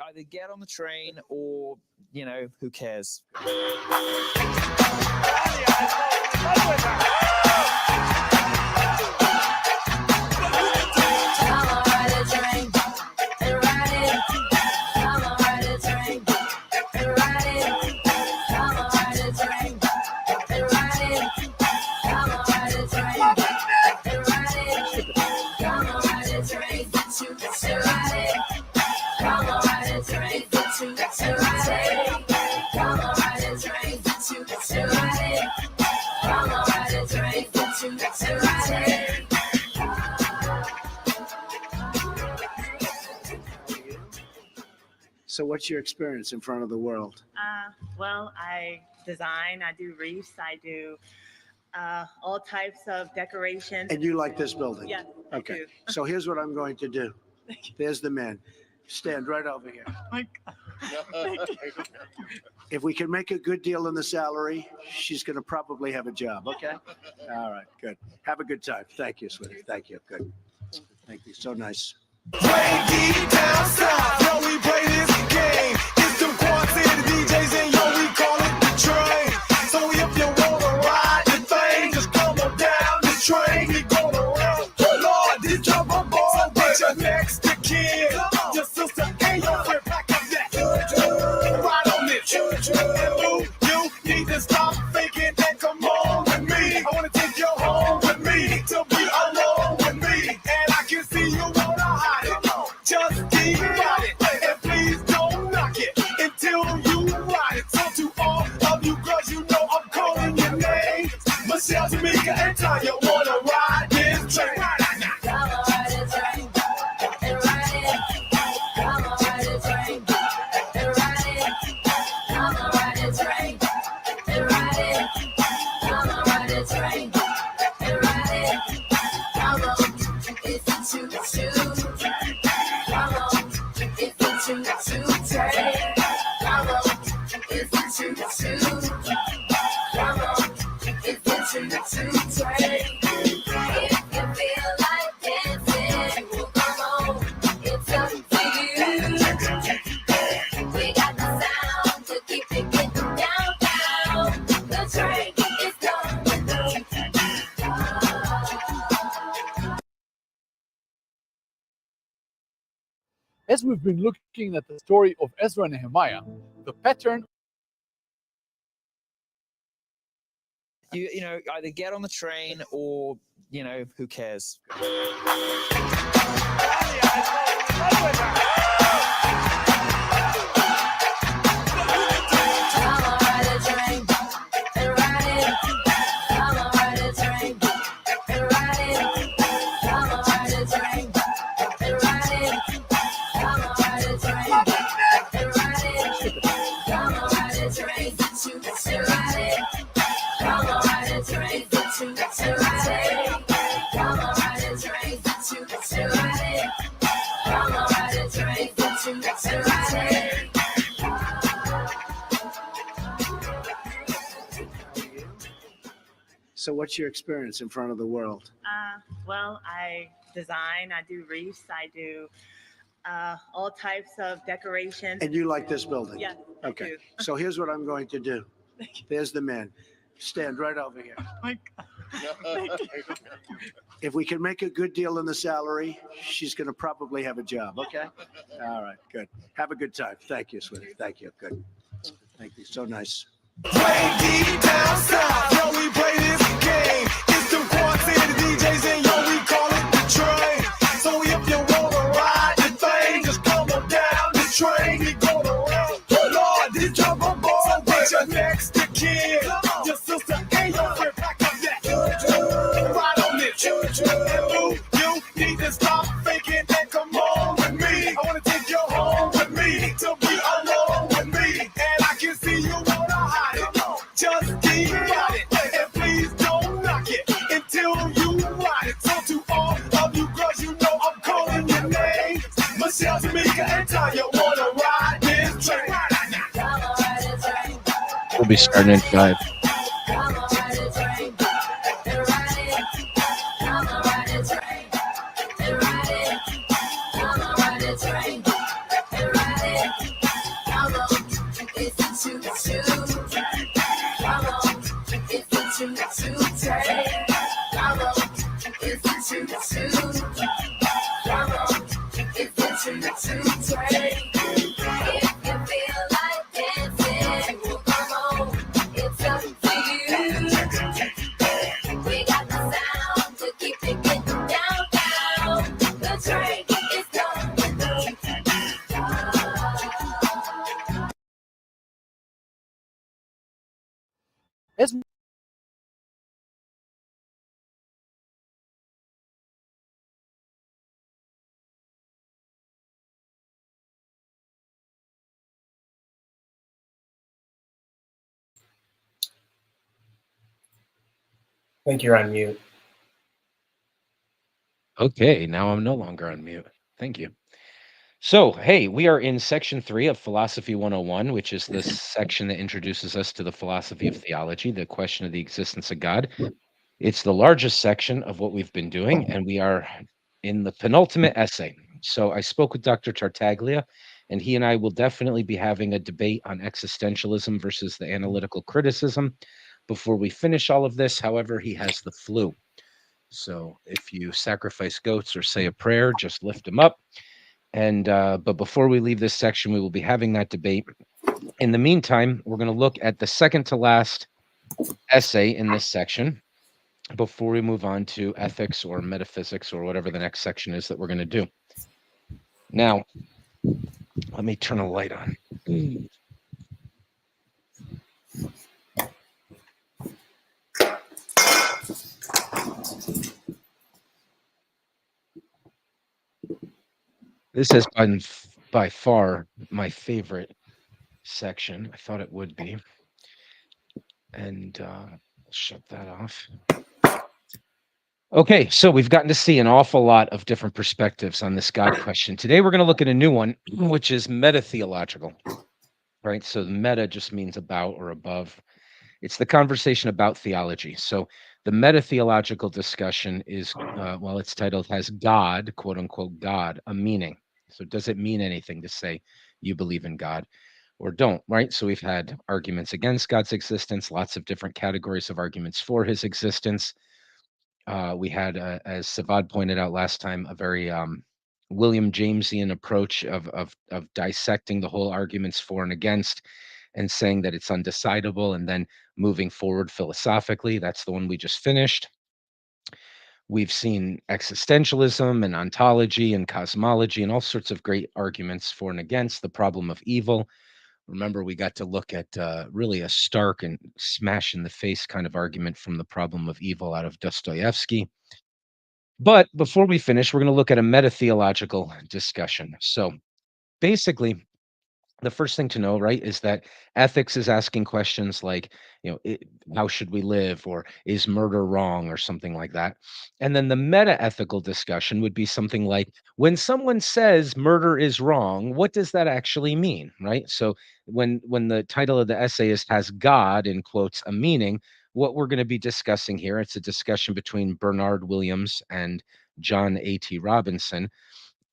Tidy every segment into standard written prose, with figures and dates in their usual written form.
either get on the train or, who cares? So what's your experience in front of the world? Well, I design, I do reefs, I do all types of decorations. And you like this building? Yes, Okay. I do. So here's what I'm going to do. There's the man. Stand right over here. If we can make a good deal in the salary, she's going to probably have a job, okay? All right, good. Have a good time. Thank you, sweetie. Thank you. Good. Thank you. So nice. Down south, yo, we play this game. It's them Quad City DJs and yo, we call it the train. So if you wanna ride the thing, just come on down the train. We gonna round, Lord, this jump on board. So get your next to kid, your sister and your friend, pack up that. Ride on this. You need to stop thinking and come on with me. I wanna take you home with me, to be alone with me. And I can see you wanna hide it. Just keep riding, and please don't knock it until you ride it. So to all of you girls, you know I'm calling your name. Michelle, Tamika, and Tanya wanna ride this train. Come on, ride this train. And ride it. Come on, ride this train. And ride it. Come on, ride this train. And ride it. Come on, ride this train. And ride it. Come on, it's a choo-choo. Come on, it's a choo-choo train. Come on, it's a choo-choo. Come on, it's a choo-choo train. If you feel like dancing, well, come on, it's up to you. We got the sound to keep it getting downtown. The train is coming through. As we've been looking at the story of Ezra and Nehemiah, the pattern either get on the train or, who cares? So what's your experience in front of the world? Well, I design, I do reefs, I do all types of decorations. And you like this building? Yes, Okay. I do. So here's what I'm going to do. There's the man. Stand right over here. If we can make a good deal in the salary, she's going to probably have a job, okay? All right, good. Have a good time. Thank you, sweetie. Thank you. Good. Thank you. So nice. Down south, yo, we play this game. It's them Quad City DJs and yo, we call it the train. So if you wanna ride the thing, just come on down the train. We gonna round, Lord, this jump on board. So get your next to kid, your sister and your friend, pack up that. Ride on this. You need to stop thinking and come on with me. I wanna take you home with me, to be alone with me. And I can see you wanna hide it. Just keep riding, and please don't knock it until you ride it. So to all of you girls, you know I'm calling your name. Michelle, Tamika, and Tanya wanna ride this train. We'll be starting in 5. Ezra I think you're on mute. Okay, now I'm no longer on mute. Thank you. So, hey, we are in section 3 of Philosophy 101, which is the section that introduces us to the philosophy of theology, the question of the existence of God. It's the largest section of what we've been doing, and we are in the penultimate essay. So, I spoke with Dr. Tartaglia, and he and I will definitely be having a debate on existentialism versus the analytical criticism before we finish all of this. However, he has the flu. So, if you sacrifice goats or say a prayer, just lift him up. And but before we leave this section, we will be having that debate. In the meantime, we're going to look at the second to last essay in this section before we move on to ethics or metaphysics or whatever the next section is that we're going to do. Now, let me turn a light on. This has been by far my favorite section. I thought it would be. And shut that off. Okay, so we've gotten to see an awful lot of different perspectives on this God question. Today we're going to look at a new one, which is metatheological, right? So meta just means about or above. It's the conversation about theology. So the metatheological discussion is, well, it's titled, has God, quote unquote, God, a meaning? So does it mean anything to say you believe in God or don't, right? So we've had arguments against God's existence, lots of different categories of arguments for his existence. We had, as Savad pointed out last time, a very William Jamesian approach of dissecting the whole arguments for and against, and saying that it's undecidable, and then moving forward philosophically. That's the one we just finished. We've seen existentialism and ontology and cosmology and all sorts of great arguments for and against the problem of evil. Remember, we got to look at really a stark and smash in the face kind of argument from the problem of evil out of Dostoevsky. But before we finish, we're going to look at a meta-theological discussion. So basically, the first thing to know, right, is that ethics is asking questions like, how should we live, or is murder wrong, or something like that. And then the meta-ethical discussion would be something like, when someone says murder is wrong, what does that actually mean, right? So when the title of the essay is has God, in quotes, a meaning, what we're going to be discussing here, it's a discussion between Bernard Williams and John A.T. Robinson,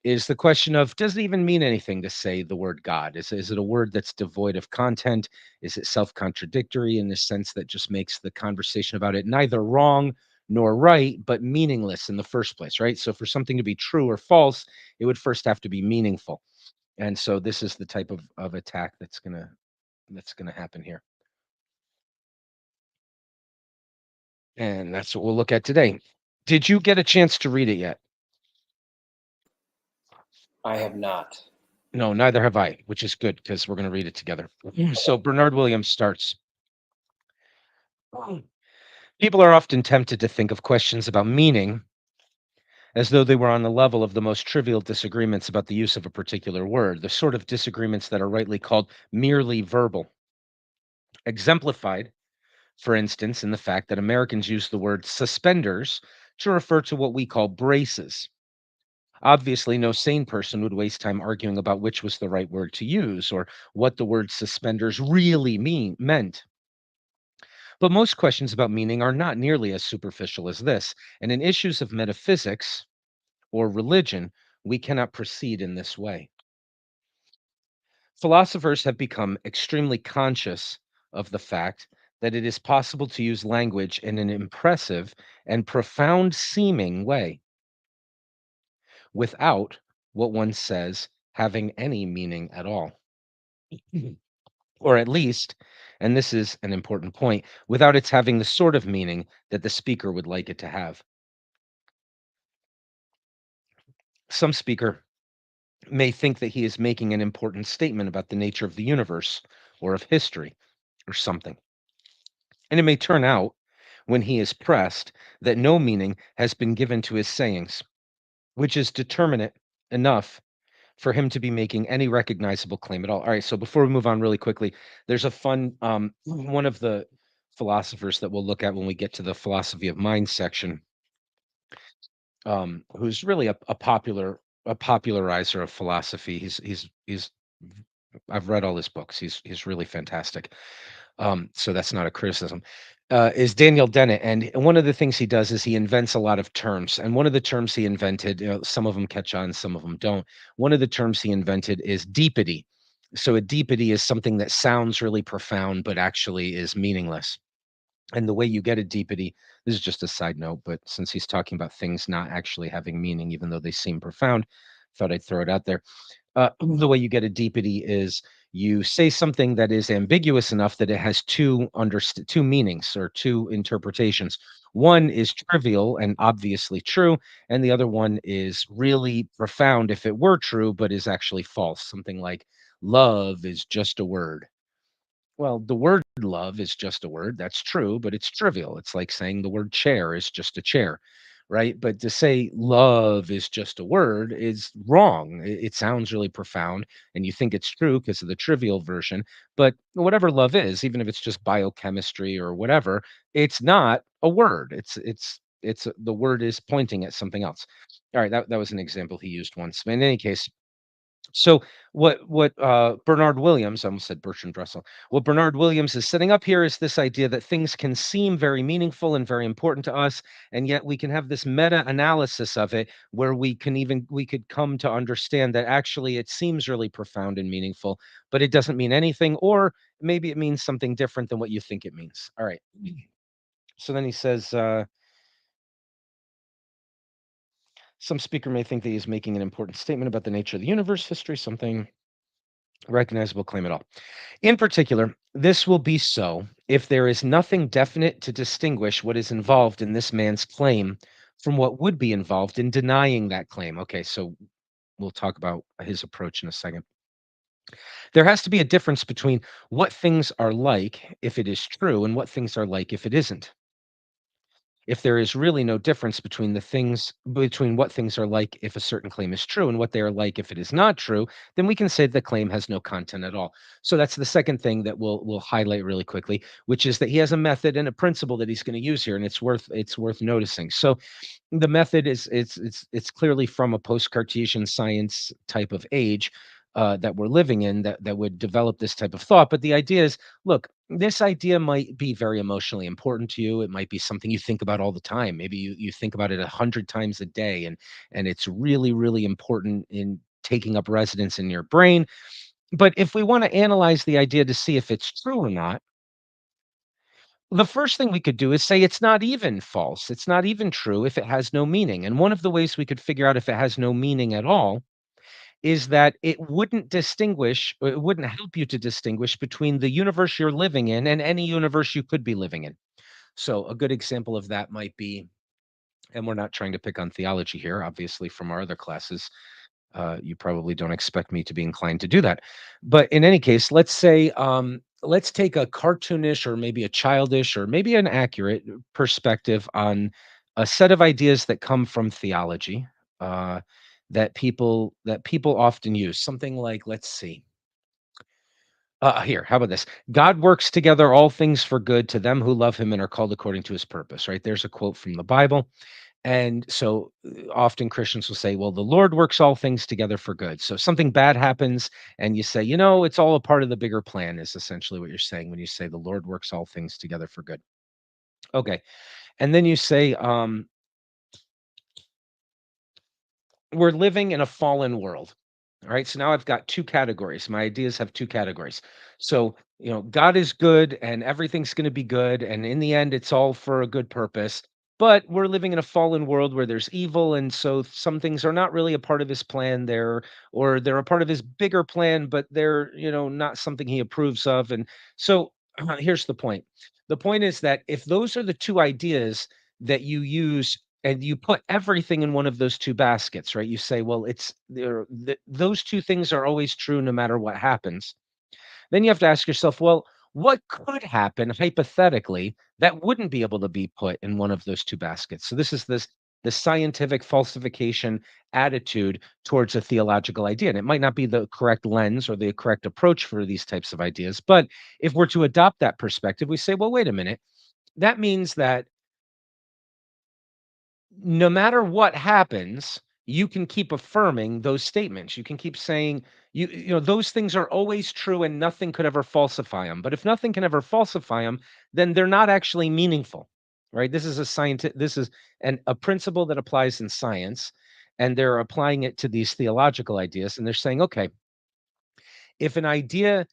is the question of, does it even mean anything to say the word God? Is it a word that's devoid of content? Is it self-contradictory in the sense that just makes the conversation about it neither wrong nor right, but meaningless in the first place, right? So for something to be true or false, it would first have to be meaningful. And so this is the type of attack that's gonna happen here. And that's what we'll look at today. Did you get a chance to read it yet? I have not. No, neither have I, which is good because we're going to read it together. So Bernard Williams starts. People are often tempted to think of questions about meaning as though they were on the level of the most trivial disagreements about the use of a particular word, the sort of disagreements that are rightly called merely verbal. Exemplified, for instance, in the fact that Americans use the word suspenders to refer to what we call braces. Obviously, no sane person would waste time arguing about which was the right word to use or what the word suspenders really meant. But most questions about meaning are not nearly as superficial as this, and in issues of metaphysics or religion, we cannot proceed in this way. Philosophers have become extremely conscious of the fact that it is possible to use language in an impressive and profound seeming way without what one says having any meaning at all. Or at least, and this is an important point, without its having the sort of meaning that the speaker would like it to have. Some speaker may think that he is making an important statement about the nature of the universe or of history or something. And it may turn out, when he is pressed, that no meaning has been given to his sayings, which is determinate enough for him to be making any recognizable claim at all. All right, so before we move on really quickly, there's a fun one of the philosophers that we'll look at when we get to the philosophy of mind section, who's really a popularizer of philosophy. He's I've read all his books. He's really fantastic. So that's not a criticism. Is Daniel Dennett, and one of the things he does is he invents a lot of terms. And one of the terms he invented, some of them catch on, some of them don't. One of the terms he invented is deepity. So a deepity is something that sounds really profound, but actually is meaningless. And the way you get a deepity, this is just a side note, but since he's talking about things not actually having meaning, even though they seem profound, thought I'd throw it out there. The way you get a deepity is you say something that is ambiguous enough that it has two meanings or two interpretations. One is trivial and obviously true, and the other one is really profound if it were true, but is actually false. Something like love is just a word. Well, the word love is just a word. That's true, but it's trivial. It's like saying the word chair is just a chair, right? But to say love is just a word is wrong. It sounds really profound and you think it's true because of the trivial version. But whatever love is, even if it's just biochemistry or whatever, it's not a word. It's the word is pointing at something else. All right, that was an example he used once. But in any case, so what Bernard Williams, I almost said Bertrand Russell, what Bernard Williams is setting up here is this idea that things can seem very meaningful and very important to us, and yet we can have this meta-analysis of it where we could come to understand that actually it seems really profound and meaningful, but it doesn't mean anything, or maybe it means something different than what you think it means. All right. So then he says, some speaker may think that he's making an important statement about the nature of the universe, history, something recognizable claim at all. In particular, this will be so if there is nothing definite to distinguish what is involved in this man's claim from what would be involved in denying that claim. Okay, so we'll talk about his approach in a second. There has to be a difference between what things are like if it is true and what things are like if it isn't. If there is really no difference between what things are like if a certain claim is true and what they are like if it is not true, then we can say the claim has no content at all. So that's the second thing that we'll highlight really quickly, which is that he has a method and a principle that he's going to use here, and it's worth noticing. So the method is it's clearly from a post-Cartesian science type of age that we're living in that would develop this type of thought. But the idea is, look, this idea might be very emotionally important to you. It might be something you think about all the time. Maybe you think about it 100 times a day, and it's really, really important in taking up residence in your brain. But if we want to analyze the idea to see if it's true or not, the first thing we could do is say it's not even false. It's not even true if it has no meaning. And one of the ways we could figure out if it has no meaning at all is that it wouldn't help you to distinguish between the universe you're living in and any universe you could be living in. So a good example of that might be, and we're not trying to pick on theology here, obviously from our other classes, you probably don't expect me to be inclined to do that. But in any case, let's take a cartoonish or maybe a childish or maybe an accurate perspective on a set of ideas that come from theology that people often use. Something like, let's see. Here, how about this? God works together all things for good to them who love him and are called according to his purpose, right? There's a quote from the Bible. And so often Christians will say, well, the Lord works all things together for good. So something bad happens and you say, it's all a part of the bigger plan, is essentially what you're saying when you say the Lord works all things together for good. Okay. And then you say, we're living in a fallen world. All right. So now I've got two categories. My ideas have two categories. So, God is good and everything's going to be good. And in the end, it's all for a good purpose. But we're living in a fallen world where there's evil. And so some things are not really a part of his plan there, or they're a part of his bigger plan, but they're, not something he approves of. And so here's the point. The point is that if those are the two ideas that you use and you put everything in one of those two baskets, right? You say, well, those two things are always true no matter what happens. Then you have to ask yourself, well, what could happen hypothetically that wouldn't be able to be put in one of those two baskets. So this is the scientific falsification attitude towards a theological idea. And it might not be the correct lens or the correct approach for these types of ideas. But if we're to adopt that perspective, we say, well, wait a minute. That means that no matter what happens, you can keep affirming those statements. You can keep saying those things are always true and nothing could ever falsify them. But if nothing can ever falsify them, then they're not actually meaningful, right? This is a principle that applies in science, and they're applying it to these theological ideas, and they're saying, okay, if an idea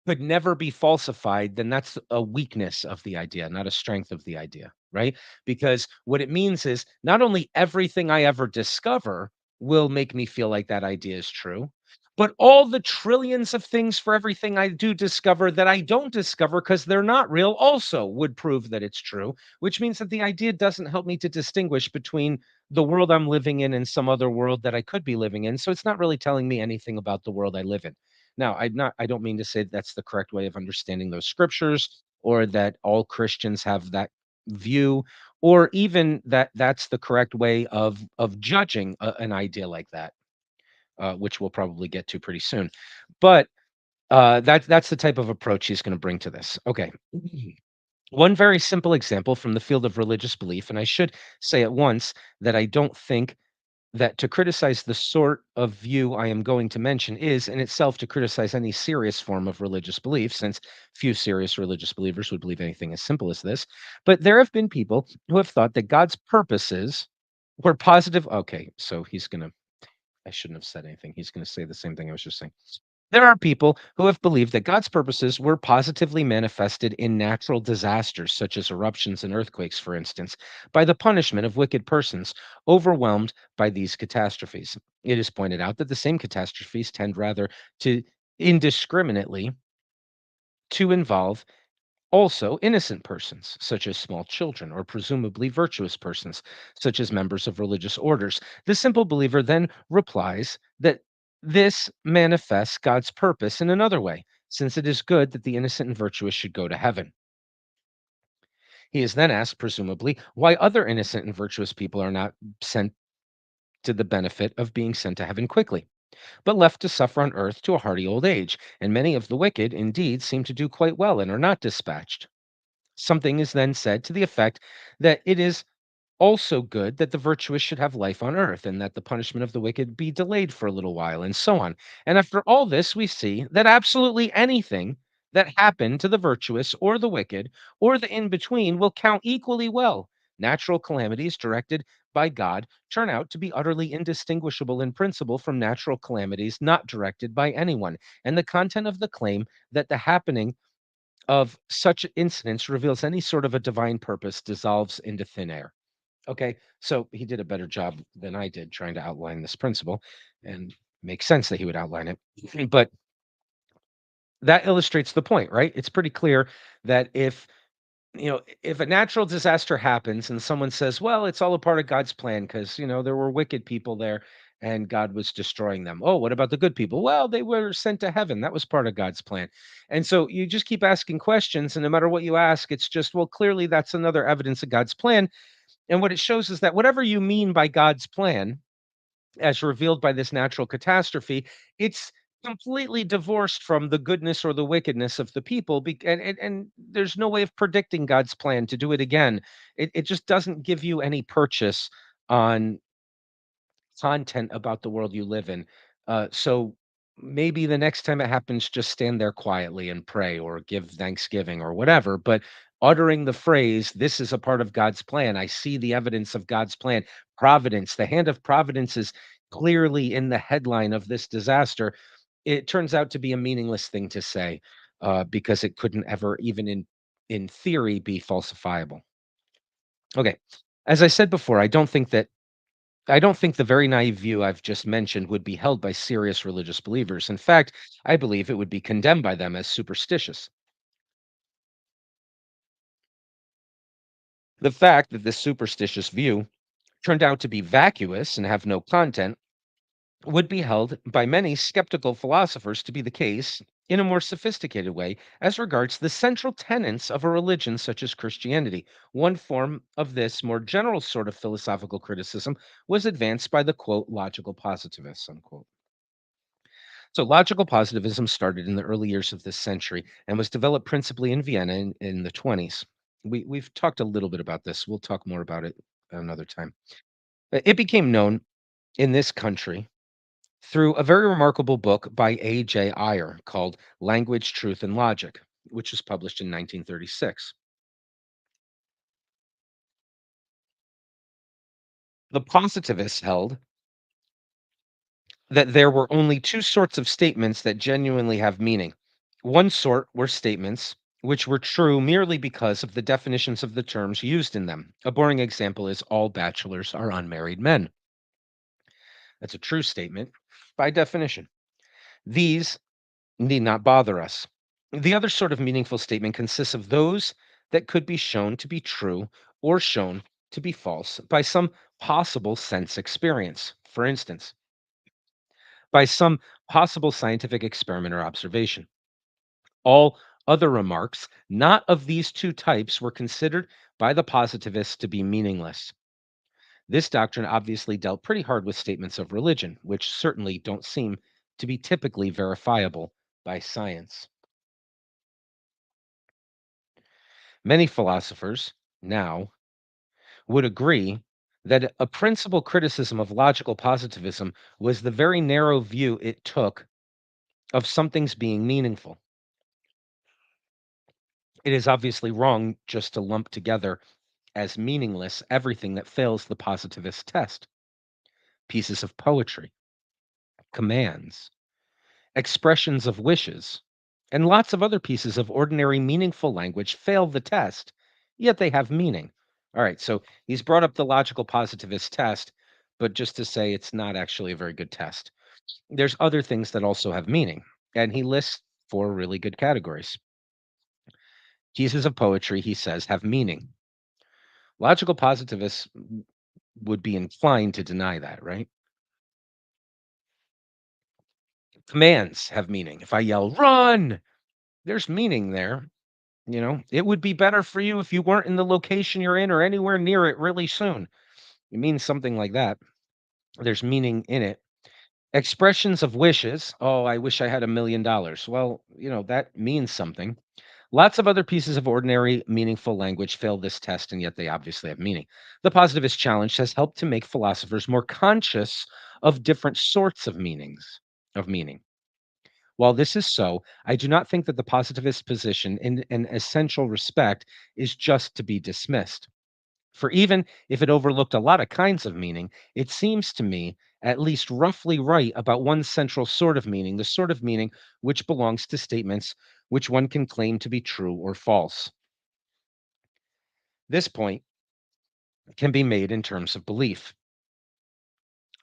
could never be falsified, then that's a weakness of the idea, not a strength of the idea, right? Because what it means is not only everything I ever discover will make me feel like that idea is true, but all the trillions of things for everything I do discover that I don't discover because they're not real also would prove that it's true, which means that the idea doesn't help me to distinguish between the world I'm living in and some other world that I could be living in. So it's not really telling me anything about the world I live in. Now, I don't mean to say that's the correct way of understanding those scriptures or that all Christians have that view or even that that's the correct way of judging an idea like that, which we'll probably get to pretty soon. But that's the type of approach he's going to bring to this. Okay. One very simple example from the field of religious belief, and I should say at once that I don't think that to criticize the sort of view I am going to mention is in itself to criticize any serious form of religious belief, since few serious religious believers would believe anything as simple as this. But there have been people who have thought that God's purposes were positive. Okay, so I shouldn't have said anything. He's going to say the same thing I was just saying. There are people who have believed that God's purposes were positively manifested in natural disasters, such as eruptions and earthquakes, for instance, by the punishment of wicked persons overwhelmed by these catastrophes. It is pointed out that the same catastrophes tend rather to indiscriminately to involve also innocent persons, such as small children, or presumably virtuous persons, such as members of religious orders. The simple believer then replies that this manifests God's purpose in another way, since it is good that the innocent and virtuous should go to heaven. He is then asked, presumably, why other innocent and virtuous people are not sent to the benefit of being sent to heaven quickly, but left to suffer on earth to a hardy old age. And many of the wicked, indeed, seem to do quite well and are not dispatched. Something is then said to the effect that it is also good that the virtuous should have life on earth, and that the punishment of the wicked be delayed for a little while, and so on. And after all this, we see that absolutely anything that happened to the virtuous or the wicked or the in between will count equally well. Natural calamities directed by God turn out to be utterly indistinguishable in principle from natural calamities not directed by anyone. And the content of the claim that the happening of such incidents reveals any sort of a divine purpose dissolves into thin air. Okay, so he did a better job than I did trying to outline this principle, and makes sense that he would outline it. But that illustrates the point, right? It's pretty clear that if a natural disaster happens and someone says, well, it's all a part of God's plan because, there were wicked people there and God was destroying them. Oh, what about the good people? Well, they were sent to heaven. That was part of God's plan. And so you just keep asking questions. And no matter what you ask, it's just, well, clearly that's another evidence of God's plan. And what it shows is that whatever you mean by God's plan, as revealed by this natural catastrophe, it's completely divorced from the goodness or the wickedness of the people. And there's no way of predicting God's plan to do it again. It just doesn't give you any purchase on content about the world you live in. So maybe the next time it happens, just stand there quietly and pray or give thanksgiving or whatever. But uttering the phrase, this is a part of God's plan. I see the evidence of God's plan. Providence, the hand of providence is clearly in the headline of this disaster. It turns out to be a meaningless thing to say because it couldn't ever, even in theory, be falsifiable. Okay. As I said before, I don't think the very naive view I've just mentioned would be held by serious religious believers. In fact, I believe it would be condemned by them as superstitious. The fact that this superstitious view turned out to be vacuous and have no content would be held by many skeptical philosophers to be the case in a more sophisticated way as regards the central tenets of a religion such as Christianity. One form of this more general sort of philosophical criticism was advanced by the quote logical positivists unquote. So logical positivism started in the early years of this century and was developed principally in Vienna in the 20s. We've talked a little bit about this. We'll talk more about it another time. It became known in this country through a very remarkable book by A.J. Ayer called Language, Truth, and Logic, which was published in 1936. The positivists held that there were only two sorts of statements that genuinely have meaning. One sort were statements which were true merely because of the definitions of the terms used in them. A boring example is all bachelors are unmarried men. That's a true statement by definition. These need not bother us. The other sort of meaningful statement consists of those that could be shown to be true or shown to be false by some possible sense experience. For instance, by some possible scientific experiment or observation. All other remarks, not of these two types, were considered by the positivists to be meaningless. This doctrine obviously dealt pretty hard with statements of religion, which certainly don't seem to be typically verifiable by science. Many philosophers now would agree that a principal criticism of logical positivism was the very narrow view it took of something's being meaningful. It is obviously wrong just to lump together as meaningless everything that fails the positivist test. Pieces of poetry, commands, expressions of wishes, and lots of other pieces of ordinary meaningful language fail the test, yet they have meaning. All right, so he's brought up the logical positivist test, but just to say it's not actually a very good test. There's other things that also have meaning, and he lists four really good categories. Pieces of poetry, he says, have meaning. Logical positivists would be inclined to deny that, right? Commands have meaning. If I yell, run, there's meaning there. You know, it would be better for you if you weren't in the location you're in or anywhere near it really soon. It means something like that. There's meaning in it. Expressions of wishes. Oh, I wish I had $1 million. Well, that means something. Lots of other pieces of ordinary, meaningful language fail this test, and yet they obviously have meaning. The positivist challenge has helped to make philosophers more conscious of different sorts of meaning. While this is so, I do not think that the positivist position in an essential respect is just to be dismissed. For even if it overlooked a lot of kinds of meaning, it seems to me at least roughly right about one central sort of meaning, the sort of meaning which belongs to statements which one can claim to be true or false. This point can be made in terms of belief.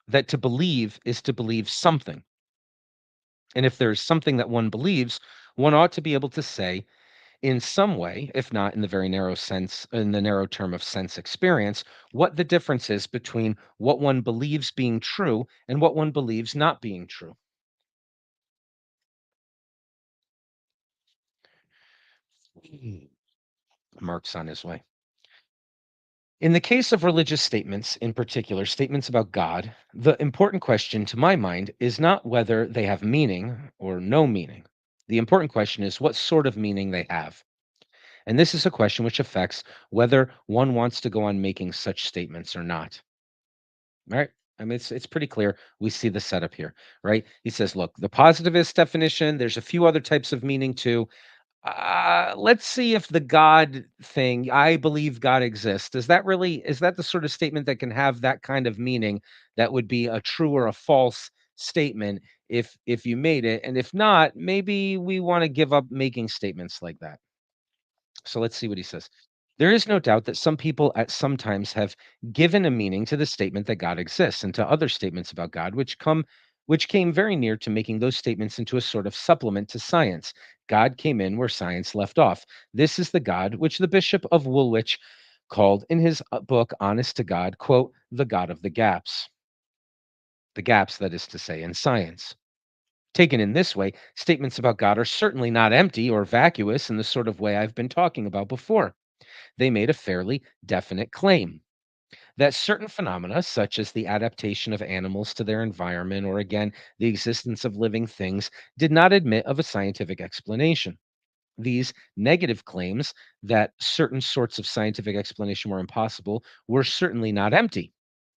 That to believe is to believe something. And if there's something that one believes, one ought to be able to say in some way, if not in the very narrow sense, in the narrow term of sense experience, what the difference is between what one believes being true and what one believes not being true. Mark's on his way. In the case of religious statements, in particular, statements about God, the important question to my mind is not whether they have meaning or no meaning. The important question is what sort of meaning they have. And this is a question which affects whether one wants to go on making such statements or not. Right? I mean, it's pretty clear. We see the setup here, right? He says, look, the positivist definition, there's a few other types of meaning too. Let's see if the God thing, I believe God exists. Is that the sort of statement that can have that kind of meaning that would be a true or a false statement if you made it? And if not, maybe we want to give up making statements like that. So let's see what he says. There is no doubt that some people at some times have given a meaning to the statement that God exists and to other statements about God which came very near to making those statements into a sort of supplement to science. God came in where science left off. This is the God which the Bishop of Woolwich called in his book Honest to God, quote, the God of the gaps. the gaps, that is to say, in science. Taken in this way, statements about God are certainly not empty or vacuous in the sort of way I've been talking about before. They made a fairly definite claim that certain phenomena, such as the adaptation of animals to their environment, or again, the existence of living things, did not admit of a scientific explanation. These negative claims that certain sorts of scientific explanation were impossible were certainly not empty.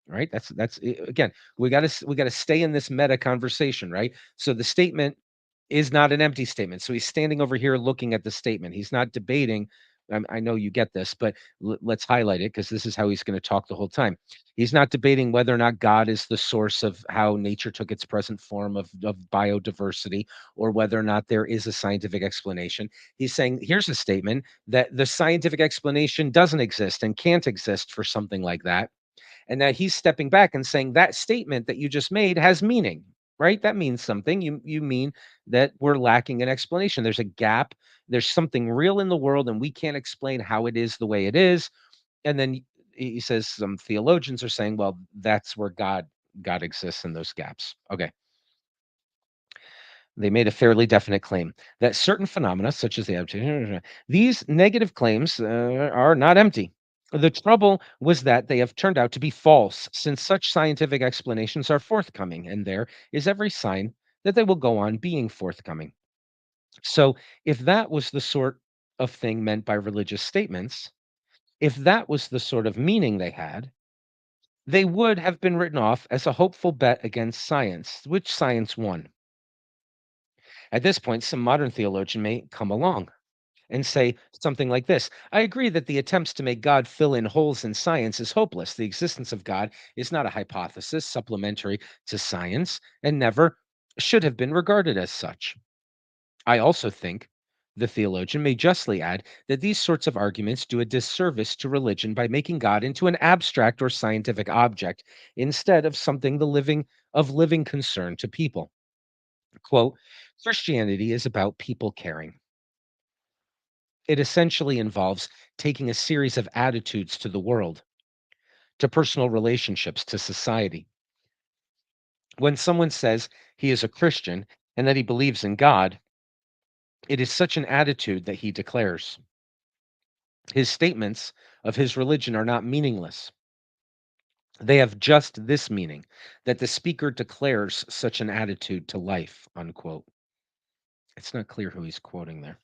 Right? Again, we got to stay in this meta conversation, right? So the statement is not an empty statement. So he's standing over here looking at the statement. He's not debating. I know you get this, but let's highlight it because this is how he's going to talk the whole time. He's not debating whether or not God is the source of how nature took its present form of biodiversity, or whether or not there is a scientific explanation. He's saying, here's a statement that the scientific explanation doesn't exist and can't exist for something like that, and that he's stepping back and saying that statement that you just made has meaning. Right? That means something. You mean that we're lacking an explanation. There's a gap. There's something real in the world, and we can't explain how it is the way it is. And then he says some theologians are saying, well, that's where God exists in those gaps. Okay. They made a fairly definite claim that certain phenomena, such as the adaptation, these negative claims are not empty. The trouble was that they have turned out to be false, since such scientific explanations are forthcoming, and there is every sign that they will go on being forthcoming. So, if that was the sort of thing meant by religious statements, if that was the sort of meaning they had, they would have been written off as a hopeful bet against science, which science won. At this point, some modern theologian may come along and say something like this: I agree that the attempts to make God fill in holes in science is hopeless. The existence of God is not a hypothesis supplementary to science and never should have been regarded as such. I also think the theologian may justly add that these sorts of arguments do a disservice to religion by making God into an abstract or scientific object instead of something living concern to people. Quote, Christianity is about people caring. It essentially involves taking a series of attitudes to the world, to personal relationships, to society. When someone says he is a Christian and that he believes in God, it is such an attitude that he declares. His statements of his religion are not meaningless. They have just this meaning, that the speaker declares such an attitude to life, unquote. It's not clear who he's quoting there.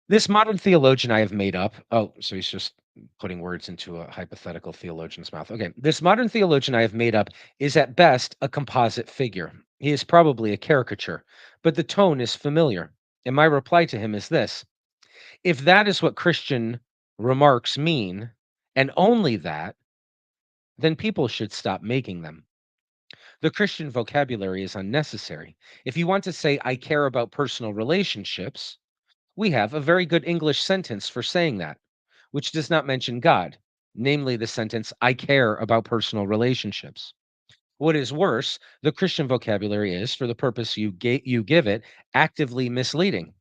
This modern theologian I have made up. Oh, so he's just putting words into a hypothetical theologian's mouth. Okay. This modern theologian I have made up is at best a composite figure. He is probably a caricature, but the tone is familiar. And my reply to him is this: if that is what Christian remarks mean, and only that, then people should stop making them. The Christian vocabulary is unnecessary. If you want to say, I care about personal relationships, we have a very good English sentence for saying that, which does not mention God, namely the sentence, I care about personal relationships. What is worse, the Christian vocabulary is, for the purpose you give it, actively misleading.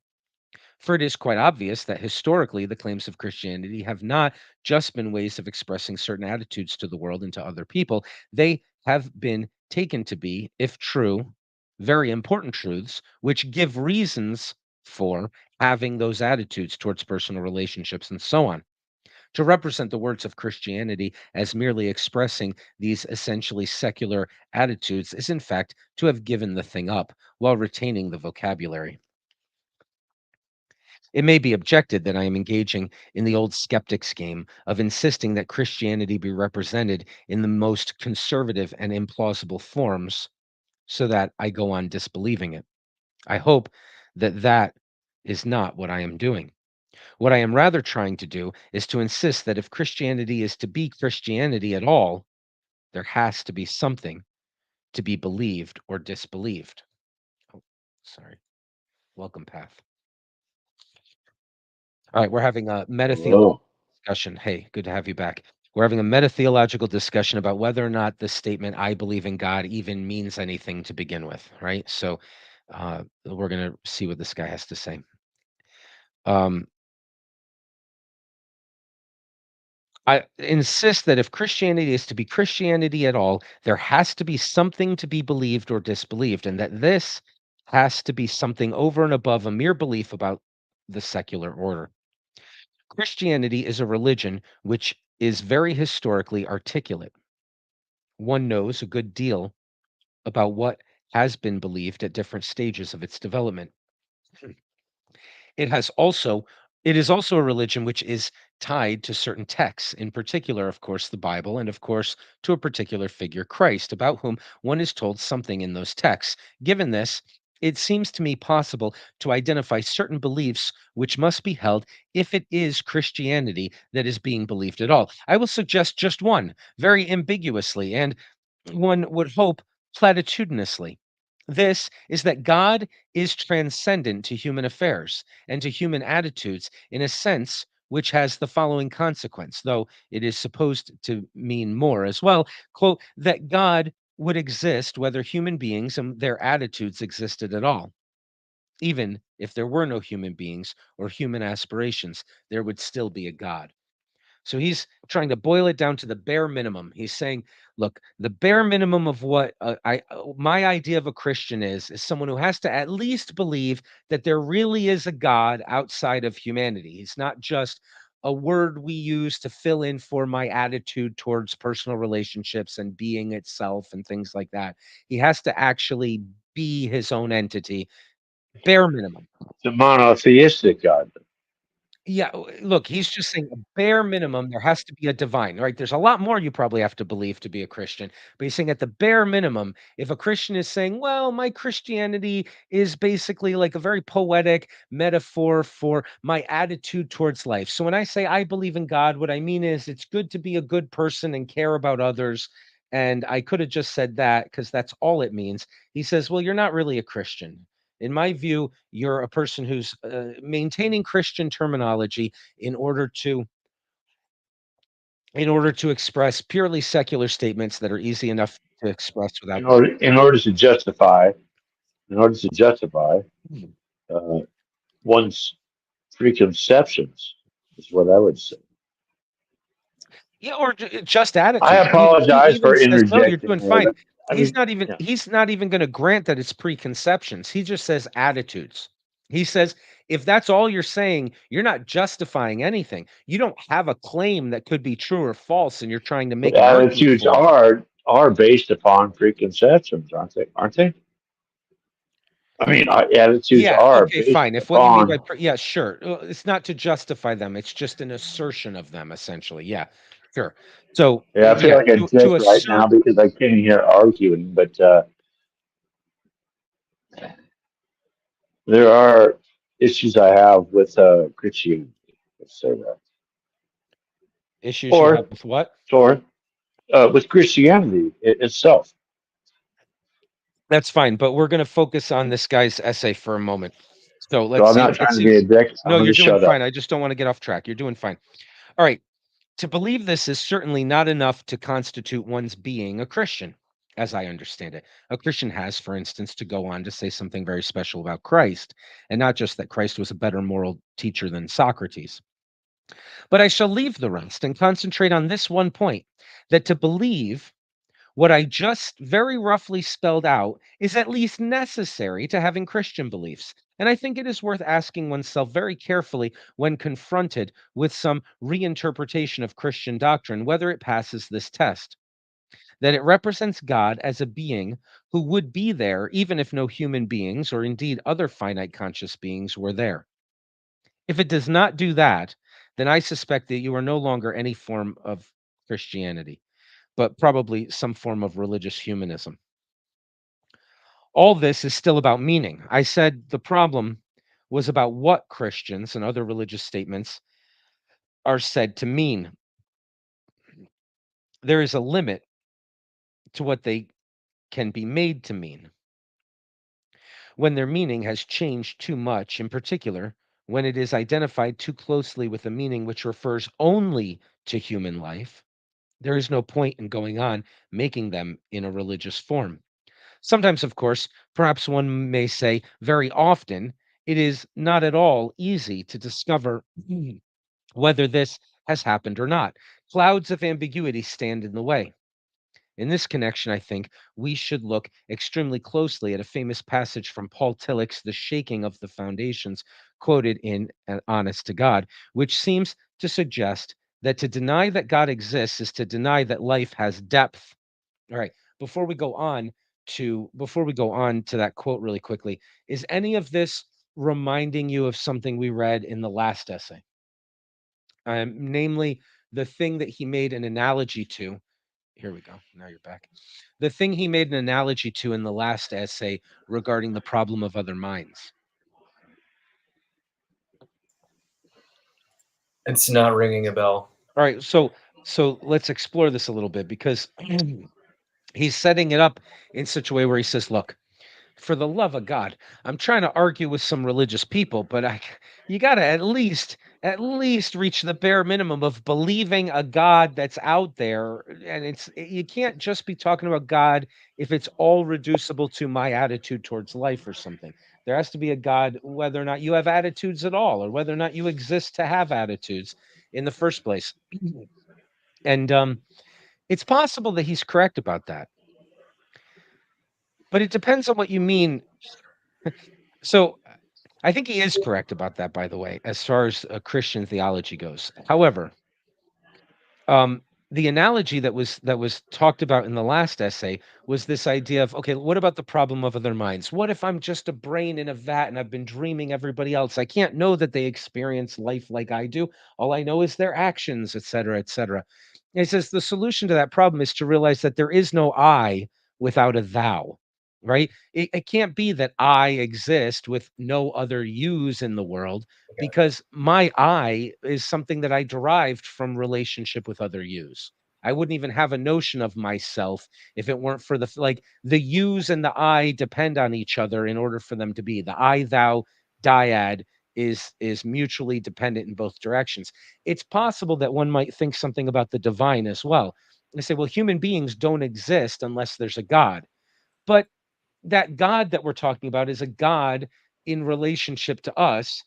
For it is quite obvious that historically the claims of Christianity have not just been ways of expressing certain attitudes to the world and to other people. They have been taken to be, if true, very important truths, which give reasons for having those attitudes towards personal relationships and so on. To represent the words of Christianity as merely expressing these essentially secular attitudes is, in fact, to have given the thing up while retaining the vocabulary. It may be objected that I am engaging in the old skeptics game of insisting that Christianity be represented in the most conservative and implausible forms so that I go on disbelieving it. I hope that that is not what I am doing. What I am rather trying to do is to insist that if Christianity is to be Christianity at all, there has to be something to be believed or disbelieved. Oh, sorry. Welcome, Path. All right, we're having a metatheological discussion. Hey, good to have you back. We're having a metatheological discussion about whether or not the statement "I believe in God" even means anything to begin with, right? So, we're gonna see what this guy has to say. Um, I insist that if Christianity is to be Christianity at all, there has to be something to be believed or disbelieved, and that this has to be something over and above a mere belief about the secular order. Christianity is a religion which is very historically articulate. One knows a good deal about what has been believed at different stages of its development. It has also it is also a religion which is tied to certain texts, in particular, of course, the Bible, and of course, to a particular figure, Christ, about whom one is told something in those texts. Given this, it seems to me possible to identify certain beliefs which must be held if it is Christianity that is being believed at all. I will suggest just one, very ambiguously, and one would hope platitudinously. This is that God is transcendent to human affairs and to human attitudes in a sense which has the following consequence, though it is supposed to mean more as well, quote, that God would exist whether human beings and their attitudes existed at all. Even if there were no human beings or human aspirations, there would still be a God. So he's trying to boil it down to the bare minimum. He's saying, look, the bare minimum of what my idea of a Christian is someone who has to at least believe that there really is a God outside of humanity. It's not just a word we use to fill in for my attitude towards personal relationships and being itself and things like that. He has to actually be his own entity, bare minimum. It's a monotheistic God. Yeah, look, he's just saying a bare minimum, there has to be a divine, right? There's a lot more you probably have to believe to be a Christian, but he's saying at the bare minimum, if a Christian is saying, well, my Christianity is basically like a very poetic metaphor for my attitude towards life. So when I say I believe in God, what I mean is it's good to be a good person and care about others. And I could have just said that because that's all it means. He says, well, you're not really a Christian. In my view, you're a person who's maintaining Christian terminology in order to express purely secular statements that are easy enough to express without. In order to justify uh, one's preconceptions, is what I would say. Yeah, or just I attitudes. He apologize even for says, "No, you're interjecting doing there. fine." But, I mean, yeah. He's not even going to grant that it's preconceptions. He just says attitudes. He says if that's all you're saying, you're not justifying anything. You don't have a claim that could be true or false, and you're trying to But make an argument attitudes for it. are based upon preconceptions, aren't they? Aren't they? I mean, attitudes Yeah, are okay, based fine. If what you mean by upon. yeah, sure. It's not to justify them. It's just an assertion of them, essentially. Yeah, sure. So Yeah, I feel yeah, like a dick to right assert. now because I came here arguing, but there are issues I have with Christianity. Let's say that, Issues you have or with what? or with Christianity itself. That's fine, but we're going to focus on this guy's essay for a moment. So So let's I'm see. not trying to be a dick. I'm No, going you're to doing shut fine. up. I just don't want to get off track. You're doing fine. All right. To believe this is certainly not enough to constitute one's being a Christian, as I understand it. A Christian has, for instance, to go on to say something very special about Christ, and not just that Christ was a better moral teacher than Socrates. But I shall leave the rest and concentrate on this one point, that to believe what I just very roughly spelled out is at least necessary to having Christian beliefs. And I think it is worth asking oneself very carefully when confronted with some reinterpretation of Christian doctrine whether it passes this test, that it represents God as a being who would be there even if no human beings or indeed other finite conscious beings were there. If it does not do that, then I suspect that you are no longer any form of Christianity, but probably some form of religious humanism. All this is still about meaning. I said the problem was about what Christians and other religious statements are said to mean. There is a limit to what they can be made to mean. When their meaning has changed too much, in particular, when it is identified too closely with a meaning which refers only to human life, there is no point in going on making them in a religious form. Sometimes, of course, perhaps one may say very often, it is not at all easy to discover whether this has happened or not. Clouds of ambiguity stand in the way. In this connection, I think we should look extremely closely at a famous passage from Paul Tillich's The Shaking of the Foundations, quoted in Honest to God, which seems to suggest that to deny that God exists is to deny that life has depth. All right, before we go on to that quote really quickly, is any of this reminding you of something we read in the last essay? Namely, the thing that he made an analogy to. Here we go. Now you're back. The thing he made an analogy to in the last essay regarding the problem of other minds. It's not ringing a bell. All right, so let's explore this a little bit, because he's setting it up in such a way where he says, look, for the love of God, I'm trying to argue with some religious people, but you got to at least reach the bare minimum of believing a God that's out there. And you can't just be talking about God if it's all reducible to my attitude towards life or something. There has to be a God, whether or not you have attitudes at all, or whether or not you exist to have attitudes in the first place. And it's possible that he's correct about that, but it depends on what you mean. So I think he is correct about that, by the way, as far as Christian theology goes. However, the analogy that was talked about in the last essay was this idea of, okay, what about the problem of other minds? What if I'm just a brain in a vat and I've been dreaming everybody else? I can't know that they experience life like I do. All I know is their actions, et cetera, et cetera. And he says the solution to that problem is to realize that there is no I without a thou, right? It can't be that I exist with no other yous in the world, Okay. because my I is something that I derived from relationship with other yous. I wouldn't even have a notion of myself if it weren't for like the yous and the I depend on each other in order for them to be. The I thou dyad is mutually dependent in both directions. It's possible that one might think something about the divine as well. They say, well, human beings don't exist unless there's a God. But that God that we're talking about is a God in relationship to us.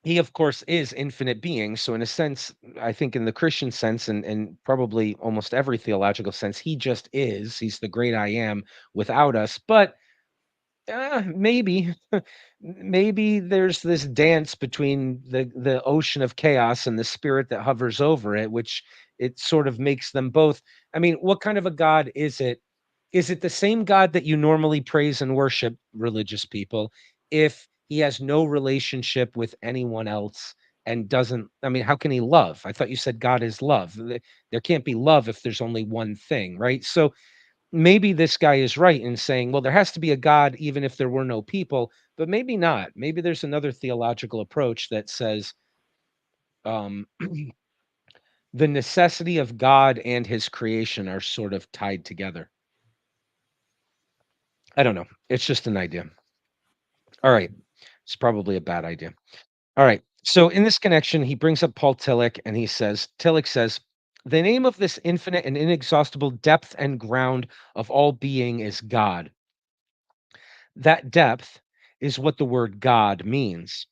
He, of course, is infinite being. So, in a sense, I think in the Christian sense, and probably almost every theological sense, he just is. He's the great I am without us. But maybe maybe there's this dance between the ocean of chaos and the spirit that hovers over it, which it sort of makes them both. I mean, what kind of a God is it? Is it the same God that you normally praise and worship, religious people, if he has no relationship with anyone else and doesn't? I mean, how can he love? I thought you said God is love. There can't be love if there's only one thing, right? So maybe this guy is right in saying, well, there has to be a God even if there were no people, but maybe not. Maybe there's another theological approach that says um, the necessity of God and his creation are sort of tied together. I don't know. It's just an idea. All right. It's probably a bad idea. All right. So in this connection, he brings up Paul Tillich, and Tillich says, the name of this infinite and inexhaustible depth and ground of all being is God. That depth is what the word God means.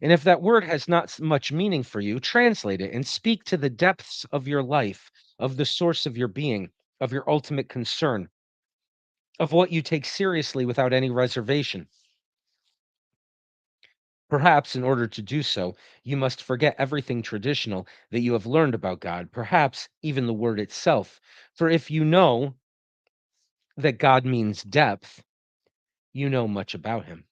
And if that word has not much meaning for you, translate it and speak to the depths of your life, of the source of your being, of your ultimate concern, of what you take seriously without any reservation. Perhaps in order to do so, you must forget everything traditional that you have learned about God, perhaps even the word itself. For if you know that God means depth, you know much about him.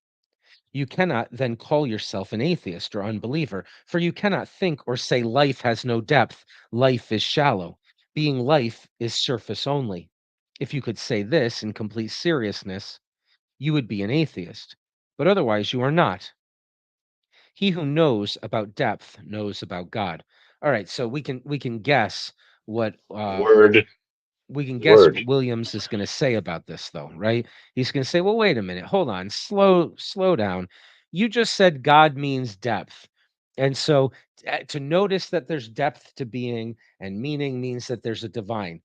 You cannot then call yourself an atheist or unbeliever, for you cannot think or say life has no depth, life is shallow. Being life is surface only. If you could say this in complete seriousness, you would be an atheist, but otherwise you are not. He who knows about depth knows about God. All right, so we can guess what Word, word. Williams is going to say about this, though, right? He's going to say, well, wait a minute, hold on, slow down. You just said God means depth. And so to notice that there's depth to being and meaning means that there's a divine.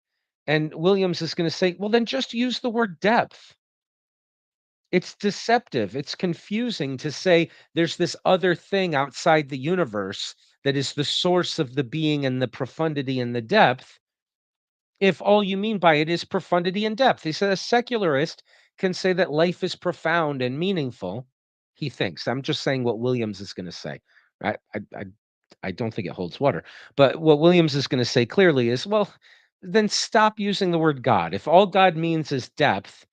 And Williams is going to say, well, then just use the word depth. It's deceptive. It's confusing to say there's this other thing outside the universe that is the source of the being and the profundity and the depth, if all you mean by it is profundity and depth. He said a secularist can say that life is profound and meaningful. He thinks. I'm just saying what Williams is going to say. I don't think it holds water. But what Williams is going to say clearly is, well, then stop using the word God. If all God means is depth,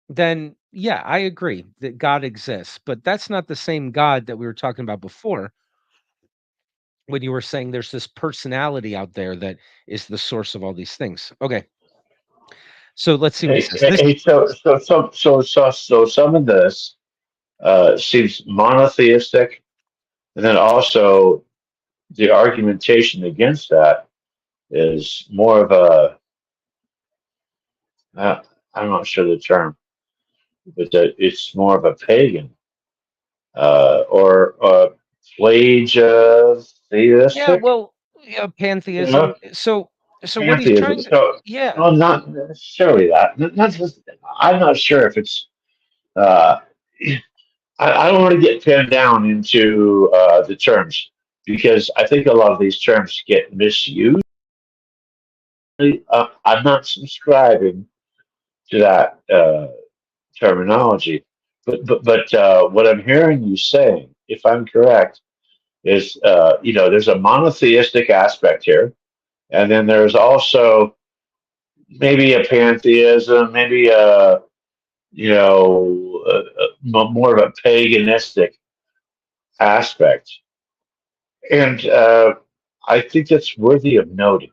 then yeah, I agree that God exists. But that's not the same God that we were talking about before when you were saying there's this personality out there that is the source of all these things. Okay. So let's see what he says. This, So some of this seems monotheistic, and then also the argumentation against that is more of I'm not sure the term, but it's more of a pagan or yeah, theistic, well, yeah, you pantheism. know, So what he's pantheism. trying to, So, yeah, well, not necessarily that. Not just, I'm not sure if it's. Uh, I don't want to get pinned down into the terms because I think a lot of these terms get misused. I'm not subscribing to that terminology, but what I'm hearing you saying, if I'm correct, is there's a monotheistic aspect here, and then there's also maybe a pantheism, maybe more of a paganistic aspect. And I think that's worthy of noting.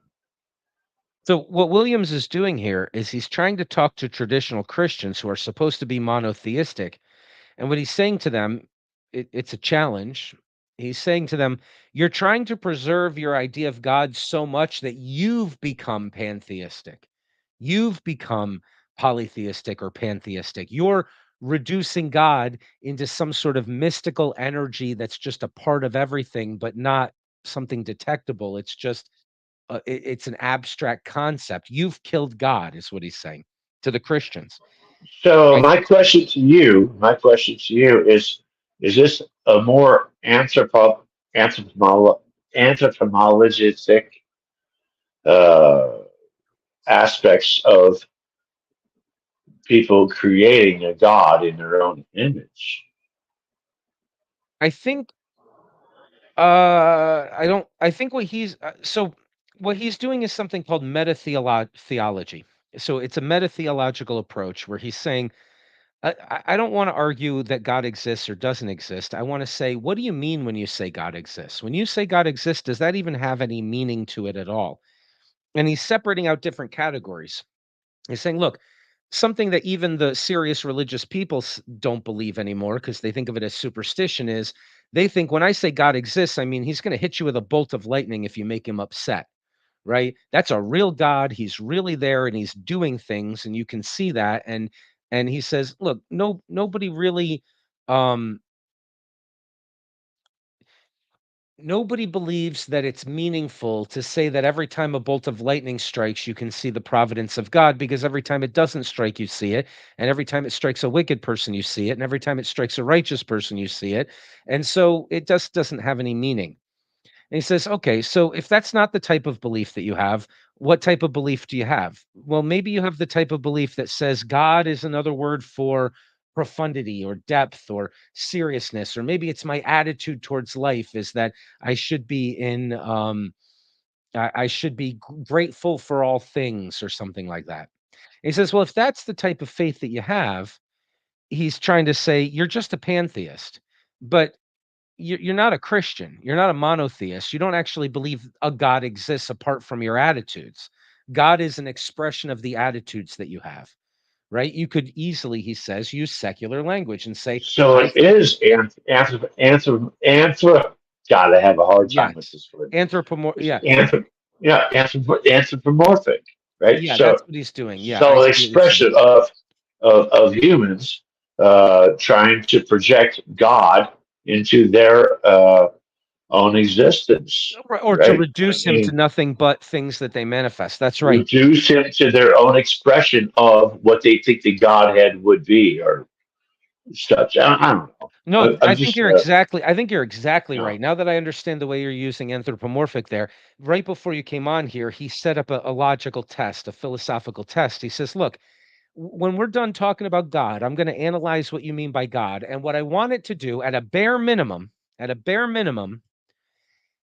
so what Williams is doing here is he's trying to talk to traditional Christians who are supposed to be monotheistic. And what he's saying to them, it's a challenge. He's saying to them, you're trying to preserve your idea of God so much that you've become pantheistic. You've become polytheistic or pantheistic. You're reducing God into some sort of mystical energy that's just a part of everything, but not something detectable. It's just, it's an abstract concept. You've killed God, is what he's saying to the Christians. So Right? my question to you is this a more anthropologistic uh, aspects of people creating a god in their own image? I think I think what he's doing is something called theology. So it's a meta-theological approach where he's saying I don't want to argue that God exists or doesn't exist. I want to say, what do you mean when you say God exists? When you say God exists, does that even have any meaning to it at all? And he's separating out different categories. He's saying, look, something that even the serious religious people don't believe anymore because they think of it as superstition is they think when I say God exists, I mean, he's going to hit you with a bolt of lightning if you make him upset, right? That's a real God. He's really there and he's doing things and you can see that. And he says, look, nobody really, um, nobody believes that it's meaningful to say that every time a bolt of lightning strikes, you can see the providence of God, because every time it doesn't strike, you see it. And every time it strikes a wicked person, you see it. And every time it strikes a righteous person, you see it. And so it just doesn't have any meaning. And he says, okay, so if that's not the type of belief that you have, what type of belief do you have? Well, maybe you have the type of belief that says God is another word for profundity or depth or seriousness, or maybe it's my attitude towards life is that I should be I should be grateful for all things or something like that. And he says, well, if that's the type of faith that you have, he's trying to say you're just a pantheist, but you're not a Christian. You're not a monotheist. You don't actually believe a God exists apart from your attitudes. God is an expression of the attitudes that you have, right? You could easily, he says, use secular language and say, So I it is anthrop. God, I have a hard time with yes, this word. It's yeah, anthropomorphic, right? yeah, that's So, what he's doing. Yeah, I so see what you're saying. expression of humans trying to project God into their own existence, Or to right? I reduce him to mean, nothing but things that they manifest. That's right. reduce him to their own expression of what they think the Godhead would be, or such. I don't know. No, I'm I think just, you're exactly yeah. right. Now that I understand the way you're using anthropomorphic there, right before you came on here, he set up a logical test, a philosophical test. He says, look, when we're done talking about God, I'm going to analyze what you mean by God. And what I want it to do at a bare minimum,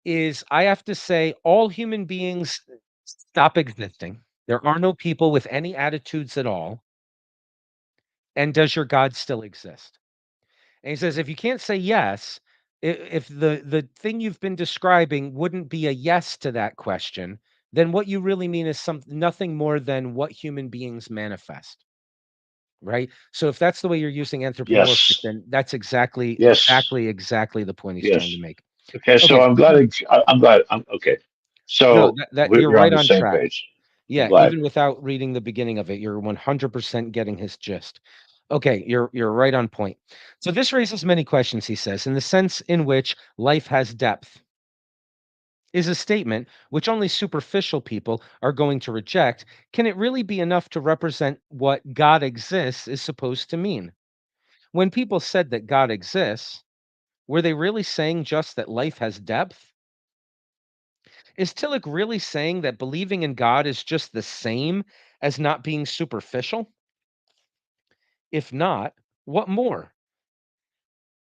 is I have to say all human beings stop existing. There are no people with any attitudes at all. And does your God still exist? And he says, if you can't say yes, if the thing you've been describing wouldn't be a yes to that question, then what you really mean is nothing more than what human beings manifest, right? So if that's the way you're using anthropomorphic, Yes, then that's exactly, yes, exactly the point he's trying yes. to make. Okay, so Okay, I'm glad. I'm glad. I'm okay. no, So that we're, you're we're on right the on same track. page. I'm Yeah, glad. even without reading the beginning of it, you're 100% getting his gist. Okay, you're right on point. So this raises many questions, he says, in the sense in which life has depth is a statement which only superficial people are going to reject. Can it really be enough to represent what God exists is supposed to mean? When people said that God exists, were they really saying just that life has depth? Is Tillich really saying that believing in God is just the same as not being superficial? If not, what more?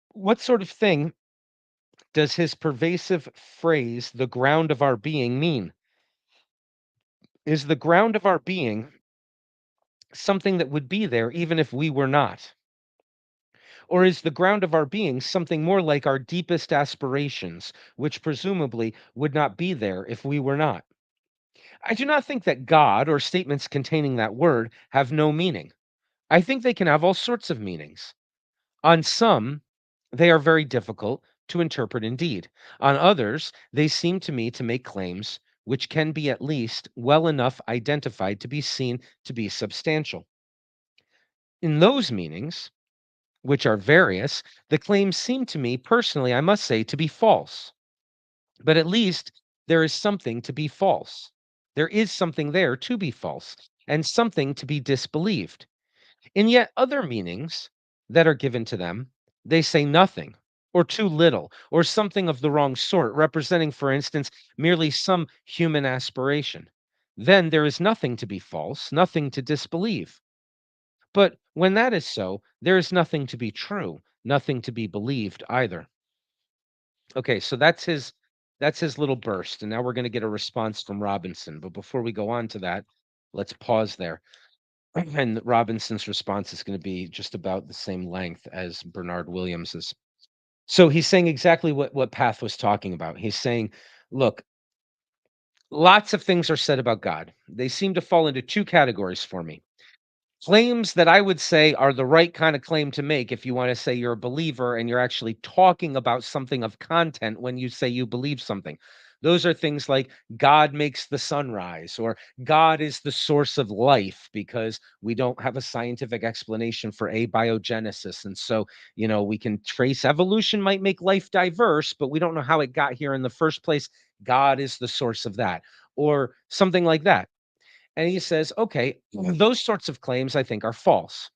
What sort of thing does his pervasive phrase, the ground of our being, mean? Is the ground of our being something that would be there even if we were not? Or is the ground of our being something more like our deepest aspirations, which presumably would not be there if we were not? I do not think that God or statements containing that word have no meaning. I think they can have all sorts of meanings. On some, they are very difficult to interpret indeed. On others, they seem to me to make claims which can be at least well enough identified to be seen to be substantial. In those meanings, which are various, the claims seem to me, personally, I must say, to be false. But at least there is something to be false. There is something there to be false, and something to be disbelieved. In yet other meanings that are given to them, they say nothing, or too little, or something of the wrong sort, representing, for instance, merely some human aspiration. Then there is nothing to be false, nothing to disbelieve. But when that is so, there is nothing to be true, nothing to be believed either. Okay, so that's his little burst, and now we're going to get a response from Robinson. But before we go on to that, let's pause there. And Robinson's response is going to be just about the same length as Bernard Williams's. So he's saying exactly what Path was talking about. He's saying, look, lots of things are said about God. They seem to fall into two categories for me. Claims that I would say are the right kind of claim to make if you want to say you're a believer and you're actually talking about something of content when you say you believe something. Those are things like God makes the sun rise, or God is the source of life because we don't have a scientific explanation for abiogenesis. And so, we can trace evolution might make life diverse, but we don't know how it got here in the first place. God is the source of that, or something like that. And he says, okay, those sorts of claims I think are false,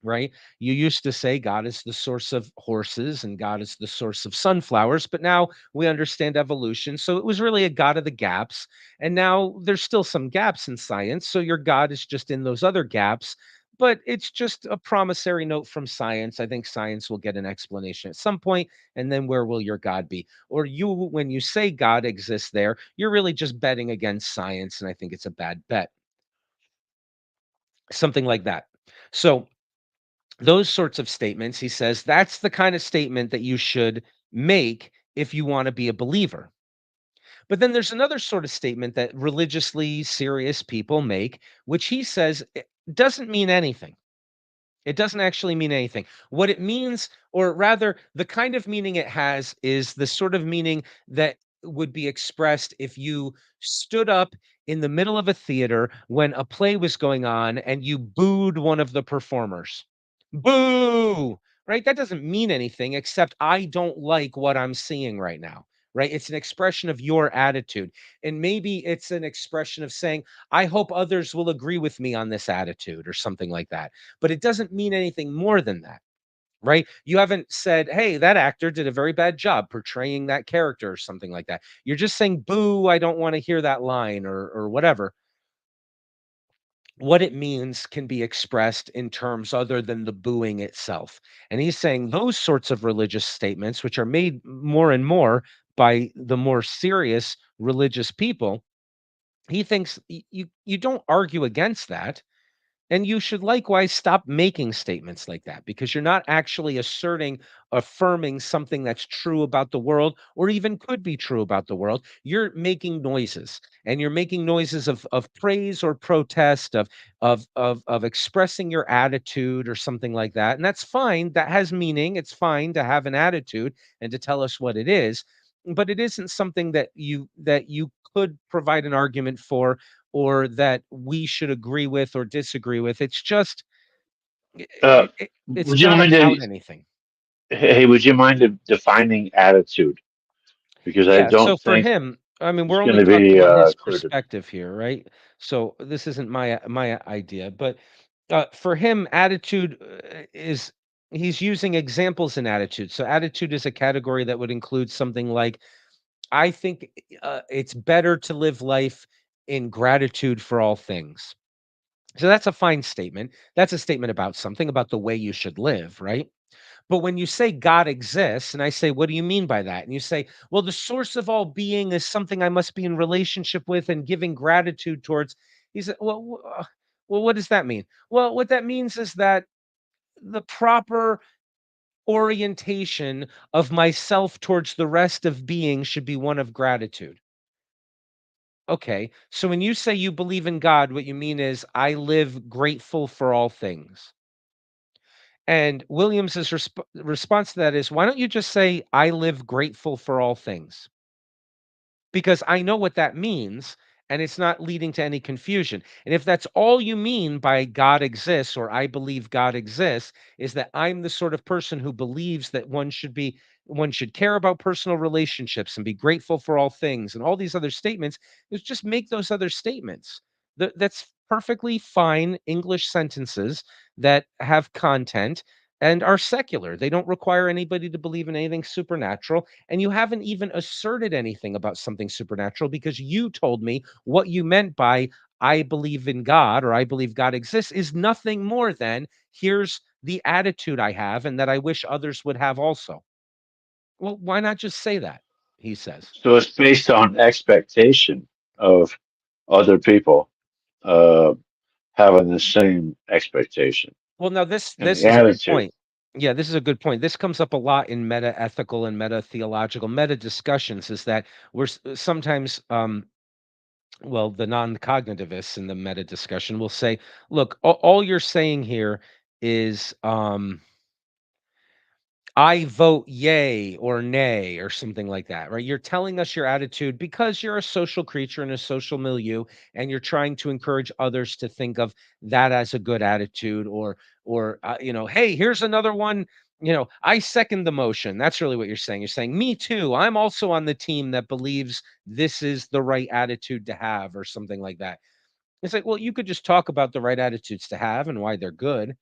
right? You used to say God is the source of horses and God is the source of sunflowers, but now we understand evolution. So it was really a God of the gaps. And now there's still some gaps in science. So your God is just in those other gaps. But it's just a promissory note from science. I think science will get an explanation at some point, and then where will your God be? Or when you say God exists there, you're really just betting against science, and I think it's a bad bet. Something like that. So those sorts of statements, he says, that's the kind of statement that you should make if you want to be a believer. But then there's another sort of statement that religiously serious people make, which he says doesn't mean anything. It doesn't actually mean anything. What it means, or rather, the kind of meaning it has, is the sort of meaning that would be expressed if you stood up in the middle of a theater when a play was going on and you booed one of the performers. Boo! Right? That doesn't mean anything except I don't like what I'm seeing right now. Right? It's an expression of your attitude. And maybe it's an expression of saying, I hope others will agree with me on this attitude or something like that, but it doesn't mean anything more than that, right? You haven't said, hey, that actor did a very bad job portraying that character or something like that. You're just saying, boo, I don't want to hear that line or whatever. What it means can be expressed in terms other than the booing itself. And he's saying those sorts of religious statements, which are made more and more by the more serious religious people, he thinks you don't argue against that. And you should likewise stop making statements like that because you're not actually affirming something that's true about the world or even could be true about the world. You're making noises, and you're making noises of praise or protest, of expressing your attitude or something like that. And that's fine. That has meaning. It's fine to have an attitude and to tell us what it is, but it isn't something that you could provide an argument for or that we should agree with or disagree with. It's just Uh, it's would you not mind about anything. hey, would you mind defining attitude? Because I Yeah, so don't for think him, I mean, it's we're going only to talking be about his clear to me. perspective here, right? So this isn't my idea, but for him, attitude is he's using examples in attitude. So attitude is a category that would include something like, I think it's better to live life in gratitude for all things. So that's a fine statement. That's a statement about something, about the way you should live, right? But when you say God exists, and I say, what do you mean by that? And you say, well, the source of all being is something I must be in relationship with and giving gratitude towards. He said, well, what does that mean? Well, what that means is that the proper orientation of myself towards the rest of being should be one of gratitude. Okay. So when you say you believe in God, what you mean is I live grateful for all things. And Williams's response to that is, why don't you just say, I live grateful for all things? Because I know what that means, and it's not leading to any confusion. And if that's all you mean by God exists, or I believe God exists, is that I'm the sort of person who believes that one should care about personal relationships and be grateful for all things and all these other statements, is just make those other statements. That's perfectly fine English sentences that have content and are secular. They don't require anybody to believe in anything supernatural. And you haven't even asserted anything about something supernatural because you told me what you meant by I believe in God or I believe God exists is nothing more than here's the attitude I have and that I wish others would have also. Well, why not just say that? He says. So it's based on expectation of other people uh, having the same expectation Well, now this and this the is a good attitude. point. Yeah, this is a good point. This comes up a lot in meta ethical and meta theological meta discussions. Is that we're sometimes well, the non-cognitivists in the meta discussion will say, look, all you're saying here is I vote yay or nay or something like that, right? You're telling us your attitude because you're a social creature in a social milieu and you're trying to encourage others to think of that as a good attitude or hey, here's another one, I second the motion. That's really what you're saying. You're saying me too. I'm also on the team that believes this is the right attitude to have or something like that. It's like, well, you could just talk about the right attitudes to have and why they're good.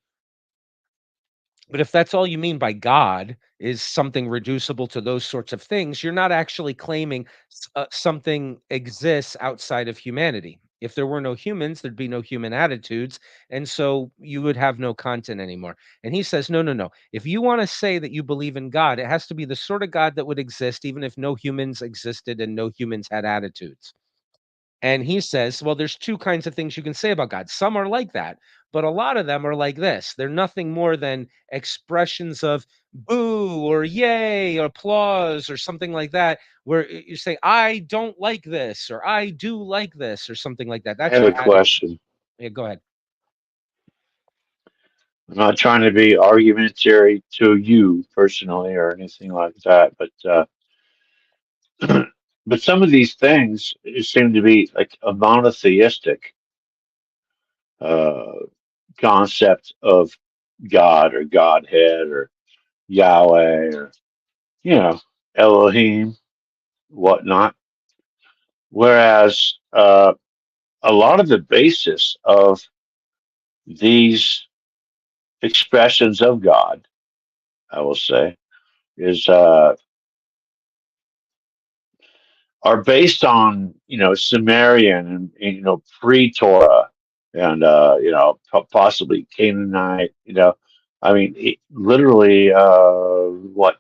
But if that's all you mean by God is something reducible to those sorts of things, you're not actually claiming something exists outside of humanity. If there were no humans, there'd be no human attitudes. And so you would have no content anymore. And he says, no, no, no. If you want to say that you believe in God, it has to be the sort of God that would exist even if no humans existed and no humans had attitudes. And he says, well, there's two kinds of things you can say about God. Some are like that, but a lot of them are like this. They're nothing more than expressions of boo or yay or applause or something like that, where you say, I don't like this or I do like this or something like that. I That's have your a attitude. question. Yeah, go ahead. I'm not trying to be argumentary to you personally or anything like that, but some of these things seem to be like a monotheistic uh, concept of God or Godhead or Yahweh or you know Elohim, whatnot. Whereas a lot of the basis of these expressions of God I will say, is are based on Sumerian and pre-Torah and possibly Canaanite. I mean, literally, what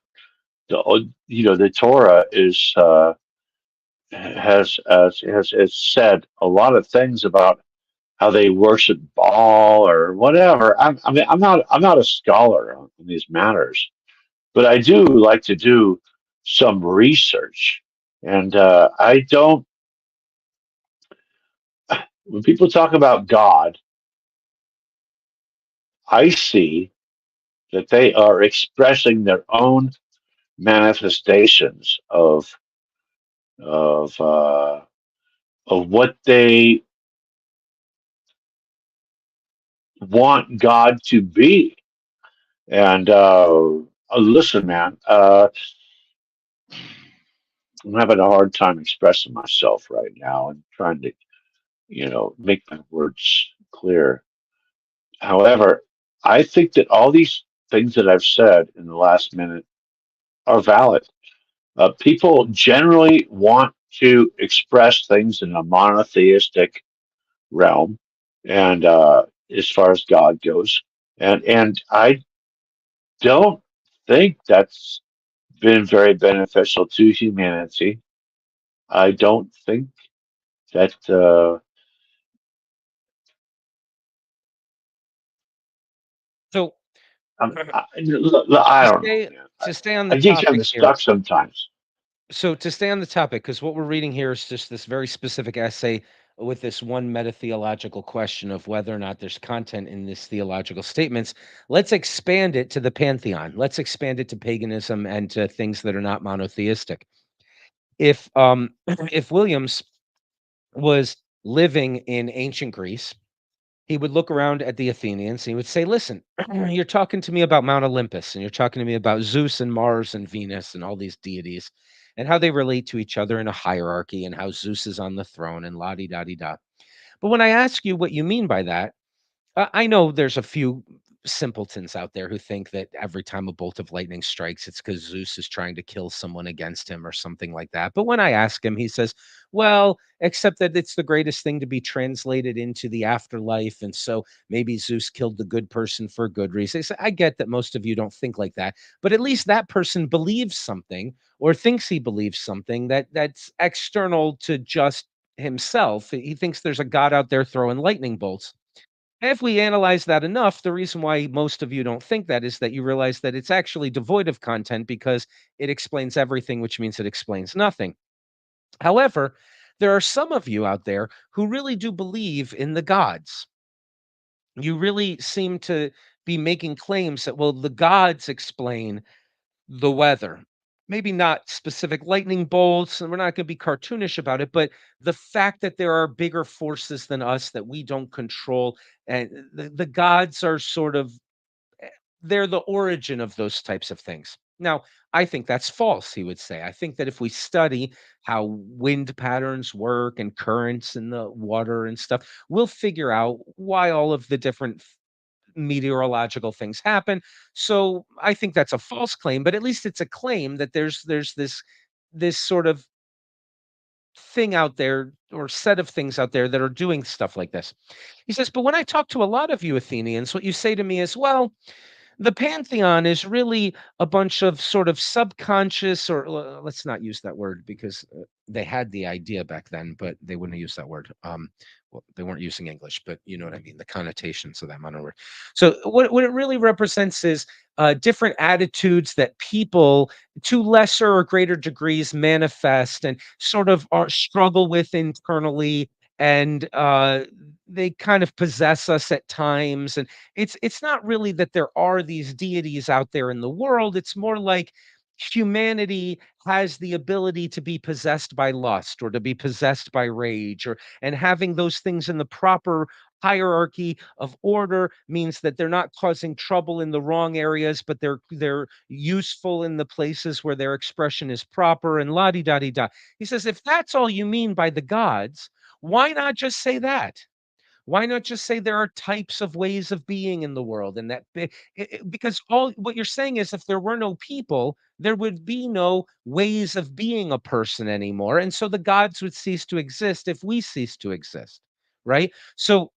the Torah is has said a lot of things about how they worship Baal or whatever. I'm not a scholar on these matters, but I do like to do some research, and I don't. When people talk about God, I see that they are expressing their own manifestations of uh, of what they want God to be. And listen, man, I'm having a hard time expressing myself right now and trying to, make my words clear. However, I think that all these things that I've said in the last minute are valid. People generally want to express things in a monotheistic realm, and as far as God goes, and I don't think that's been very beneficial to humanity. I don't think that. So I to don't know, stay man. to stay on the I get kind topic of here. stuck sometimes. So to stay on the topic, because what we're reading here is just this very specific essay with this one meta-theological question of whether or not there's content in this theological statements. Let's expand it to the pantheon. Let's expand it to paganism and to things that are not monotheistic. If if Williams was living in ancient Greece, he would look around at the Athenians and he would say, "Listen, you're talking to me about Mount Olympus and you're talking to me about Zeus and Mars and Venus and all these deities and how they relate to each other in a hierarchy and how Zeus is on the throne and la di da di da. But when I ask you what you mean by that, I know there's a few simpletons out there who think that every time a bolt of lightning strikes, it's because Zeus is trying to kill someone against him or something like that. But when I ask him, he says, well, except that it's the greatest thing to be translated into the afterlife. And so maybe Zeus killed the good person for a good reason. I get that most of you don't think like that, but at least that person believes something or thinks he believes something that's external to just himself. He thinks there's a God out there throwing lightning bolts. If we analyze that enough, the reason why most of you don't think that is that you realize that it's actually devoid of content because it explains everything, which means it explains nothing. However, there are some of you out there who really do believe in the gods. You really seem to be making claims that, well, the gods explain the weather. Maybe not specific lightning bolts, and we're not going to be cartoonish about it, but the fact that there are bigger forces than us that we don't control, and the gods are sort of they're the origin of those types of things. Now, I think that's false, he would say. I think that if we study how wind patterns work and currents in the water and stuff, we'll figure out why all of the different meteorological things happen. So I think that's a false claim, but at least it's a claim that there's this sort of thing out there or set of things out there that are doing stuff like this. He says, but when I talk to a lot of you Athenians, what you say to me is, well, the pantheon is really a bunch of sort of subconscious, or let's not use that word because they had the idea back then, but they wouldn't use that word. Well, they weren't using English, but you know what I mean, the connotations of that mono word. So what it really represents is different attitudes that people to lesser or greater degrees manifest and sort of are struggle with internally, and they kind of possess us at times. And it's not really that there are these deities out there in the world. It's more like humanity has the ability to be possessed by lust or to be possessed by rage, or and having those things in the proper hierarchy of order means that they're not causing trouble in the wrong areas, but they're useful in the places where their expression is proper, and la di da di da. He says, if that's all you mean by the gods, why not just say that? Why not just say there are types of ways of being in the world, and that because all what you're saying is if there were no people, there would be no ways of being a person anymore, and so the gods would cease to exist if we cease to exist, right? So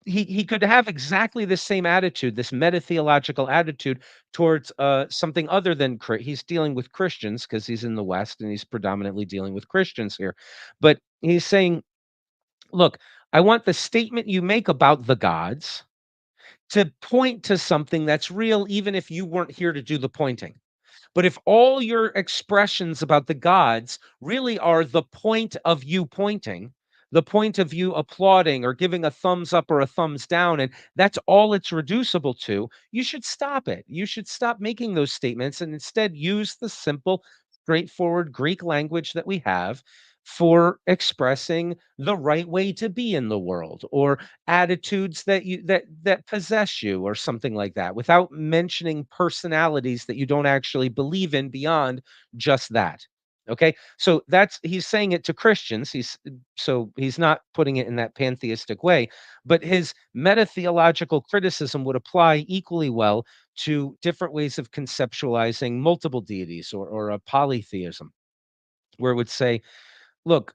he could have exactly the same attitude, this meta-theological attitude towards something other than he's dealing with Christians because he's in the West and he's predominantly dealing with Christians here. But he's saying, look, I want the statement you make about the gods to point to something that's real, even if you weren't here to do the pointing. But if all your expressions about the gods really are the point of you pointing, the point of you applauding or giving a thumbs up or a thumbs down, and that's all it's reducible to, you should stop it. You should stop making those statements and instead use the simple, straightforward Greek language that we have for expressing the right way to be in the world, or attitudes that possess you, or something like that, without mentioning personalities that you don't actually believe in beyond just that. Okay, so that's he's saying it to Christians. He's not putting it in that pantheistic way, but his meta-theological criticism would apply equally well to different ways of conceptualizing multiple deities, or a polytheism, where it would say, look,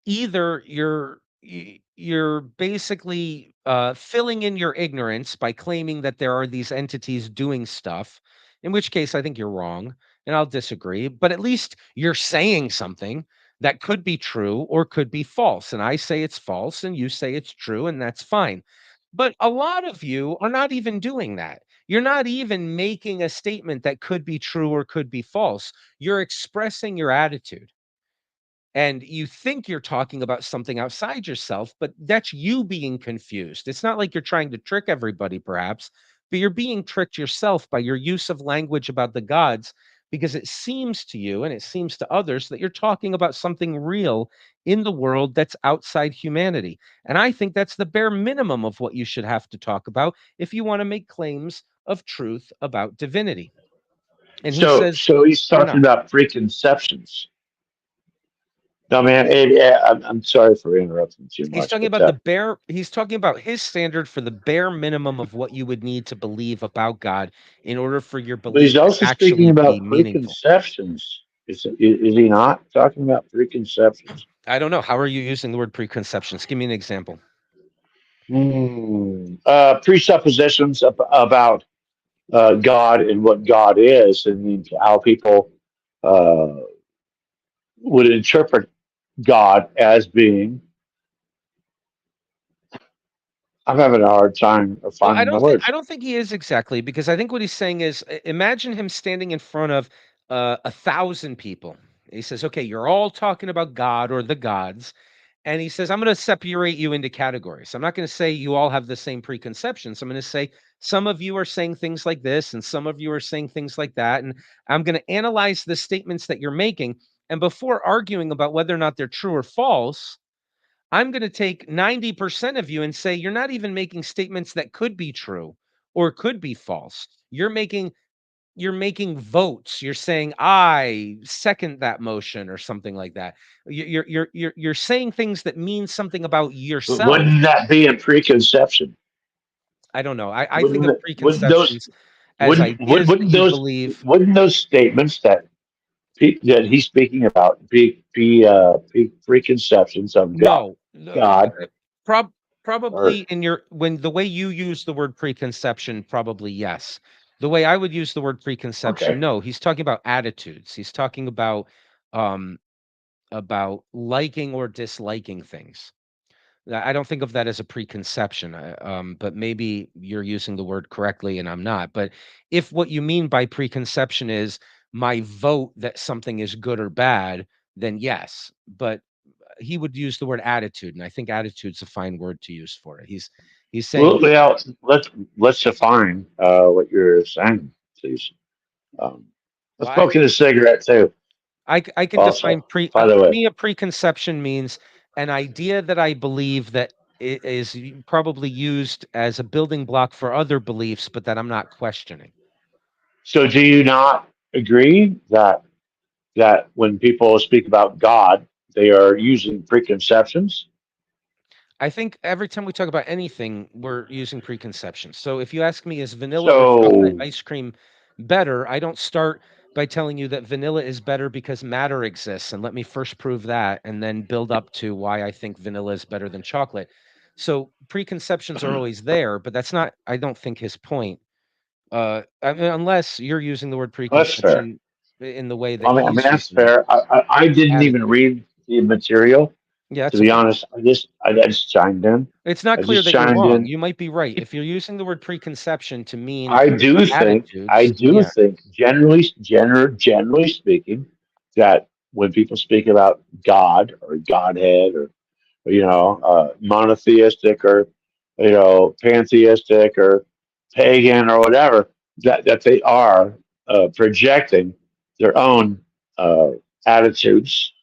either you're basically filling in your ignorance by claiming that there are these entities doing stuff, in which case I think you're wrong and I'll disagree, but at least you're saying something that could be true or could be false, and I say it's false and you say it's true, and that's fine. But a lot of you are not even doing that. You're not even making a statement that could be true or could be false. You're expressing your attitude, and you think you're talking about something outside yourself, but that's you being confused. It's not like you're trying to trick everybody, perhaps, but you're being tricked yourself by your use of language about the gods, because it seems to you and it seems to others that you're talking about something real in the world that's outside humanity. And I think that's the bare minimum of what you should have to talk about if you want to make claims of truth about divinity. And he So, says, so he's you're talking not. about preconceptions. No, man, I'm sorry for interrupting too He's much, talking but about the bare he's talking about his standard for the bare minimum of what you would need to believe about God in order for your he's belief to also speaking actually be about meaningful. preconceptions. Is he not talking about preconceptions? I don't know. How are you using the word preconceptions? Give me an example. Presuppositions about God and what God is, and how people uh, would interpret God as being. I'm having a hard time of Well, finding my I words. don't think he is exactly, because I think what he's saying is, imagine him standing in front of 1,000 people. He says, "Okay, you're all talking about God or the gods," and he says, "I'm going to separate you into categories. I'm not going to say you all have the same preconceptions. I'm going to say some of you are saying things like this, and some of you are saying things like that, and I'm going to analyze the statements that you're making. And before arguing about whether or not they're true or false, I'm going to take 90% of you and say you're not even making statements that could be true or could be false. You're making votes. You're saying I second that motion or something like that. You're saying things that mean something about But yourself." wouldn't that be a preconception? I don't know. I think of Wouldn't those preconceptions as ideas that you believe. wouldn't those statements that he's speaking about be preconceptions of No, no, God prob or probably in your when the way you use the word preconception, probably yes. The way I would use the word preconception, okay? no. He's talking about attitudes. He's talking um about liking or disliking things. I don't think of that as a preconception, but maybe you're using the word correctly and I'm not. But if what you mean by preconception is my vote that something is good or bad, then yes. But he would use the word attitude, and I think attitude's a fine word to use for it. He's saying, Well, let's define what you're saying, please. Um, well, let's smoke in a cigarette too. I can define Also, by the for way, me, a preconception means an idea that I believe that is probably used as a building block for other beliefs, but that I'm not questioning. so do you not agree that when people speak about God, they are using preconceptions? I think every time we talk about anything, we're using preconceptions. So if you ask me, is vanilla or chocolate So ice cream better? I don't start by telling you that vanilla is better because matter exists, and let me first prove that, and then build up to why I think vanilla is better than chocolate. So preconceptions are always there, but that's not, I don't think, his point. I mean, unless you're using the word that's fair. preconception in the way that I mean, he's that's using it, fair. I didn't even attitude. read the material, Yeah, to that's be okay. honest. I just chimed in. It's not I clear just that you're chimed wrong. in. You might be right. If you're using the word preconception to mean I attitudes, do yeah. think, generally speaking, that when people speak about God or Godhead or monotheistic or pantheistic or pagan or whatever, that they are projecting their own uh, attitudes,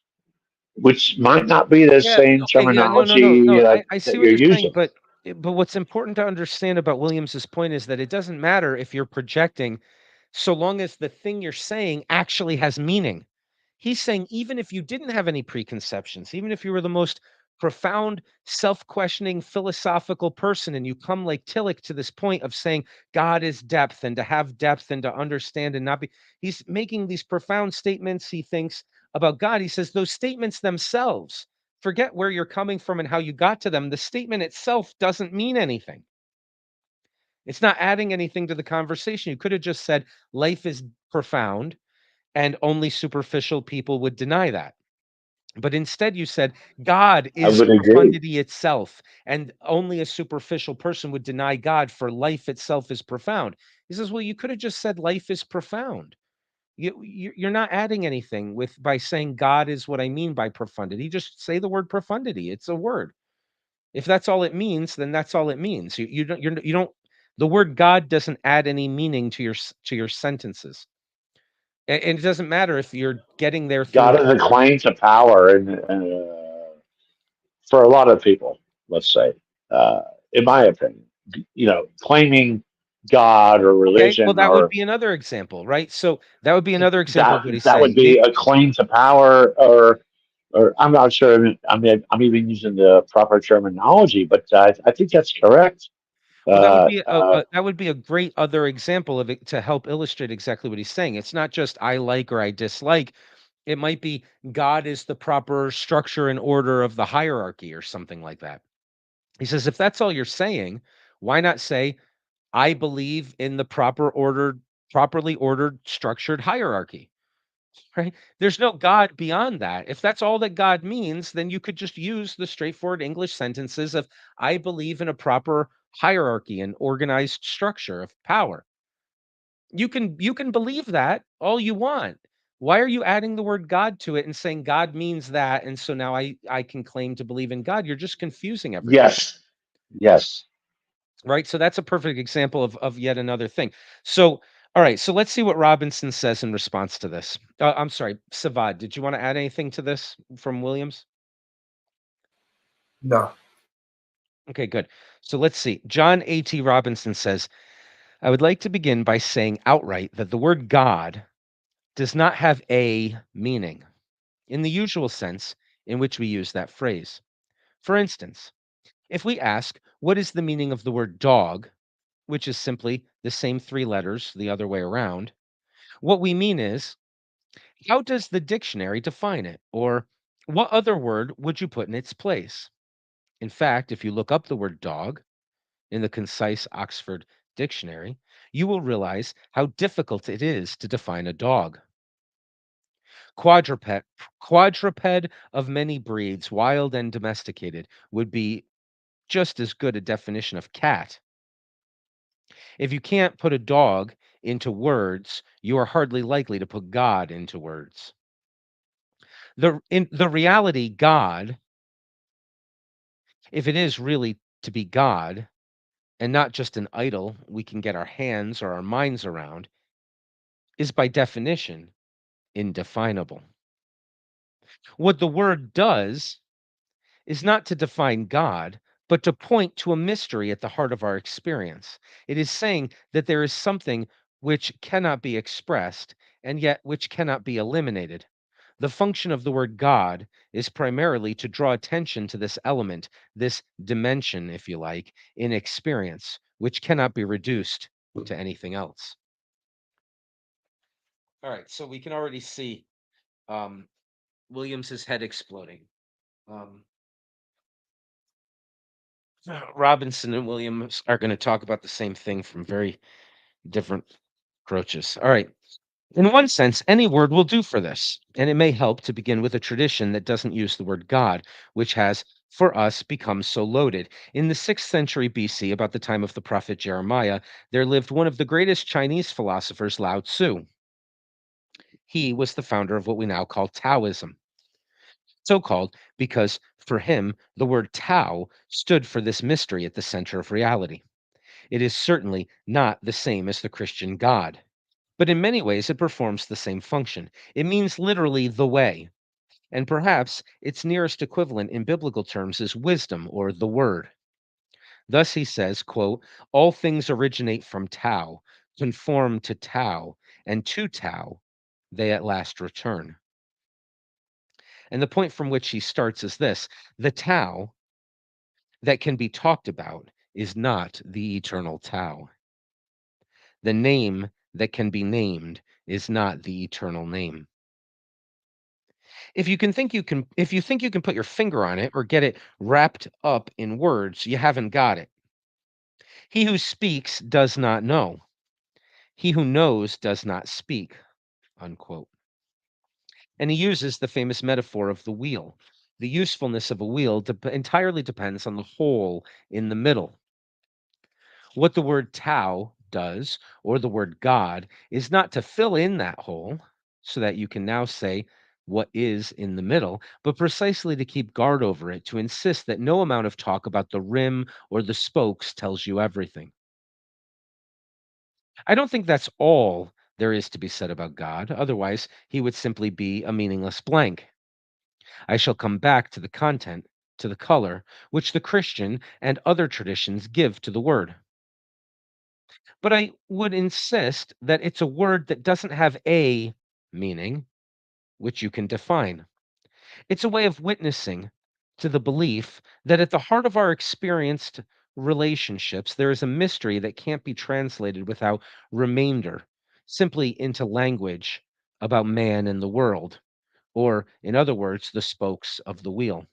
which might not be the Yeah, same okay, yeah, no, no, no, terminology no. that, I see that what you're you're saying, using. but what's important to understand about Williams's point is that it doesn't matter if you're projecting, so long as the thing you're saying actually has meaning. He's saying even if you didn't have any preconceptions, even if you were the most profound, self-questioning, philosophical person, and you come like Tillich to this point of saying God is depth and to have depth and to understand and not be, he's making these profound statements, he thinks, about God. He says those statements themselves, forget where you're coming from and how you got to them. The statement itself doesn't mean anything. It's not adding anything to the conversation. You could have just said life is profound and only superficial people would deny that. But instead, you said God I is would agree. profundity itself, and only a superficial person would deny God, for life itself is profound. He says, well, you could have just said life is profound. You're not adding anything with by saying God is what I mean by profundity. Just say the word profundity. It's a word. If that's all it means, then that's all it means. You don't. The word God doesn't add any meaning to your sentences. And it doesn't matter if you're getting there through. God is a claim to power, and for a lot of people, let's say, uh, in my opinion, claiming God or Okay, well, religion that would or be another example, right? So that would be another example that of what he's that would saying. be a claim to power, or I'm not sure. I'm even using the proper terminology, but I think that's correct. Well, that would Uh, be uh, a great other example of it to help illustrate exactly what he's saying. It's not just I like or I dislike. It might be God is the proper structure and order of the hierarchy or something like that. He says, if that's all you're saying, why not say, I believe in the properly ordered, structured hierarchy? Right? There's no God beyond that. If that's all that God means, then you could just use the straightforward English sentences of I believe in a proper hierarchy and organized structure of power. You can believe that all you want. Why are you adding the word God to it and saying God means that and so now I can claim to believe in God? You're just confusing everybody. yes, yes. Right? So that's a perfect example of yet another thing. So, all right. So let's see what Robinson says in response to this. I'm sorry, Savad. Did you want to add anything to this from Williams? No. Okay, good. So let's see. John A.T. Robinson says, I would like to begin by saying outright that the word God does not have a meaning in the usual sense in which we use that phrase. For instance, if we ask, what is the meaning of the word dog, which is simply the same three letters the other way around, what we mean is, how does the dictionary define it? Or what other word would you put in its place? In fact, if you look up the word dog in the concise Oxford Dictionary, you will realize how difficult it is to define a dog. Quadruped, quadruped of many breeds, wild and domesticated, would be just as good a definition of cat. If you can't put a dog into words, you are hardly likely to put God into words. In the reality, God, if it is really to be God and not just an idol we can get our hands or our minds around, is by definition indefinable. What the word does is not to define God, but to point to a mystery at the heart of our experience. It is saying that there is something which cannot be expressed and yet which cannot be eliminated. The function of the word God is primarily to draw attention to this element, this dimension, if you like, in experience, which cannot be reduced to anything else. All right, so we can already see Williams's head exploding. Robinson and Williams are going to talk about the same thing from very different approaches. All right. In one sense, any word will do for this, and it may help to begin with a tradition that doesn't use the word God, which has, for us, become so loaded. In the 6th century BC, about the time of the prophet Jeremiah, there lived one of the greatest Chinese philosophers, Lao Tzu. He was the founder of what we now call Taoism, so called because for him, the word Tao stood for this mystery at the center of reality. It is certainly not the same as the Christian God, but in many ways it performs the same function. It means literally the way, and perhaps its nearest equivalent in biblical terms is wisdom or the word. Thus he says, quote, all things originate from Tao, conform to Tao, and to Tao they at last return. And the point from which he starts is this: the Tao that can be talked about is not the eternal Tao. The name that can be named is not the eternal name. If you think you can put your finger on it or get it wrapped up in words, you haven't got it. He who speaks does not know. He who knows does not speak, unquote. And he uses the famous metaphor of the wheel. The usefulness of a wheel entirely depends on the hole in the middle. What the word Tao does, or the word God, is not to fill in that hole so that you can now say what is in the middle, but precisely to keep guard over it, to insist that no amount of talk about the rim or the spokes tells you everything. I don't think that's all there is to be said about God. Otherwise, he would simply be a meaningless blank. I shall come back to the content, to the color, which the Christian and other traditions give to the word. But I would insist that it's a word that doesn't have a meaning, which you can define. It's a way of witnessing to the belief that at the heart of our experienced relationships, there is a mystery that can't be translated without remainder, simply into language about man and the world, or, in other words, the spokes of the wheel.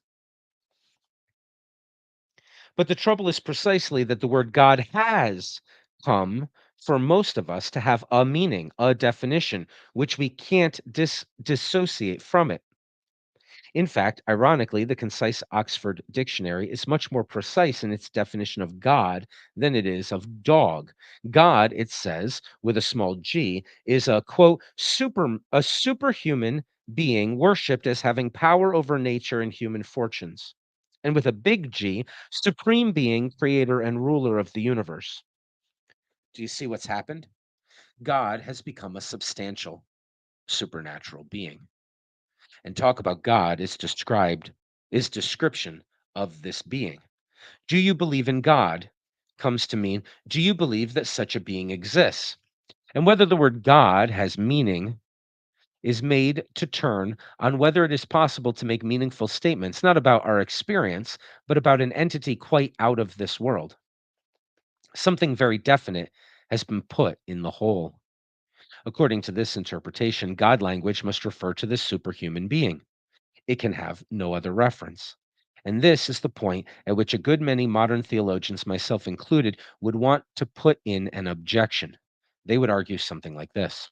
But the trouble is precisely that the word God has come for most of us to have a meaning, a definition, which we can't dissociate from it. In fact, ironically, the concise Oxford Dictionary is much more precise in its definition of God than it is of dog. God, it says, with a small g, is a quote, a superhuman being worshipped as having power over nature and human fortunes. And with a big G, supreme being, creator, and ruler of the universe. Do you see what's happened? God has become a substantial supernatural being. And talk about God is description of this being. Do you believe in God comes to mean, do you believe that such a being exists? And whether the word God has meaning is made to turn on whether it is possible to make meaningful statements, not about our experience, but about an entity quite out of this world. Something very definite has been put in the hole. According to this interpretation, God language must refer to this superhuman being. It can have no other reference. And this is the point at which a good many modern theologians, myself included, would want to put in an objection. They would argue something like this: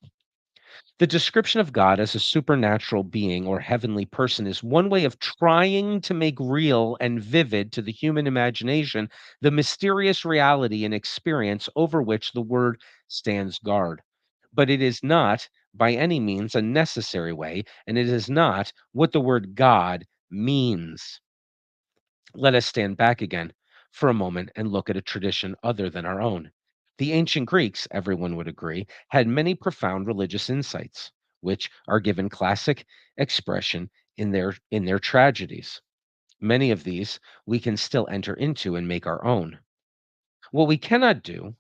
the description of God as a supernatural being or heavenly person is one way of trying to make real and vivid to the human imagination the mysterious reality and experience over which the word stands guard. But it is not by any means a necessary way, and it is not what the word God means. Let us stand back again for a moment and look at a tradition other than our own. The ancient Greeks, everyone would agree, had many profound religious insights, which are given classic expression in their tragedies. Many of these we can still enter into and make our own. What we cannot do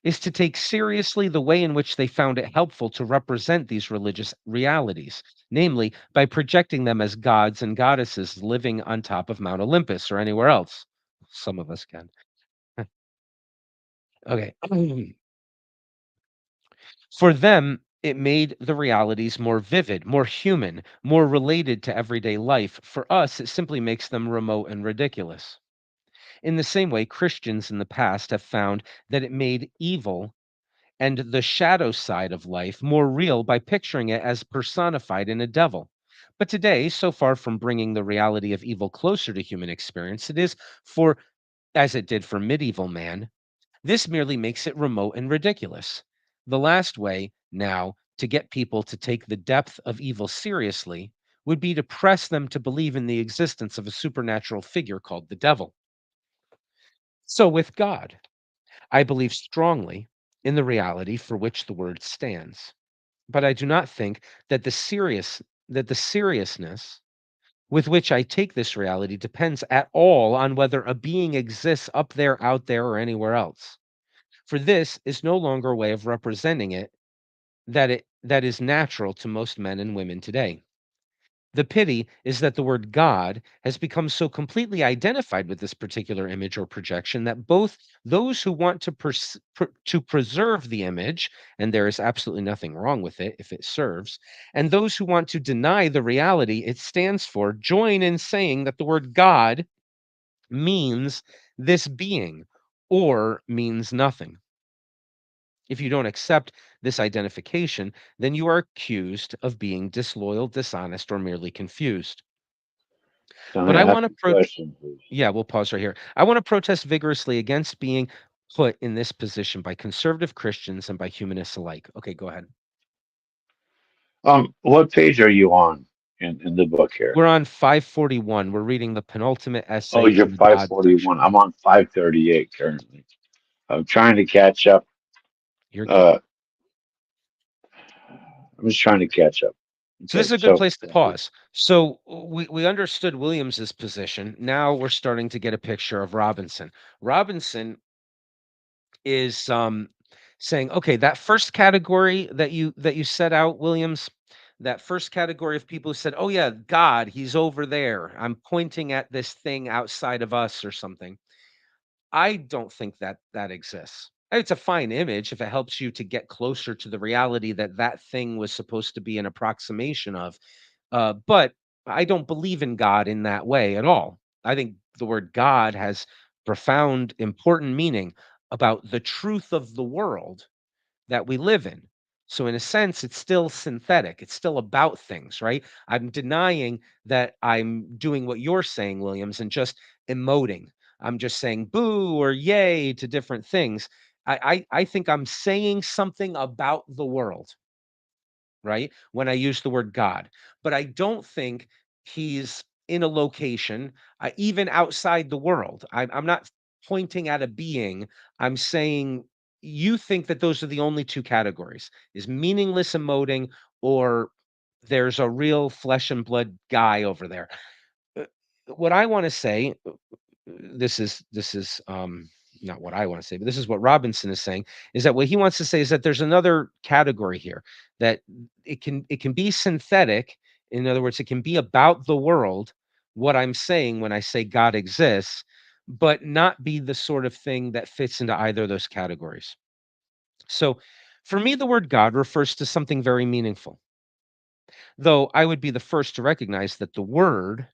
is to take seriously the way in which they found it helpful to represent these religious realities, namely by projecting them as gods and goddesses living on top of Mount Olympus or anywhere else. Some of us can. Okay. For them, it made the realities more vivid, more human, more related to everyday life. For us, it simply makes them remote and ridiculous. In the same way, Christians in the past have found that it made evil and the shadow side of life more real by picturing it as personified in a devil. But today, so far from bringing the reality of evil closer to human experience, it is for, as it did for medieval man, this merely makes it remote and ridiculous. The last way, now, to get people to take the depth of evil seriously would be to press them to believe in the existence of a supernatural figure called the devil. So, with God, I believe strongly in the reality for which the word stands. But I do not think that the seriousness with which I take this reality depends at all on whether a being exists up there, out there, or anywhere else. For this is no longer a way of representing it that is natural to most men and women today. The pity is that the word God has become so completely identified with this particular image or projection that both those who want to preserve the image, and there is absolutely nothing wrong with it if it serves, and those who want to deny the reality it stands for, join in saying that the word God means this being or means nothing. If you don't accept this identification, then you are accused of being disloyal, dishonest, or merely confused. Can But I I ask want to a question, please? yeah, we'll pause right here. I want to protest vigorously against being put in this position by conservative Christians and by humanists alike. Okay, go ahead. What page are you on in the book here? We're on 541. We're reading the penultimate Oh, essay you're from the God section. 541. I'm on 538 currently. I'm trying to catch up. You're good. Uh, I'm just trying to catch up. So this Okay, is a good so place to pause. So we understood Williams's position. Now we're starting to get a picture of Robinson. Robinson is saying, okay, that first category that you set out, Williams, that first category of people who said, oh yeah, God, he's over there. I'm pointing at this thing outside of us or something. I don't think that that exists. It's a fine image if it helps you to get closer to the reality that that thing was supposed to be an approximation of. But I don't believe in God in that way at all. I think the word God has profound, important meaning about the truth of the world that we live in. So, in a sense, it's still synthetic. It's still about things, right? I'm denying that I'm doing what you're saying, Williams, and just emoting. I'm just saying boo or yay to different things. I think I'm saying something about the world, right? When I use the word God. But I don't think he's in a location, even outside the world. I'm not pointing at a being. I'm saying you think that those are the only two categories is meaningless emoting or there's a real flesh and blood guy over there. Uh, What I want to say this is not what I want to say, but this is what Robinson is saying is that what he wants to say is that there's another category here that it can be synthetic. In other words, it can be about the world, what I'm saying when I say God exists, but not be the sort of thing that fits into either of those categories. So for me, the word God refers to something very meaningful, though I would be the first to recognize that the word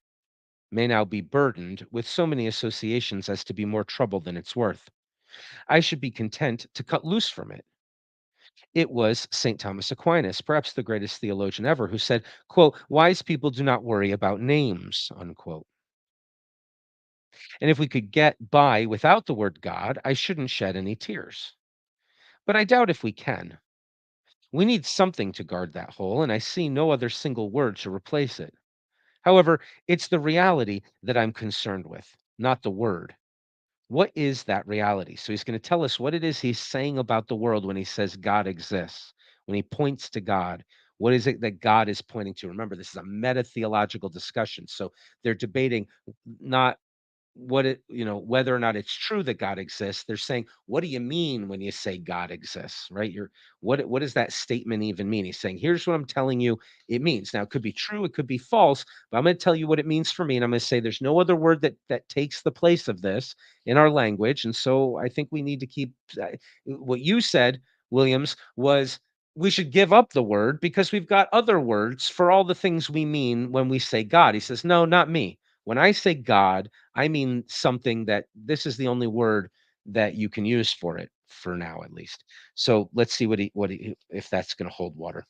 may now be burdened with so many associations as to be more trouble than it's worth. I should be content to cut loose from it. It was St. Thomas Aquinas, perhaps the greatest theologian ever, who said, quote, wise people do not worry about names, unquote. And if we could get by without the word God, I shouldn't shed any tears. But I doubt if we can. We need something to guard that hole, and I see no other single word to replace it. However, it's the reality that I'm concerned with, not the word. What is that reality? So he's going to tell us what it is he's saying about the world when he says God exists, when he points to God. What is it that God is pointing to? Remember, this is a meta theological discussion. So they're debating not whether or not it's true that God exists. They're saying, what do you mean when you say God exists, right? What does that statement even mean? He's saying, here's what I'm telling you it means. Now, it could be true, it could be false, but I'm going to tell you what it means for me. And I'm going to say there's no other word that takes the place of this in our language. And so I think we need to keep what you said, Williams, was we should give up the word because we've got other words for all the things we mean when we say God. He says, no, not me. When I say God, I mean something that this is the only word that you can use for it, for now at least. So let's see if that's going to hold water.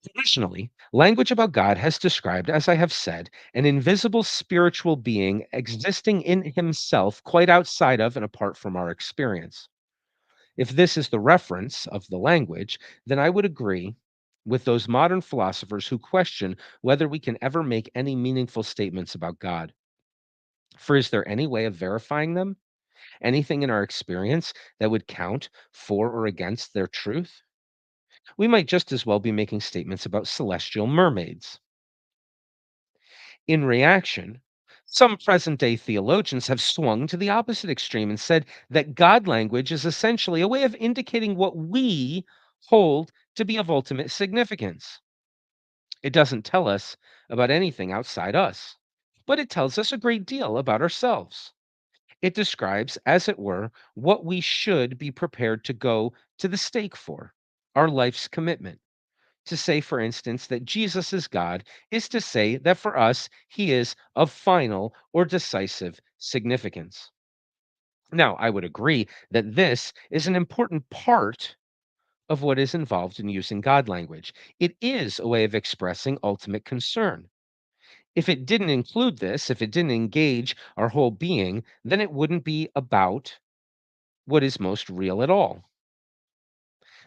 Traditionally, language about God has described, as I have said, an invisible spiritual being existing in himself, quite outside of and apart from our experience. If this is the reference of the language, then I would agree with those modern philosophers who question whether we can ever make any meaningful statements about God. For is there any way of verifying them? Anything in our experience that would count for or against their truth? We might just as well be making statements about celestial mermaids. In reaction, some present day theologians have swung to the opposite extreme and said that God language is essentially a way of indicating what we hold to be of ultimate significance. It doesn't tell us about anything outside us, but it tells us a great deal about ourselves. It describes, as it were, what we should be prepared to go to the stake for, our life's commitment. To say, for instance, that Jesus is God is to say that for us, he is of final or decisive significance. Now, I would agree that this is an important part of what is involved in using God language. It is a way of expressing ultimate concern. If it didn't include this, if it didn't engage our whole being, then it wouldn't be about what is most real at all.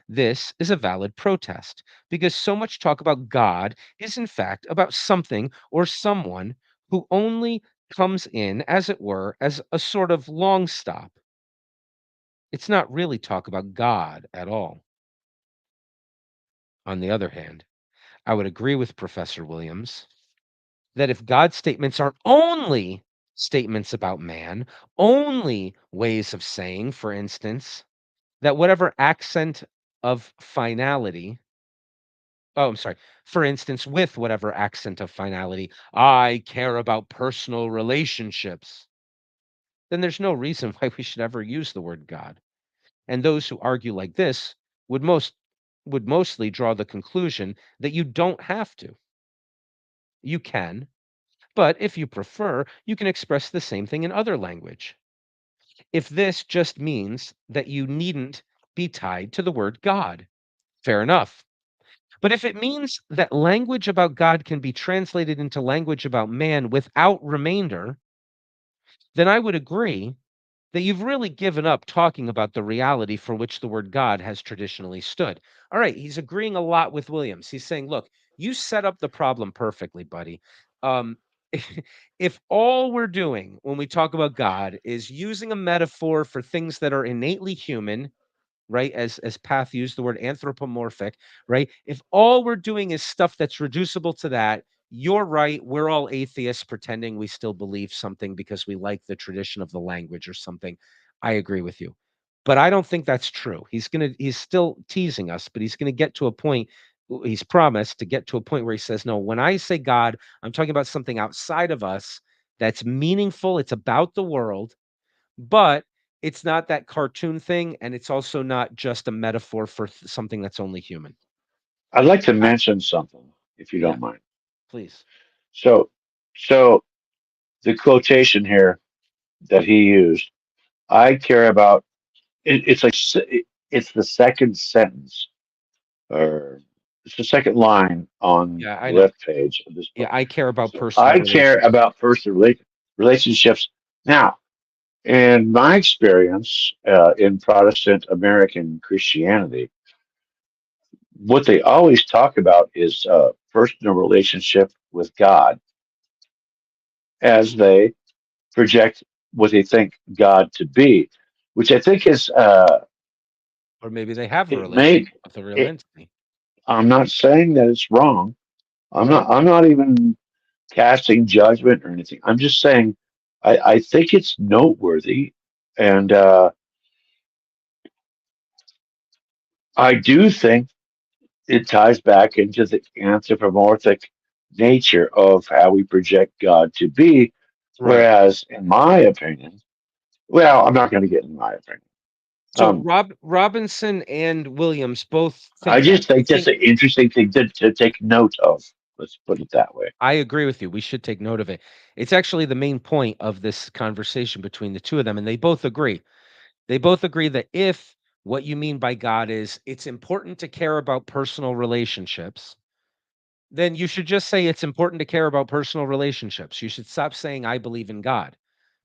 This is a valid protest because so much talk about God is, in fact, about something or someone who only comes in, as it were, as a sort of long stop. It's not really talk about God at all. On the other hand, I would agree with Professor Williams that if God's statements are only statements about man, only ways of saying, for instance, that whatever accent of finality, oh, I'm sorry, for instance, with whatever accent of finality, I care about personal relationships, then there's no reason why we should ever use the word God. And those who argue like this would mostly draw the conclusion that you don't have to. You can, but if you prefer, you can express the same thing in other language. If this just means that you needn't be tied to the word God, fair enough. But if it means that language about God can be translated into language about man without remainder, then I would agree that you've really given up talking about the reality for which the word God has traditionally stood. All right, he's agreeing a lot with Williams. He's saying, look, you set up the problem perfectly, buddy. Um, if all we're doing when we talk about God is using a metaphor for things that are innately human, right? As Path used the word anthropomorphic, right? If all we're doing is stuff that's reducible to that, you're right. We're all atheists pretending we still believe something because we like the tradition of the language or something. I agree with you. But I don't think that's true. He's still teasing us, but he's gonna get to a point. He's promised to get to a point where he says, no, when I say God, I'm talking about something outside of us that's meaningful. It's about the world, but it's not that cartoon thing, and it's also not just a metaphor for something that's only human. I'd like to mention something, if you Yeah, don't mind. please. So, so the quotation here that he used, I care about. It's like it's the second sentence, or it's the second line on Yeah, I the know. left page of this Yeah, book. I care about So personal I care relationships. about personal relationships. Now, in my experience in Protestant American Christianity, what they always talk about is personal relationship with God as they project what they think God to be, which I think is Or maybe they have a it may. relationship with a real It, entity. I'm not saying that it's wrong. I'm Uh-huh. not. I'm not even casting judgment or anything. I'm just saying I think it's noteworthy, and I do think it ties back into the anthropomorphic nature of how we project God to be. Right. Whereas, in my opinion, well, I'm not going to get in my opinion. So Robinson and Williams both I think that. just They think that's think an interesting thing to take note of. Let's put it that way. I agree with you. We should take note of it. It's actually the main point of this conversation between the two of them, and they both agree. They both agree that if what you mean by God is it's important to care about personal relationships, then you should just say it's important to care about personal relationships. You should stop saying I believe in God.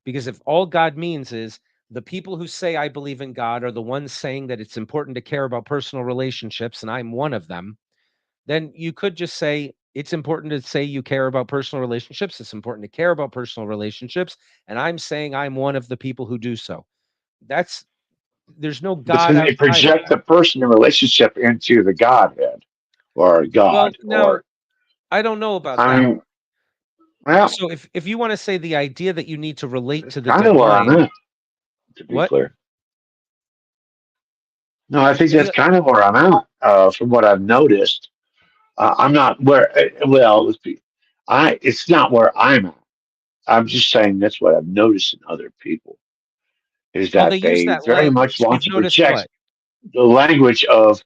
Because if all God means is the people who say I believe in God are the ones saying that it's important to care about personal relationships, and I'm one of them, then you could just say it's important to say you care about personal relationships. It's important to care about personal relationships. And I'm saying I'm one of the people who do so. That's There's no But God then they outside of project that. the person and relationship into the Godhead or Well, God now or I don't know about I that. mean, well, So if you want to say the idea that you need to relate that's to the kind of where I'm divine, at. To be what? clear, no, I think Say that's that. kind of where I'm at from what I've noticed. I'm not where. Well, let's be. It's not where I'm at. I'm just saying that's what I've noticed in other people is Well, they that use they that very much language. want You've to noticed project what? the language of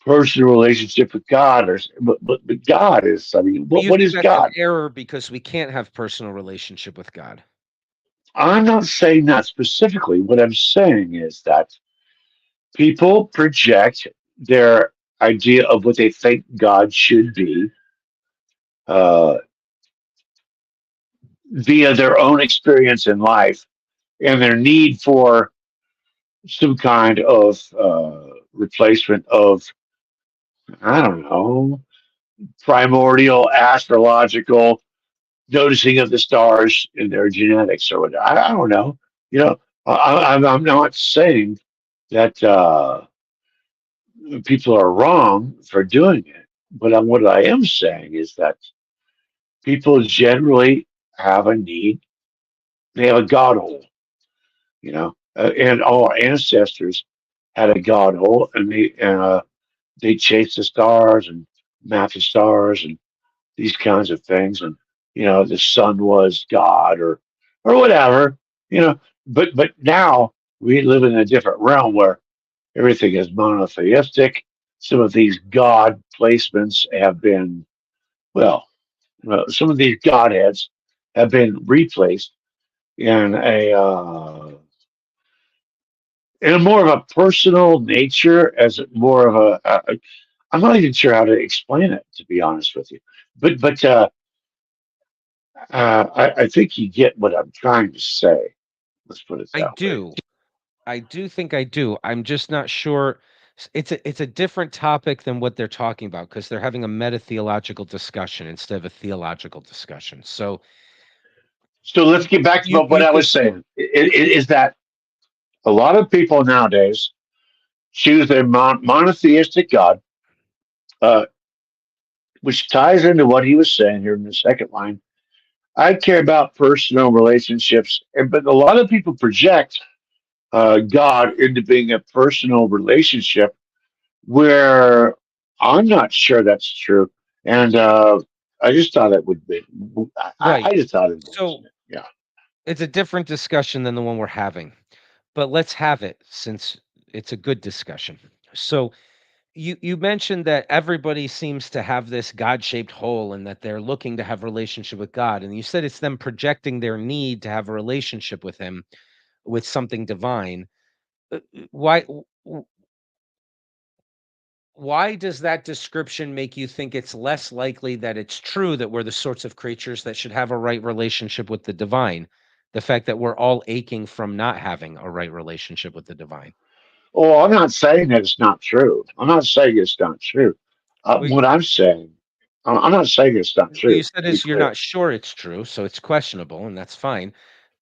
personal relationship with God, or but God is. I mean, Well, you what think is that's an God? error because we can't have personal relationship with God. I'm not saying that specifically. What I'm saying is that people project their idea of what they think God should be uh, via their own experience in life and their need for some kind of replacement of, I don't know, primordial astrological noticing of the stars in their genetics or whatever. I don't know. You know, I'm not saying that people are wrong for doing it, but what I am saying is that people generally have a need. They have a God hole, and all our ancestors had a God hole, and they chased the stars and mapped the stars and these kinds of things, and the sun was God or whatever, you know. But now we live in a different realm where everything is monotheistic. Some of these God placements have been well, some of these godheads have been replaced in a more of a personal nature, as more of I'm not even sure how to explain it, to be honest with you. But I think you get what I'm trying to say. Let's put it I that way. do. I do think I do. I'm just not sure. It's a different topic than what they're talking about because they're having a meta-theological discussion instead of a theological discussion. So So let's get back to what you I could was saying. Is that a lot of people nowadays choose their monotheistic God, uh, which ties into what he was saying here in the second line. I care about personal relationships, but a lot of people project God into being a personal relationship where I'm not sure that's true. And I just thought it would be, I right. just thought it was, So yeah. it's a different discussion than the one we're having, but let's have it since it's a good discussion. So you mentioned that everybody seems to have this God-shaped hole and that they're looking to have a relationship with God, and you said it's them projecting their need to have a relationship with him with something divine. Why why does that description make you think it's less likely that it's true that we're the sorts of creatures that should have a right relationship with the divine? The fact that we're all aching from not having a right relationship with the divine. Oh, I'm not saying that it's not true. I'm not saying it's not true. We, What I'm saying, I'm not saying it's not you true, said to be is you're clear. not sure it's true, so it's questionable, and that's fine.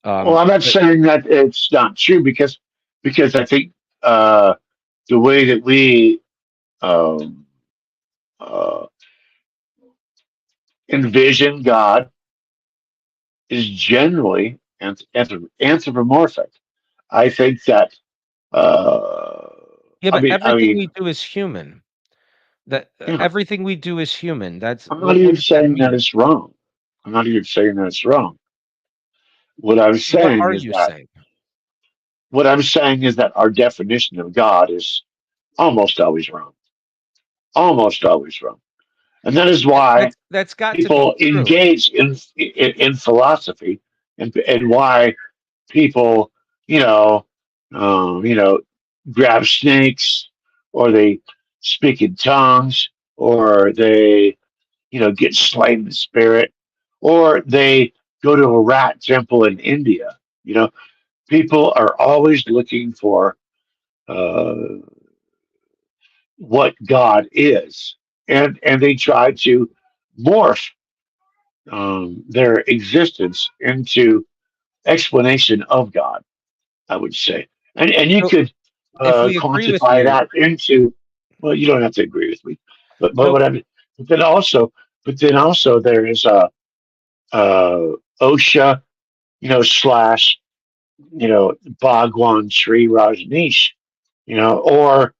Well, I'm not But saying that it's not true because I think the way that we um, uh, envision God is generally anthropomorphic. I think that. Uh, Yeah, I but mean, I everything mean, we do is human. That yeah. everything we do is human. That's I'm not what even does that saying that mean? it's wrong. I'm not even saying that it's wrong. What I'm What saying are is you that saying? our definition of God is almost always wrong. Almost always wrong. And that is why That's got to be people true. engage in philosophy, and why people, you know, you know, grab snakes, or they speak in tongues, or they, get slain in the spirit, or they go to a rat temple in India. You know, people are always looking for uh, what God is, and they try to morph their existence into explanation of God, I would say. And you So could if we agree with quantify you, that into, well, you don't have to agree with me, but so what I mean, but then also there is a OSHA, slash, Bhagwan Sri Rajneesh, or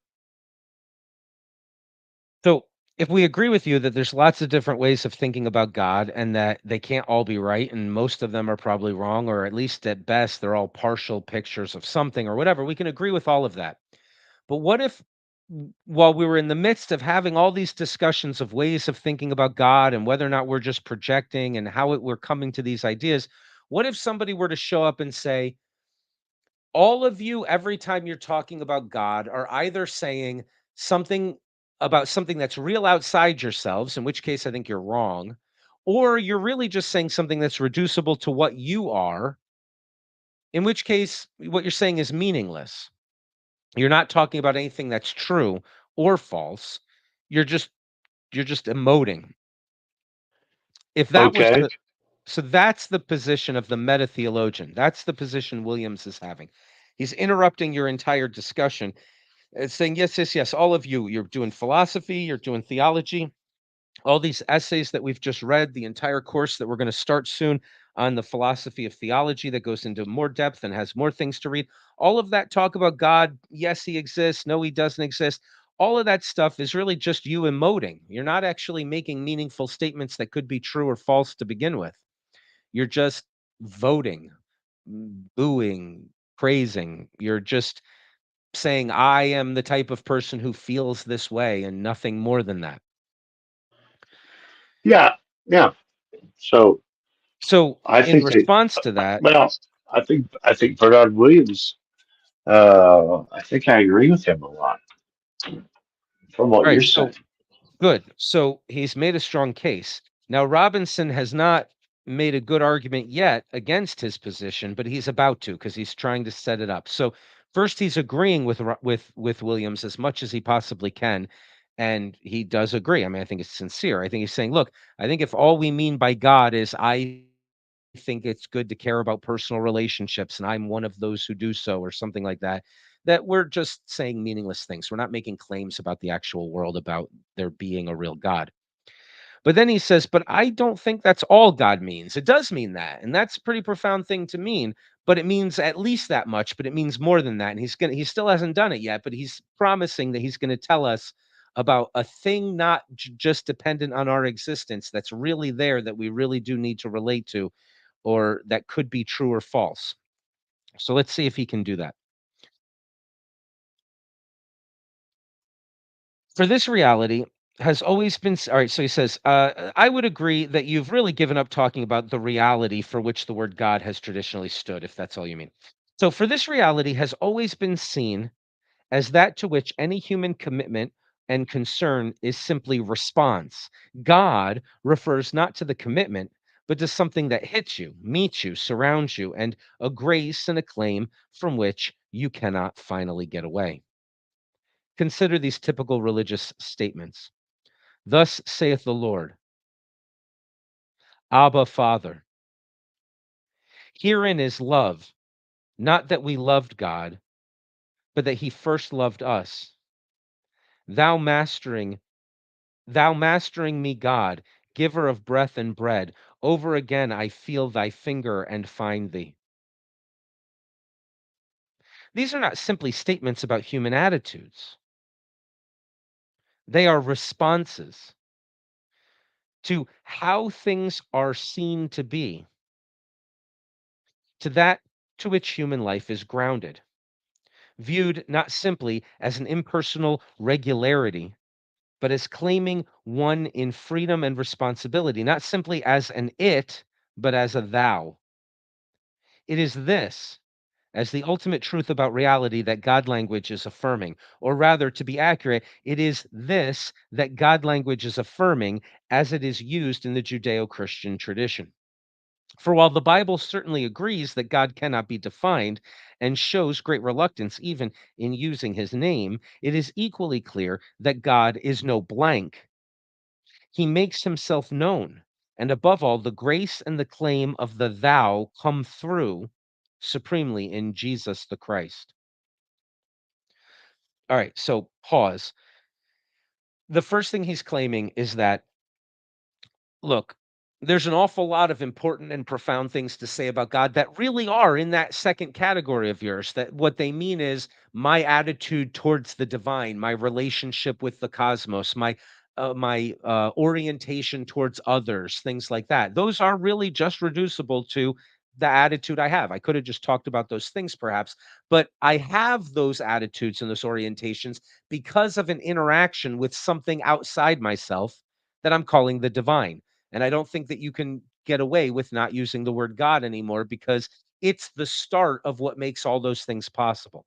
so if we agree with you that there's lots of different ways of thinking about God and that they can't all be right and most of them are probably wrong, or at least at best they're all partial pictures of something or whatever, we can agree with all of that. But what if, while we were in the midst of having all these discussions of ways of thinking about God and whether or not we're just projecting and how we're coming to these ideas, what if somebody were to show up and say, all of you, every time you're talking about God, are either saying something about something that's real outside yourselves, in which case I think you're wrong, or you're really just saying something that's reducible to what you are, in which case what you're saying is meaningless. You're not talking about anything that's true or false. You're just emoting. If that was okay, the So that's the position of the meta theologian. That's the position Williams is having. He's interrupting your entire discussion. It's saying, yes, yes, yes, all of you, you're doing philosophy, you're doing theology, all these essays that we've just read, the entire course that we're going to start soon on the philosophy of theology that goes into more depth and has more things to read. All of that talk about God, yes, he exists, no, he doesn't exist. All of that stuff is really just you emoting. You're not actually making meaningful statements that could be true or false to begin with. You're just voting, booing, praising. You're just saying, I am the type of person who feels this way and nothing more than that. yeah, yeah. So So, I in think that, response to that, well, I think Bernard Williams. I think I agree with him a lot from what right, you're saying. so good. So he's made a strong case. Now, Robinson has not made a good argument yet against his position, but he's about to because he's trying to set it up. So first, he's agreeing with with Williams as much as he possibly can, and he does agree. I mean, I think it's sincere. I think he's saying, "Look, I think if all we mean by God is I think it's good to care about personal relationships, and I'm one of those who do so," or something like that, that we're just saying meaningless things. We're not making claims about the actual world, about there being a real God. But then he says, but I don't think that's all God means. It does mean that. And that's a pretty profound thing to mean, but it means at least that much, but it means more than that. And he still hasn't done it yet, but he's promising that he's going to tell us about a thing not just dependent on our existence, that's really there, that we really do need to relate to, or that could be true or false. So let's see if he can do that. For this reality has always been all right. So he says, I would agree that you've really given up talking about the reality for which the word God has traditionally stood, if that's all you mean. So for this reality has always been seen as that to which any human commitment and concern is simply response. God refers not to the commitment, but to something that hits you, meets you, surrounds you, and a grace and a claim from which you cannot finally get away. Consider these typical religious statements. Thus saith the Lord, Abba, Father. Herein is love, not that we loved God, but that he first loved us. Thou mastering, thou mastering me, God, giver of breath and bread, over again I feel thy finger and find thee. These are not simply statements about human attitudes, they are responses to how things are seen to be, to that to which human life is grounded, viewed not simply as an impersonal regularity, but as claiming one in freedom and responsibility, not simply as an it, but as a thou. It is this, as the ultimate truth about reality, that God language is affirming. Or rather, to be accurate, it is this that God language is affirming as it is used in the Judeo Christian tradition. For while the Bible certainly agrees that God cannot be defined and shows great reluctance even in using his name, it is equally clear that God is no blank. He makes himself known. And above all, the grace and the claim of the thou come through supremely in Jesus the Christ. All right, so pause. The first thing he's claiming is that, look, there's an awful lot of important and profound things to say about God that really are in that second category of yours. That what they mean is my attitude towards the divine, my relationship with the cosmos, my orientation towards others, things like that. Those are really just reducible to the attitude I have. I could have just talked about those things perhaps, but I have those attitudes and those orientations because of an interaction with something outside myself that I'm calling the divine. And I don't think that you can get away with not using the word God anymore because it's the start of what makes all those things possible.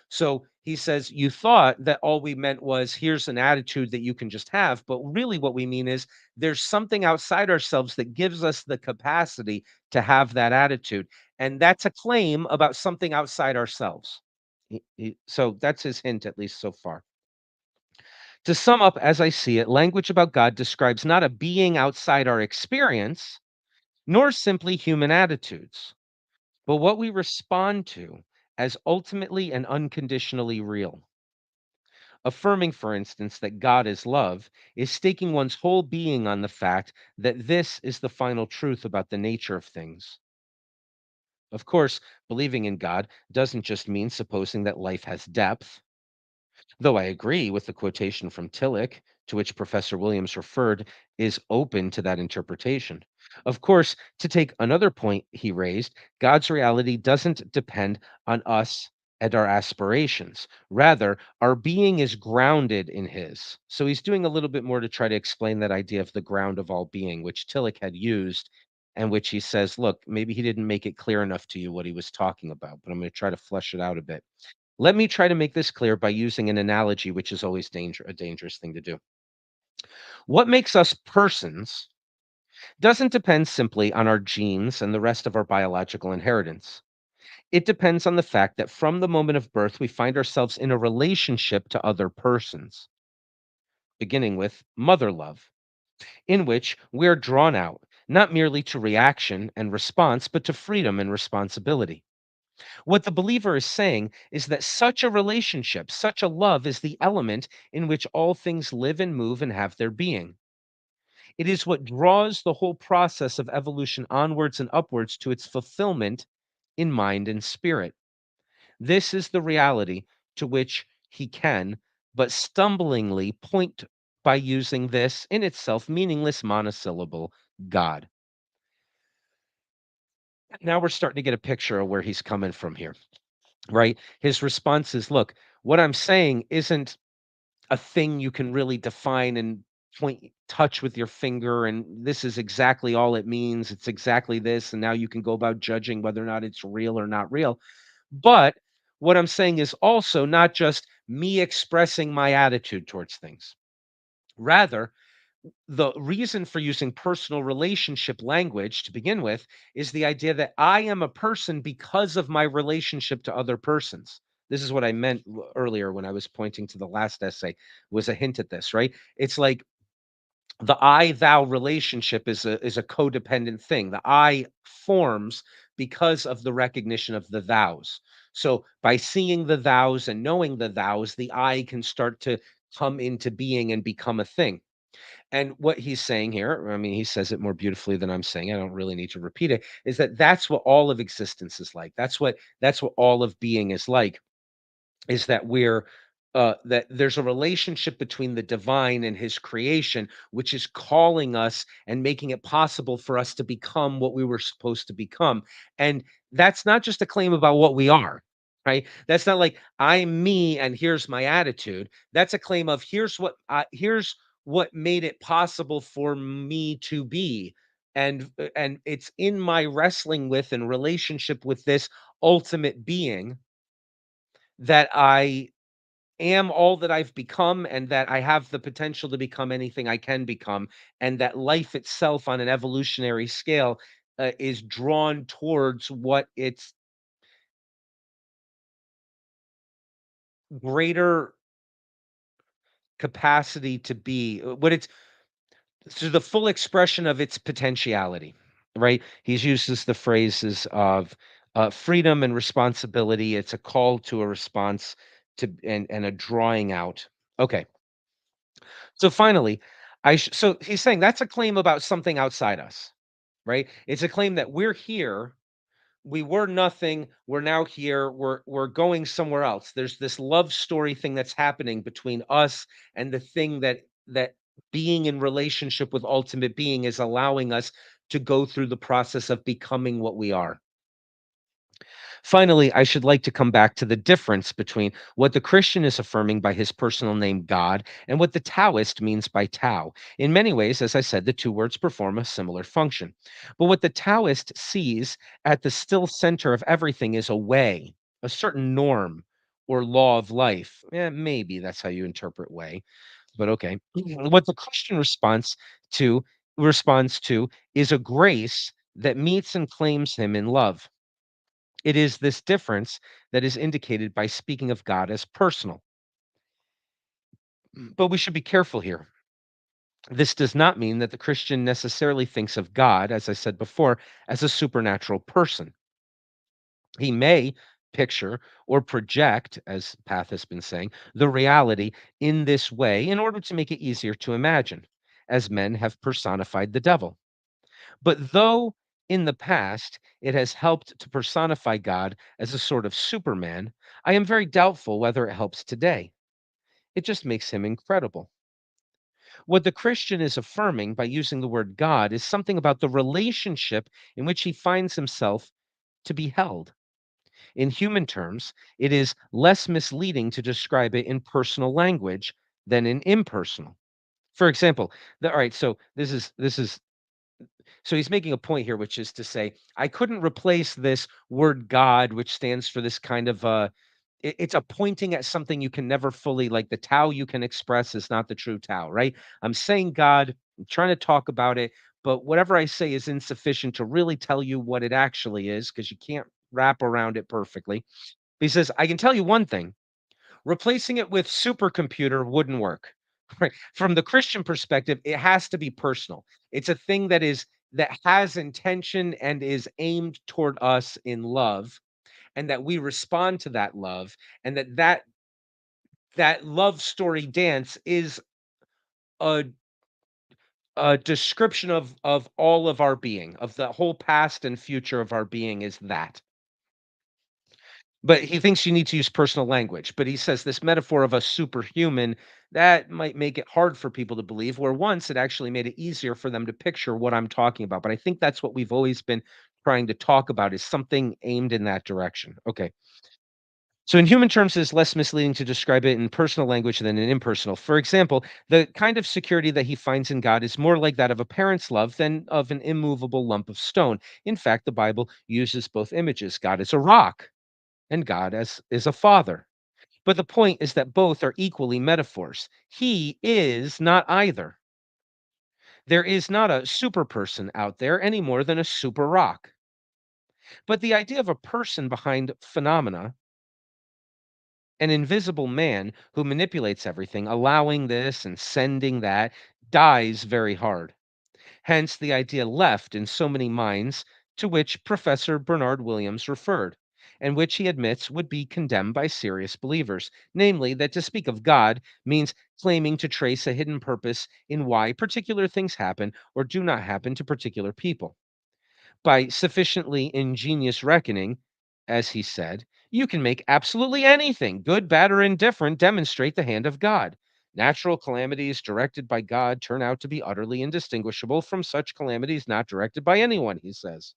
So he says, you thought that all we meant was here's an attitude that you can just have. But really, what we mean is there's something outside ourselves that gives us the capacity to have that attitude. And that's a claim about something outside ourselves. So that's his hint, at least so far. To sum up, as I see it, language about God describes not a being outside our experience, nor simply human attitudes, but what we respond to as ultimately and unconditionally real. Affirming, for instance, that God is love is staking one's whole being on the fact that this is the final truth about the nature of things. Of course, believing in God doesn't just mean supposing that life has depth. Though I agree with the quotation from Tillich, to which Professor Williams referred, is open to that interpretation. Of course, to take another point he raised, God's reality doesn't depend on us and our aspirations. Rather, our being is grounded in his. So he's doing a little bit more to try to explain that idea of the ground of all being, which Tillich had used, and which he says, look, maybe he didn't make it clear enough to you what he was talking about, but I'm going to try to flesh it out a bit. Let me try to make this clear by using an analogy, which is always a dangerous thing to do. What makes us persons doesn't depend simply on our genes and the rest of our biological inheritance. It depends on the fact that from the moment of birth, we find ourselves in a relationship to other persons, beginning with mother love, in which we're drawn out, not merely to reaction and response, but to freedom and responsibility. What the believer is saying is that such a relationship, such a love, is the element in which all things live and move and have their being. It is what draws the whole process of evolution onwards and upwards to its fulfillment in mind and spirit. This is the reality to which he can, but stumblingly, point by using this in itself meaningless monosyllable, God. Now we're starting to get a picture of where he's coming from here. Right? His response is, look, what I'm saying isn't a thing you can really define and touch with your finger, and this is exactly all it means. It's exactly this, and now you can go about judging whether or not it's real or not real. But what I'm saying is also not just me expressing my attitude towards things. Rather, the reason for using personal relationship language to begin with is the idea that I am a person because of my relationship to other persons. This is what I meant earlier when I was pointing to the last essay, was a hint at this, right? It's like the I thou relationship is a codependent thing. The I forms because of the recognition of the thous. So by seeing the thous and knowing the thous, the I can start to come into being and become a thing. And what he's saying here, I mean, he says it more beautifully than I'm saying. I don't really need to repeat it. Is that that's what all of existence is like. That's what all of being is like. Is that we're that there's a relationship between the divine and his creation, which is calling us and making it possible for us to become what we were supposed to become. And that's not just a claim about what we are, right? That's not like I'm me and here's my attitude. That's a claim of here's what made it possible for me to be. And it's in my wrestling with and relationship with this ultimate being that I am all that I've become and that I have the potential to become anything I can become, and that life itself on an evolutionary scale is drawn towards what its greater capacity to be, what it's to the full expression of its potentiality, right? He's uses the phrases of freedom and responsibility. It's a call to a response to and a drawing out. Okay. So finally, so he's saying that's a claim about something outside us, right? It's a claim that we're here, we were nothing, we're now here, we're going somewhere else. There's this love story thing that's happening between us and the thing that being in relationship with ultimate being is allowing us to go through the process of becoming what we are. Finally, I should like to come back to the difference between what the Christian is affirming by his personal name God and what the Taoist means by Tao. In many ways, as I said, the two words perform a similar function. But what the Taoist sees at the still center of everything is a way, a certain norm or law of life. Maybe that's how you interpret way, but okay. What the Christian responds to is a grace that meets and claims him in love. It is this difference that is indicated by speaking of God as personal. But we should be careful here. This does not mean that the Christian necessarily thinks of God, as I said before, as a supernatural person. He may picture or project, as Path has been saying, the reality in this way in order to make it easier to imagine, as men have personified the devil. But though in the past it has helped to personify God as a sort of Superman, I am very doubtful whether it helps today. It just makes him incredible. What the Christian is affirming by using the word God is something about the relationship in which he finds himself to be held. In human terms, it is less misleading to describe it in personal language than in impersonal. For example, all right, so this is so he's making a point here, which is to say, I couldn't replace this word God, which stands for this kind of it's a pointing at something you can never fully like the Tao you can express is not the true Tao, right? I'm saying God, I'm trying to talk about it, but whatever I say is insufficient to really tell you what it actually is because you can't wrap around it perfectly. He says, I can tell you one thing. Replacing it with supercomputer wouldn't work. Right? From the Christian perspective, it has to be personal. It's a thing that has intention and is aimed toward us in love, and that we respond to that love, and that love story dance is a a description of all of our being, of the whole past and future of our being is that. But he thinks you need to use personal language. But he says this metaphor of a superhuman, that might make it hard for people to believe, where once it actually made it easier for them to picture what I'm talking about. But I think that's what we've always been trying to talk about is something aimed in that direction. Okay. So in human terms, it's less misleading to describe it in personal language than in impersonal. For example, the kind of security that he finds in God is more like that of a parent's love than of an immovable lump of stone. In fact, the Bible uses both images. God is a rock and God as is a father. But the point is that both are equally metaphors. He is not either. There is not a super person out there any more than a super rock. But the idea of a person behind phenomena, an invisible man who manipulates everything, allowing this and sending that, dies very hard. Hence the idea left in so many minds to which Professor Bernard Williams referred. and which he admits would be condemned by serious believers, namely that to speak of God means claiming to trace a hidden purpose in why particular things happen or do not happen to particular people. By sufficiently ingenious reckoning, as he said, you can make absolutely anything, good, bad, or indifferent, demonstrate the hand of God. Natural calamities directed by God turn out to be utterly indistinguishable from such calamities not directed by anyone, he says.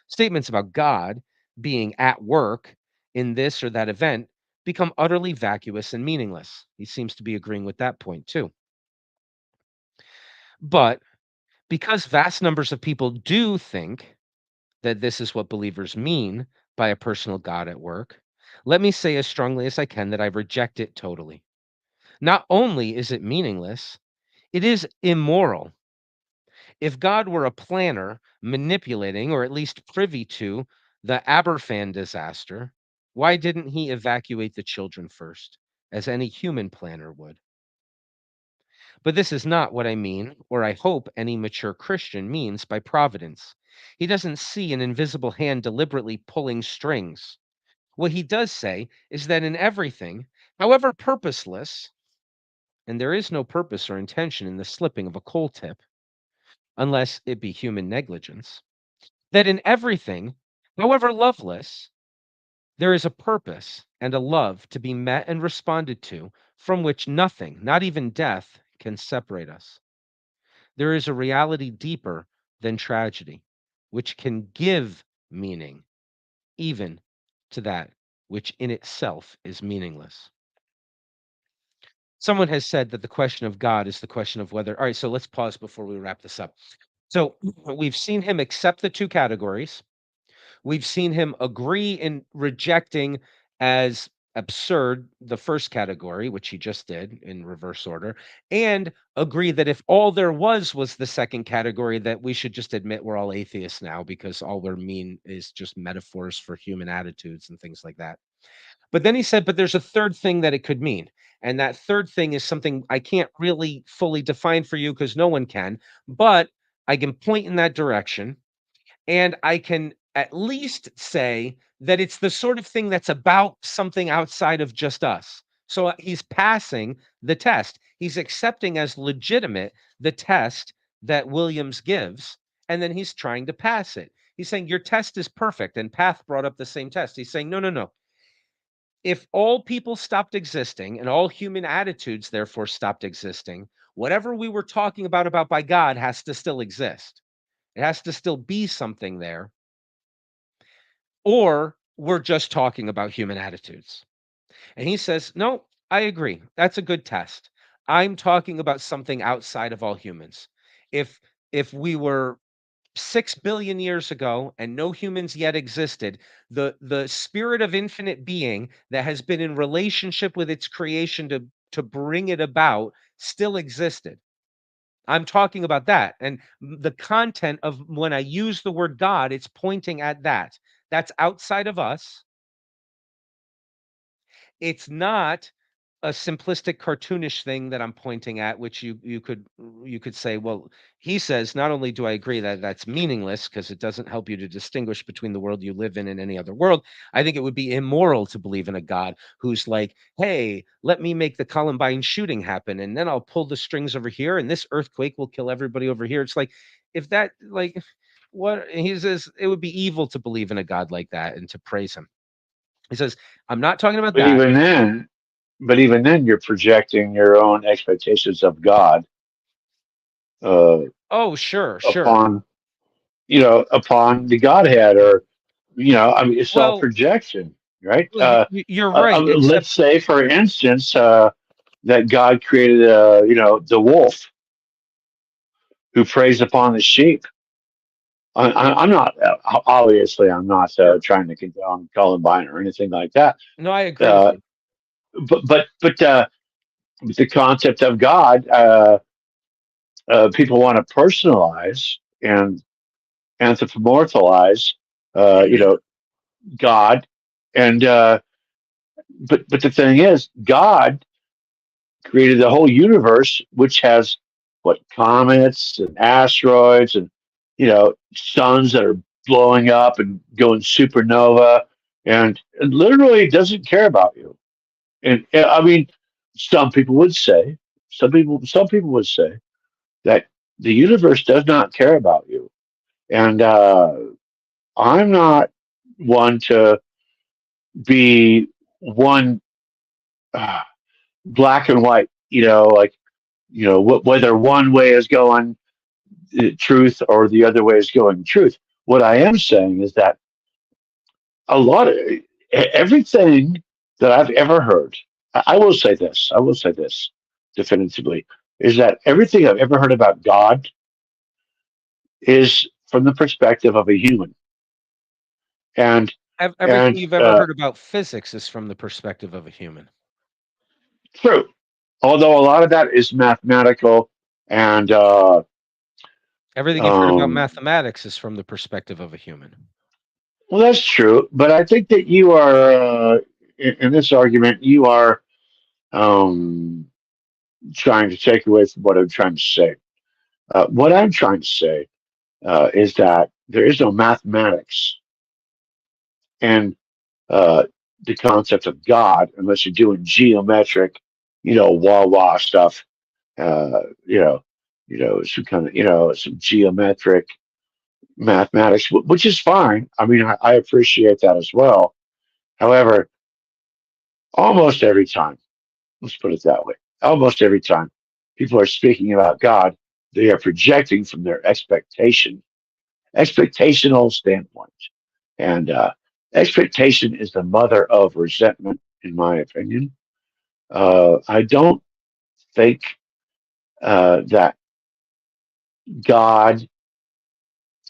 Statements about God being at work in this or that event become utterly vacuous and meaningless. He seems to be agreeing with that point too. But because vast numbers of people do think that this is what believers mean by a personal God at work, let me say as strongly as I can that I reject it totally. Not only is it meaningless, it is immoral. If God were a planner manipulating or at least privy to the Aberfan disaster, why didn't he evacuate the children first, as any human planner would? But this is not what I mean, or I hope any mature Christian means by providence. He doesn't see an invisible hand deliberately pulling strings. What he does say is that in everything, however purposeless, and there is no purpose or intention in the slipping of a coal tip, unless it be human negligence, that in everything, however loveless, there is a purpose and a love to be met and responded to from which nothing, not even death, can separate us. There is a reality deeper than tragedy, which can give meaning even to that which in itself is meaningless. Someone has said that the question of God is the question of whether. All right, so let's pause before we wrap this up. So we've seen him accept the two categories. We've seen him agree in rejecting as absurd the first category, which he just did in reverse order, and agree that if all there was the second category, that we should just admit we're all atheists now because all we're mean is just metaphors for human attitudes and things like that. But then he said, but there's a third thing that it could mean. And that third thing is something I can't really fully define for you because no one can, but I can point in that direction. And I can at least say that it's the sort of thing that's about something outside of just us. So he's passing the test. He's accepting as legitimate the test that Williams gives, and then he's trying to pass it. He's saying, your test is perfect. And Path brought up the same test. He's saying, no, no, no. If all people stopped existing and all human attitudes, therefore, stopped existing, whatever we were talking about by God has to still exist. It has to still be something there. Or we're just talking about human attitudes. And he says, no, I agree. That's a good test. I'm talking about something outside of all humans. If we were 6 billion years ago and no humans yet existed, the spirit of infinite being that has been in relationship with its creation to bring it about still existed. I'm talking about that. And the content of when I use the word God, it's pointing at that. That's outside of us. It's not a simplistic cartoonish thing that I'm pointing at, which you could say, well, he says, not only do I agree that that's meaningless because it doesn't help you to distinguish between the world you live in and any other world, I think it would be immoral to believe in a God who's like, hey, let me make the Columbine shooting happen, and then I'll pull the strings over here, and this earthquake will kill everybody over here. It's like, if that, like, what he says, it would be evil to believe in a God like that and to praise him. He says, I'm not talking about But that. even then, you're projecting your own expectations of God uh, Oh, sure, sure. upon upon the Godhead, or I mean, it's all Well, projection, right? you're right, except Let's say, for instance, that God created, the wolf who preys upon the sheep. I'm not obviously I'm not trying to condone Columbine or anything like that. no, I agree with Uh, you. but the concept of God, people want to personalize and anthropomorphize, Mhm. God, and but the thing is, God created the whole universe, which has what, comets and asteroids and suns that are blowing up and going supernova, and it literally doesn't care about you. And I mean, some people would say, some people would say that the universe does not care about you, and I'm not one to be one uh, black and white. Like whether one way is going truth or the other way is going truth. What I am saying is that a lot of everything that I've ever heard, I will say this, definitively, is that everything I've ever heard about God is from the perspective of a human. And Everything and you've ever heard about physics is from the perspective of a human. true, although a lot of that is mathematical and Everything you've heard about um, mathematics is from the perspective of a human. well, that's true. But I think that you are in this argument, you are um, trying to take away from what I'm trying to say. What I'm trying to say is that there is no mathematics in the concept of God unless you're doing geometric, wah wah stuff. Uh, you know, some kind of some geometric mathematics, which is fine. I mean, I appreciate that as well. However, almost every time, let's put it that way, almost every time people are speaking about God, they are projecting from their expectational standpoint. And expectation is the mother of resentment, in my opinion. I don't think that God,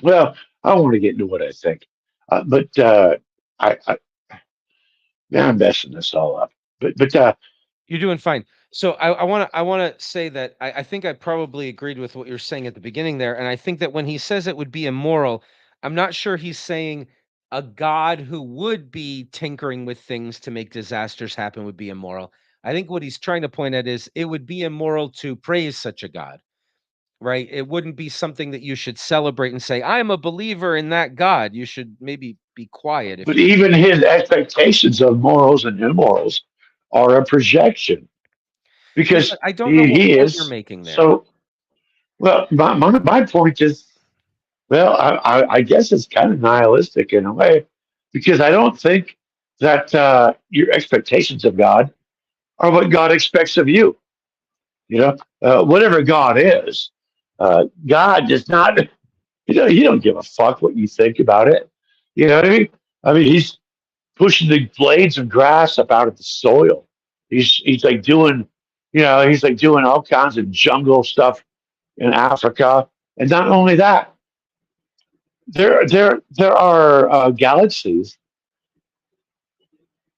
well, I don't want to get into what I think, but I now I'm messing this all up. But You're doing fine. So I want to say that I think I probably agreed with what you're saying at the beginning there, and I think that when he says it would be immoral, I'm not sure he's saying a God who would be tinkering with things to make disasters happen would be immoral. I think what he's trying to point at is it would be immoral to praise such a God, right? It wouldn't be something that you should celebrate and say, "I'm a believer in that God." You should maybe be quiet if but you. even his expectations of morals and immorals are a projection Yeah, because but I don't know he, what he point you're is making there. so. Well, my point is, well, I guess it's kind of nihilistic in a way because I don't think that your expectations of God are what God expects of you. Whatever God is, God does not. He don't give a fuck what you think about it. You know what I mean? I mean, he's pushing the blades of grass up out of the soil. He's like doing, he's like doing all kinds of jungle stuff in Africa, and not only that, there are galaxies.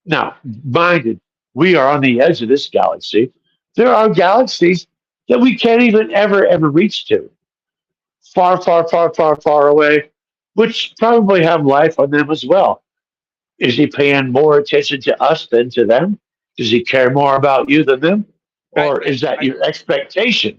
Now, minded, we are on the edge of this galaxy. There are galaxies that we can't even ever reach to, far, far, far, far, far away, which probably have life on them as well. Is he paying more attention to us than to them? Does he care more about you than them? I, Or is that I your expectation?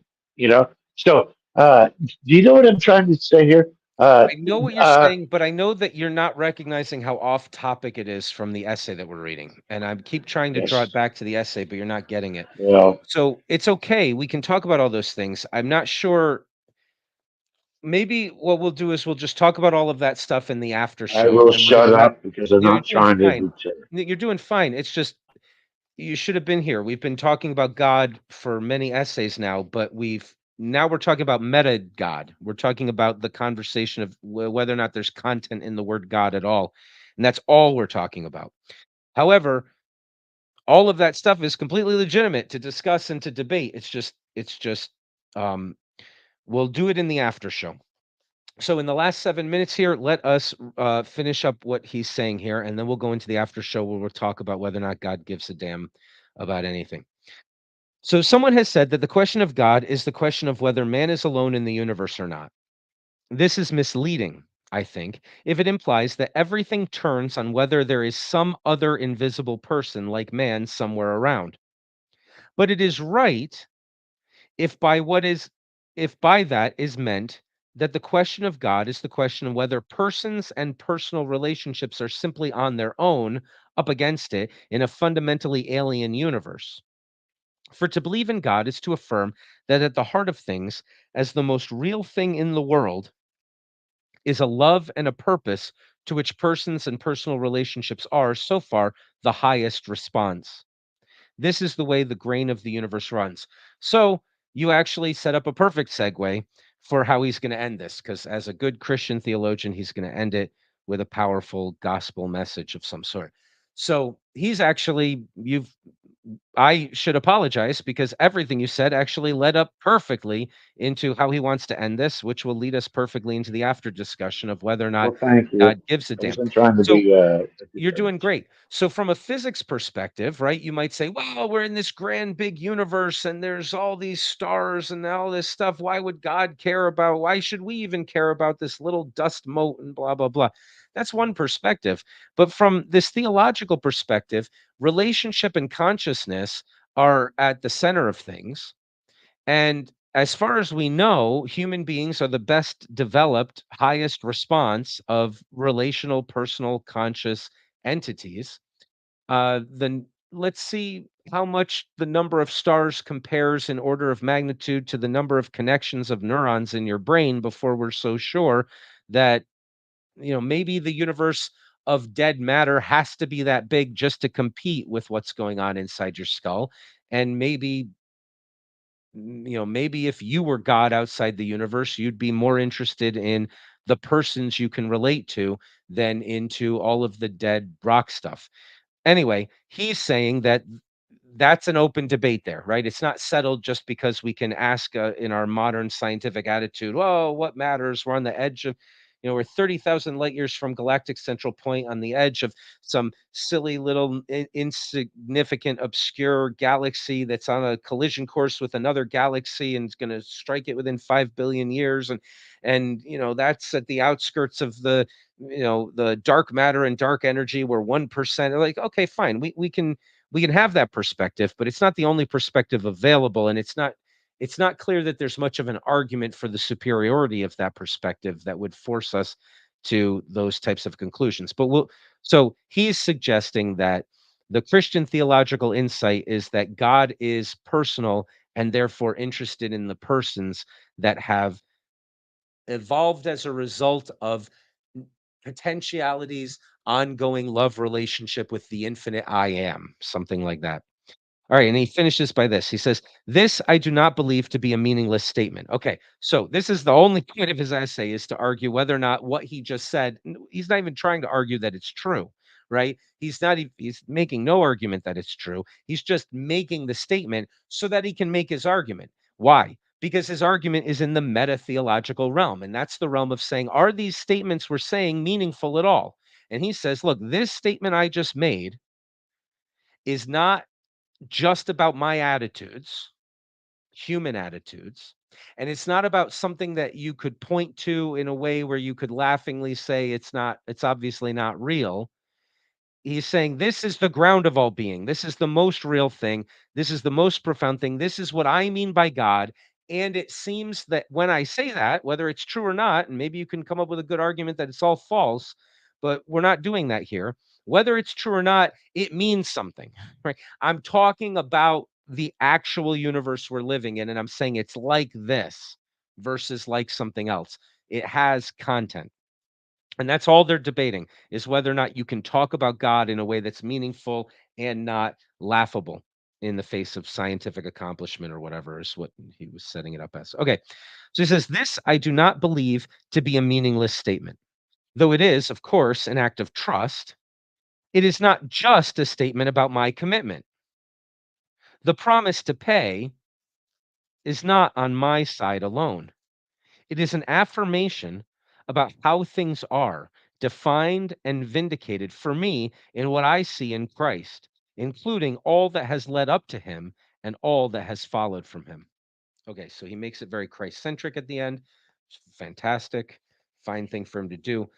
So do you know what I'm trying to say here? I know what you're Uh, saying, but I know that you're not recognizing how off topic it is from the essay that we're reading. And I keep trying to draw yes. it back to the essay, but you're not getting it. Well, So it's okay. We can talk about all those things. I'm not sure. Maybe what we'll do is we'll just talk about all of that stuff in the after I show will and we're going shut to wrap. up because I'm You're not doing trying to fine. be terrible. You're doing fine. It's just you should have been here. We've been talking about God for many essays now, but now we're talking about meta God. We're talking about the conversation of whether or not there's content in the word God at all. And that's all we're talking about. However, all of that stuff is completely legitimate to discuss and to debate. It's just um we'll do it in the after show. So in the last 7 minutes here, let us finish up what he's saying here, and then we'll go into the after show where we'll talk about whether or not God gives a damn about anything. So someone has said that the question of God is the question of whether man is alone in the universe or not. This is misleading, I think, if it implies that everything turns on whether there is some other invisible person like man somewhere around. But it is right if by that is meant that the question of God is the question of whether persons and personal relationships are simply on their own up against it in a fundamentally alien universe. For to believe in God is to affirm that at the heart of things, as the most real thing in the world, is a love and a purpose to which persons and personal relationships are, so far, the highest response. This is the way the grain of the universe runs. So you actually set up a perfect segue for how he's going to end this, because as a good Christian theologian, he's going to end it with a powerful gospel message of some sort. So he's actually, I should apologize because everything you said actually led up perfectly into how he wants to end this, which will lead us perfectly into the after discussion of whether or not Well, thank you. God gives a I damn. wasn't trying to So be. you're doing great. So from a physics perspective, right, you might say, well, we're in this grand big universe and there's all these stars and all this stuff. Why would God care about, why should we even care about this little dust mote and blah, blah, blah. That's one perspective. But from this theological perspective, relationship and consciousness are at the center of things. And as far as we know, human beings are the best developed, highest response of relational, personal, conscious entities. Then let's see how much the number of stars compares in order of magnitude to the number of connections of neurons in your brain before we're so sure that, maybe the universe of dead matter has to be that big just to compete with what's going on inside your skull. And maybe if you were God outside the universe, you'd be more interested in the persons you can relate to than into all of the dead rock stuff. Anyway, he's saying that that's an open debate there, right? It's not settled just because we can ask in our modern scientific attitude, oh, what matters? We're on the edge of, we're 30,000 light years from galactic central point on the edge of some silly little insignificant, obscure galaxy that's on a collision course with another galaxy and is going to strike it within 5 billion years. And that's at the outskirts of the dark matter and dark energy where 1% like, okay, fine. We can have that perspective, but it's not the only perspective available. And it's not clear that there's much of an argument for the superiority of that perspective that would force us to those types of conclusions. So he's suggesting that the Christian theological insight is that God is personal and therefore interested in the persons that have evolved as a result of potentialities, ongoing love relationship with the infinite I am, something like that. All right, and he finishes by this. He says, "This I do not believe to be a meaningless statement." Okay, so this is the only point of his essay is to argue whether or not what he just said. He's not even trying to argue that it's true, right? He's making no argument that it's true. He's just making the statement so that he can make his argument. Why? Because his argument is in the meta-theological realm, and that's the realm of saying, are these statements we're saying meaningful at all? And he says, look, this statement I just made is not just about my attitudes, human attitudes. And it's not about something that you could point to in a way where you could laughingly say it's obviously not real. He's saying this is the ground of all being. This is the most real thing. This is the most profound thing. This is what I mean by God. And it seems that when I say that, whether it's true or not, and maybe you can come up with a good argument that it's all false, but we're not doing that here. Whether it's true or not, it means something, right? I'm talking about the actual universe we're living in, and I'm saying it's like this versus like something else. It has content. And that's all they're debating is whether or not you can talk about God in a way that's meaningful and not laughable in the face of scientific accomplishment or whatever is what he was setting it up as. Okay. So he says, this I do not believe to be a meaningless statement. Though it is, of course, an act of trust, it is not just a statement about my commitment. The promise to pay is not on my side alone. It is an affirmation about how things are, defined and vindicated for me in what I see in Christ, including all that has led up to him and all that has followed from him. Okay, so he makes it very Christ centric at the end. Fantastic. Fine thing for him to do.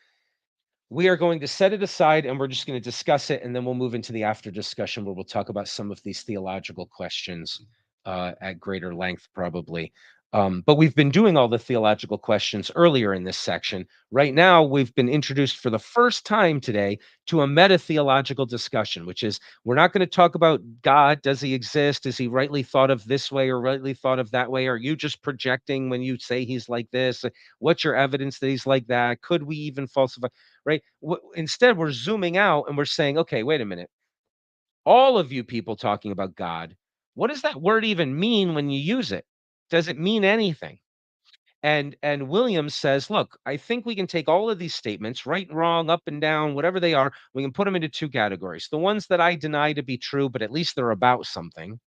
We are going to set it aside and we're just going to discuss it. And then we'll move into the after discussion where we'll talk about some of these theological questions at greater length, probably. But we've been doing all the theological questions earlier in this section. Right now, we've been introduced for the first time today to a meta-theological discussion, which is we're not going to talk about God. Does he exist? Is he rightly thought of this way or rightly thought of that way? Are you just projecting when you say he's like this? What's your evidence that he's like that? Could we even falsify? Right? Instead, we're zooming out and we're saying, okay, wait a minute. All of you people talking about God, what does that word even mean when you use it? Does it mean anything? And Williams says, look, I think we can take all of these statements, right and wrong, up and down, whatever they are, we can put them into two categories. The ones that I deny to be true, but at least they're about something,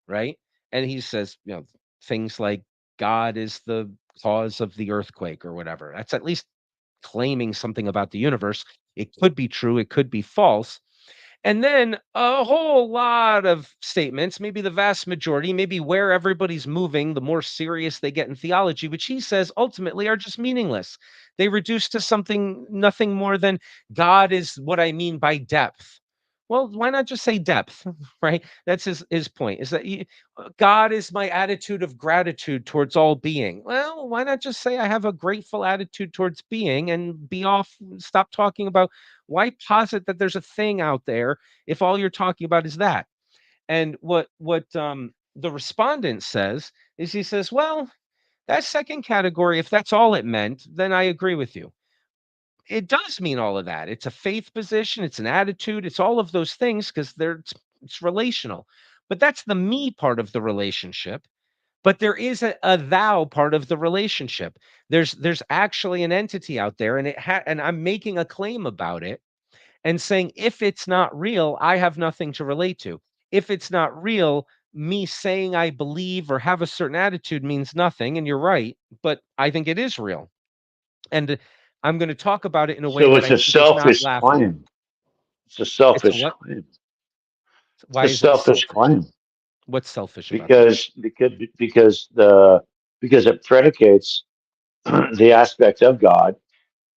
right? And he says, things like God is the cause of the earthquake or whatever. That's at least claiming something about the universe. It could be true, it could be false. And then a whole lot of statements, maybe the vast majority, maybe where everybody's moving, the more serious they get in theology, which he says ultimately are just meaningless. They reduce to something, nothing more than God is what I mean by depth. Well, why not just say depth, right? That's his point, is that God is my attitude of gratitude towards all being. Well, why not just say I have a grateful attitude towards being and be off, stop talking about why posit that there's a thing out there if all you're talking about is that? And what the respondent says is he says, well, that second category, if that's all it meant, then I agree with you. It does mean all of that. It's a faith position, it's an attitude, it's all of those things because it's relational. But that's the me part of the relationship. But there is a thou part of the relationship. There's actually an entity out there, and and I'm making a claim about it and saying if it's not real, I have nothing to relate to. If it's not real, me saying I believe or have a certain attitude means nothing. And you're right, but I think it is real. And I'm going to talk about it in a way So that it's I a think is not selfish laughable. claim. It's a It's a selfish what? claim. Why It's a is it selfish selfish? claim What's selfish about that? because it predicates the aspect of God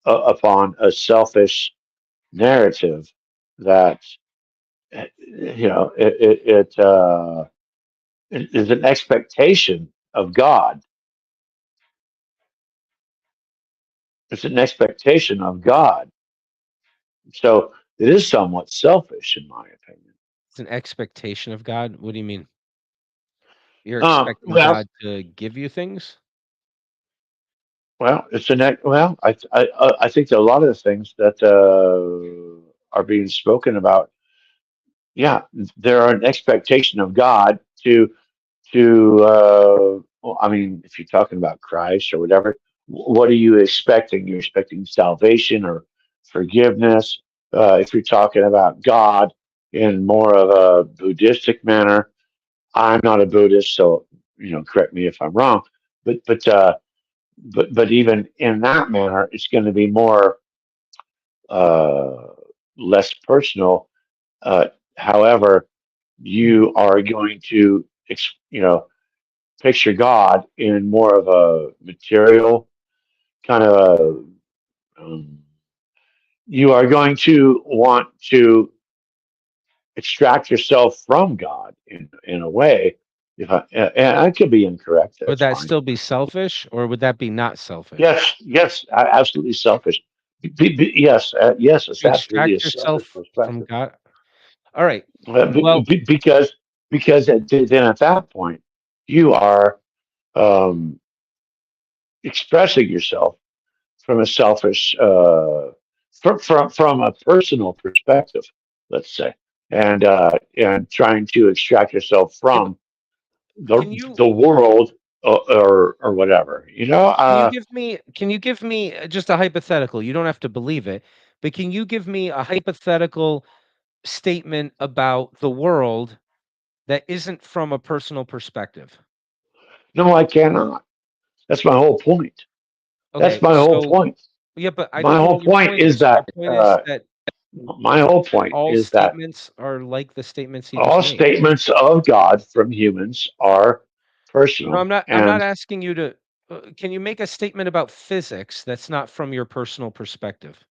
upon a selfish narrative that it is an expectation of God. It's an expectation of God. So it is somewhat selfish, in my opinion. It's an expectation of God. What do you mean? You're expecting Well, God to give you things? I think that a lot of the things that are being spoken about, yeah, there are an expectation of God well, I mean, if you're talking about Christ or whatever, what are you expecting? You're expecting salvation or forgiveness. If you're talking about God in more of a Buddhistic manner, I'm not a Buddhist, so correct me if I'm wrong. But even in that manner, it's going to be more uh, less personal. Uh, However, you are going to picture God in more of a material kind of um, you are going to want to extract yourself from God in a way. If and I could be incorrect, Would that's that fine. still be selfish or would that be not selfish? Yes, absolutely selfish. Yes, it's To absolutely a extract selfish yourself from perspective. God? All right. Uh, be- Well, be- because then at that point you are um, expressing yourself from a selfish from a personal perspective, let's say, and trying to extract yourself yeah, but from can you the world or whatever. can you give me just a hypothetical? You don't have to believe it, but can you give me a hypothetical statement about the world that isn't from a personal perspective? No, I cannot. That's my whole point. That's Okay, my whole so point. yeah, but I My don't know whole what your point point is is. Your that point is that my whole point all is that statements are like the statements he just all made. statements of God from humans are No, personal, I'm not and asking you to can you make a statement about physics that's not from your personal perspective?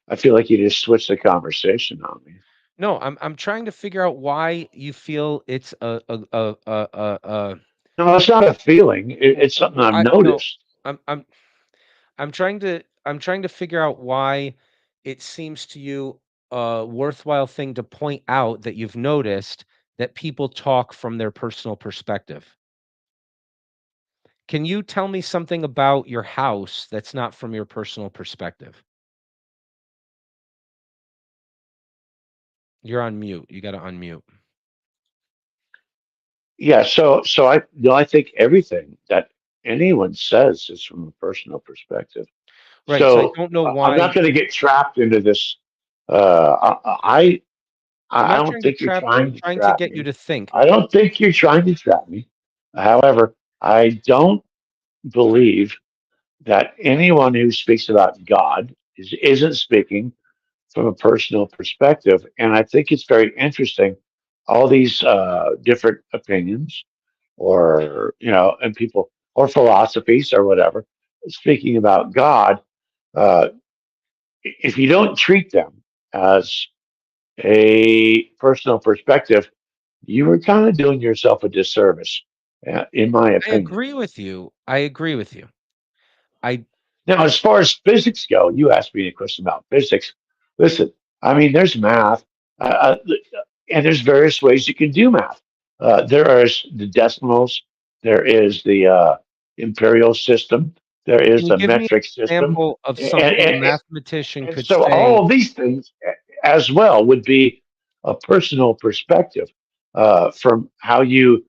I feel like you just switched the conversation on me. No, I'm trying to figure out why you feel it's a No, it's not a feeling. w- It's something w- I've I no, noticed. I'm I'm I'm trying to figure out why it seems to you a worthwhile thing to point out that you've noticed that people talk from their personal perspective. Can you tell me something about your house that's not from your personal perspective? You're on mute. You got to unmute. Yeah, so I think everything that anyone says is from a personal perspective. Right. So I So don't know I'm why not going to get trapped into this. I I'm I not don't trying to think you're trap you. I'm trying to trying to trap get you me. to think. I don't think you're trying to trap me. However, I don't believe that anyone who speaks about God isn't speaking from a personal perspective. And I think it's very interesting. All these different opinions, or and people or philosophies or whatever, speaking about God. Uh, if you don't treat them as a personal perspective, you were kind of doing yourself a disservice, in my I opinion. agree with you. I agree with you. I Now, as far as physics go, you asked me a question about physics. Listen, I mean, there's math, and there's various ways you can do math. There is the decimals, there is the imperial system, there Can is you the give me an metric system, example of and, something a and, mathematician and could so say? all of these things, as well, would be a personal perspective from how you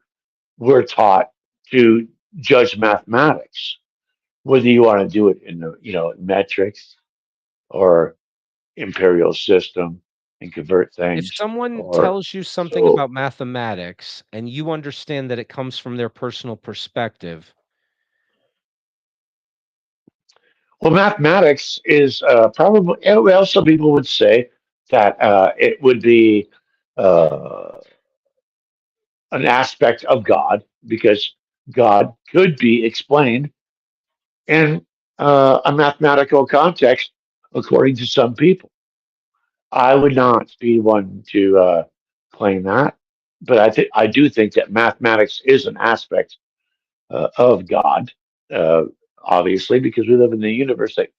were taught to judge mathematics, whether you want to do it in the metrics or imperial system and convert If things, someone or tells you something so. about mathematics and you understand that it comes from their personal perspective, Well, mathematics is probably, well, some people would say that it would be uh, an aspect of God, because God could be explained in a mathematical context according to some people. I would not be one to claim that, but I do think that mathematics is an aspect of God, uh, obviously, because we live in the universe that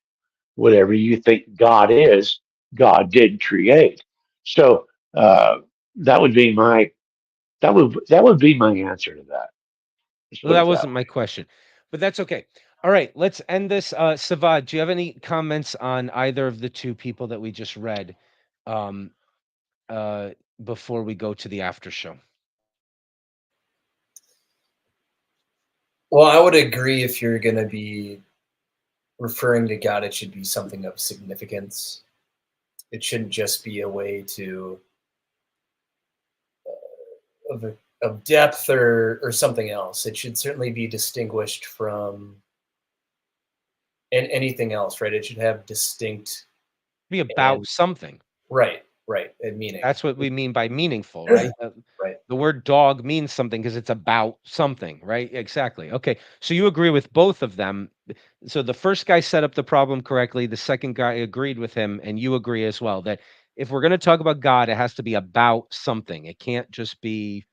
whatever you think God is, God did create. So that would be my that would be my answer to that. Let's well, put that it that wasn't way. my question, but that's okay. All right, let's end this. Savad, do you have any comments on either of the two people that we just read um, uh, before we go to the after show? Well, I would agree if you're going to be referring to God, it should be something of significance. It shouldn't just be a way to of depth or something else. It should certainly be distinguished from anything else, right? It should have distinct Be and about something. right, and meaning. That's what we mean by meaningful, right? Right. The word dog means something because it's about something, right? Exactly. Okay. So you agree with both of them. So the first guy set up the problem correctly. The second guy agreed with him, and you agree as well that if we're going to talk about God, it has to be about something. It can't just be,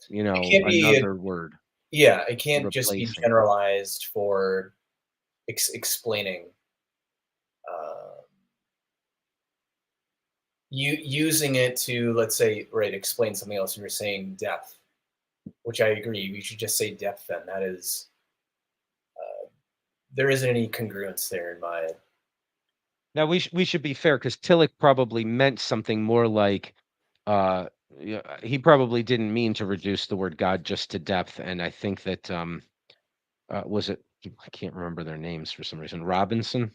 It can't be, another word yeah, it can't just be replacing. generalized for explaining. Uh, you using it to, let's say, right, explain something else, and you're saying depth, which I agree. You should just say depth. Then that is, there isn't any congruence there in my. Now we should be fair because Tillich probably meant something more like, uh, yeah, he probably didn't mean to reduce the word God just to depth, and I think that was it? I can't remember their names for some reason. Robinson.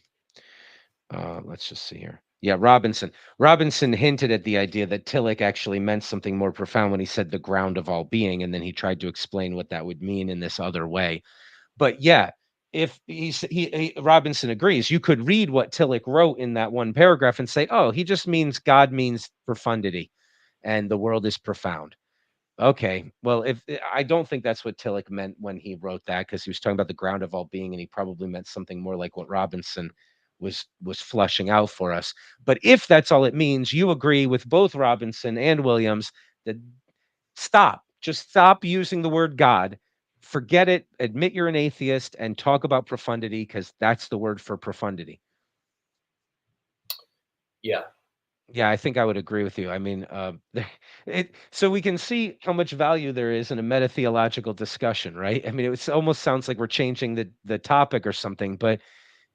Let's just see here. Yeah, Robinson. Robinson hinted at the idea that Tillich actually meant something more profound when he said the ground of all being, and then he tried to explain what that would mean in this other way. But yeah, if Robinson agrees, you could read what Tillich wrote in that one paragraph and say, "Oh, he just means God means profundity, and the world is profound." Okay, well, if I don't think that's what Tillich meant when he wrote that, because he was talking about the ground of all being, and he probably meant something more like what Robinson was flushing out for us. But if that's all it means, you agree with both Robinson and Williams that just stop using the word God. Forget it. Admit you're an atheist and talk about profundity, because that's the word for profundity. Yeah. Yeah, I think I would agree with you. I mean, so we can see how much value there is in a meta-theological discussion, right? I mean, it almost sounds like we're changing the topic or something, but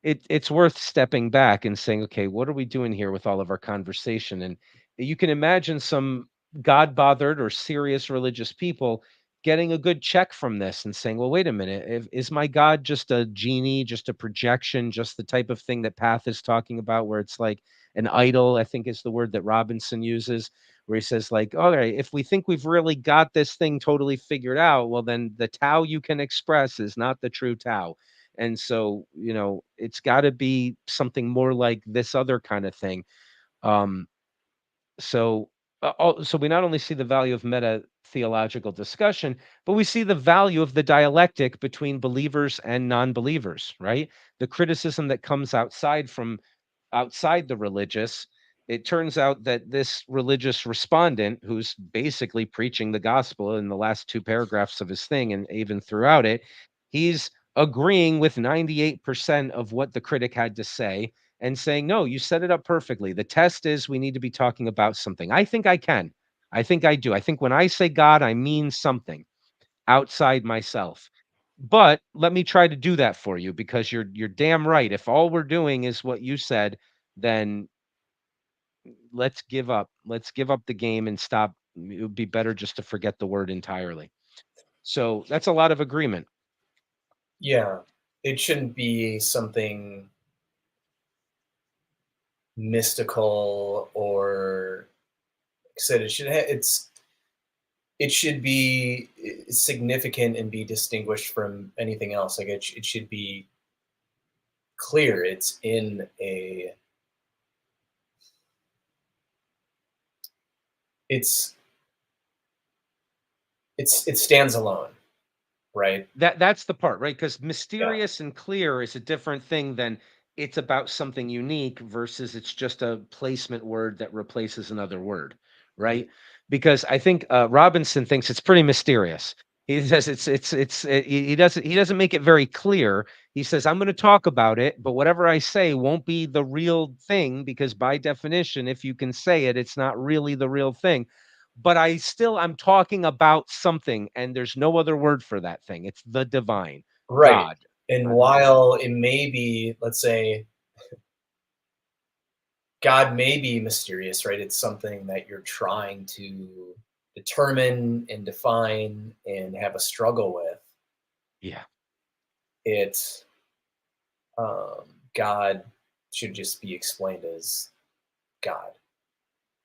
it's worth stepping back and saying, okay, what are we doing here with all of our conversation? And you can imagine some God-bothered or serious religious people getting a good check from this and saying, well, wait a minute, is my God just a genie, just a projection, just the type of thing that Path is talking about, where it's like an idol, I think is the word that Robinson uses, where he says, like, all right, if we think we've really got this thing totally figured out, well, then the Tao you can express is not the true Tao. And so, it's got to be something more like this other kind of thing. Um, so we not only see the value of meta theological discussion, but we see the value of the dialectic between believers and non-believers, right? The criticism that comes outside the religious. It turns out that this religious respondent, who's basically preaching the gospel in the last two paragraphs of his thing and even throughout it, he's agreeing with 98% of what the critic had to say and saying, no, you set it up perfectly. The test is we need to be talking about something. I think I can. I think I do. I think when I say God, I mean something outside myself. But let me try to do that for you, because you're damn right. If all we're doing is what you said, then let's give up. Let's give up the game and stop. It would be better just to forget the word entirely. So that's a lot of agreement. Yeah. It shouldn't be something mystical, or like I said, it should be significant and be distinguished from anything else. Like it should be clear. It's in a it's it stands alone, right? That's the part, right? Because mysterious and clear is a different thing than it's about something unique versus it's just a placement word that replaces another word, right? Because I think Robinson thinks it's pretty mysterious. He says he doesn't make it very clear. He says, I'm going to talk about it, but whatever I say won't be the real thing, because by definition, if you can say it, it's not really the real thing. But I'm talking about something, and there's no other word for that thing. It's the divine, Right. God. And while it may be, let's say, God may be mysterious, right? It's something that you're trying to determine and define and have a struggle with. Yeah. It's God should just be explained as God.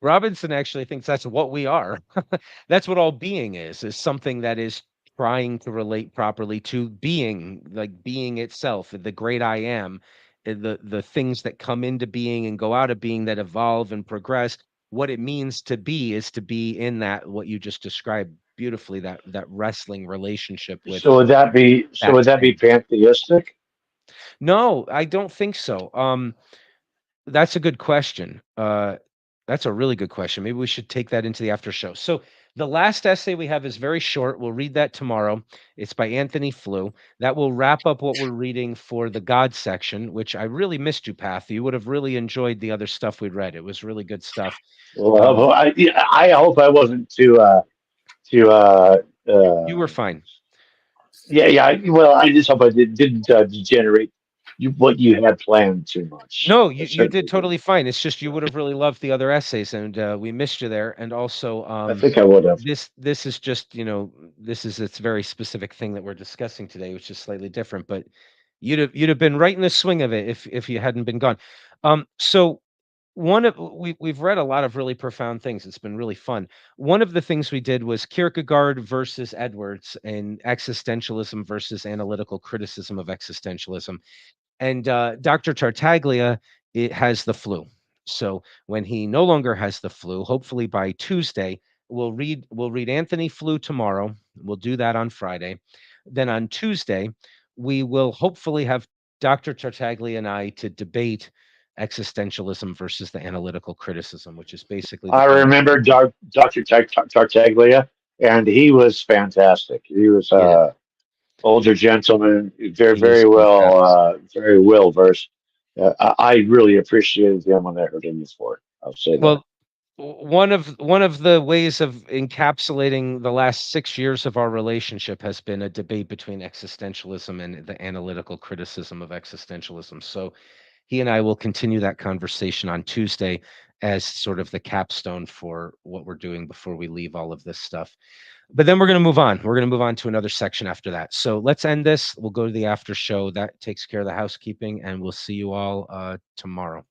Robinson actually thinks that's what we are. That's what all being is something that is trying to relate properly to being, like being itself, the great I am, the things that come into being and go out of being, that evolve and progress. What it means to be is to be in that, what you just described beautifully, that wrestling relationship with So that would that be thing. pantheistic? No, I don't think so. That's a good question. That's a really good question. Maybe we should take that into the after show. So the last essay we have is very short. We'll read that tomorrow. It's by Anthony Flew. That will wrap up what we're reading for the God section, which I really missed you, Path. You would have really enjoyed the other stuff we'd read. It was really good stuff. Well, I hope I wasn't too You were fine. yeah, yeah. Well, I just hope I didn't degenerate what you had planned too much. No, I you did certainly didn't. totally fine. It's just you would have really loved the other essays, and we missed you there. And also, I think I would have. this is just, this is its very specific thing that we're discussing today, which is slightly different. But you'd have been right in the swing of it if you hadn't been gone. So we've read a lot of really profound things. It's been really fun. One of the things we did was Kierkegaard versus Edwards, and existentialism versus analytical criticism of existentialism. And Dr. Tartaglia, it has the flu. So when he no longer has the flu, hopefully by Tuesday, we'll read Anthony Flew tomorrow. We'll do that on Friday. Then on Tuesday, we will hopefully have Dr. Tartaglia and I to debate existentialism versus the analytical criticism, which is basically the I remember Dr. Tartaglia, and he was fantastic. He was Yeah. older gentleman, very He is very well versed. I really appreciated him when I heard him before. I'll say that. well, one of the ways of encapsulating the last 6 years of our relationship has been a debate between existentialism and the analytical criticism of existentialism. So he and I will continue that conversation on Tuesday as sort of the capstone for what we're doing before we leave all of this stuff. But then we're going to move on. We're going to move on to another section after that. So let's end this. We'll go to the after show. That takes care of the housekeeping, and we'll see you all tomorrow.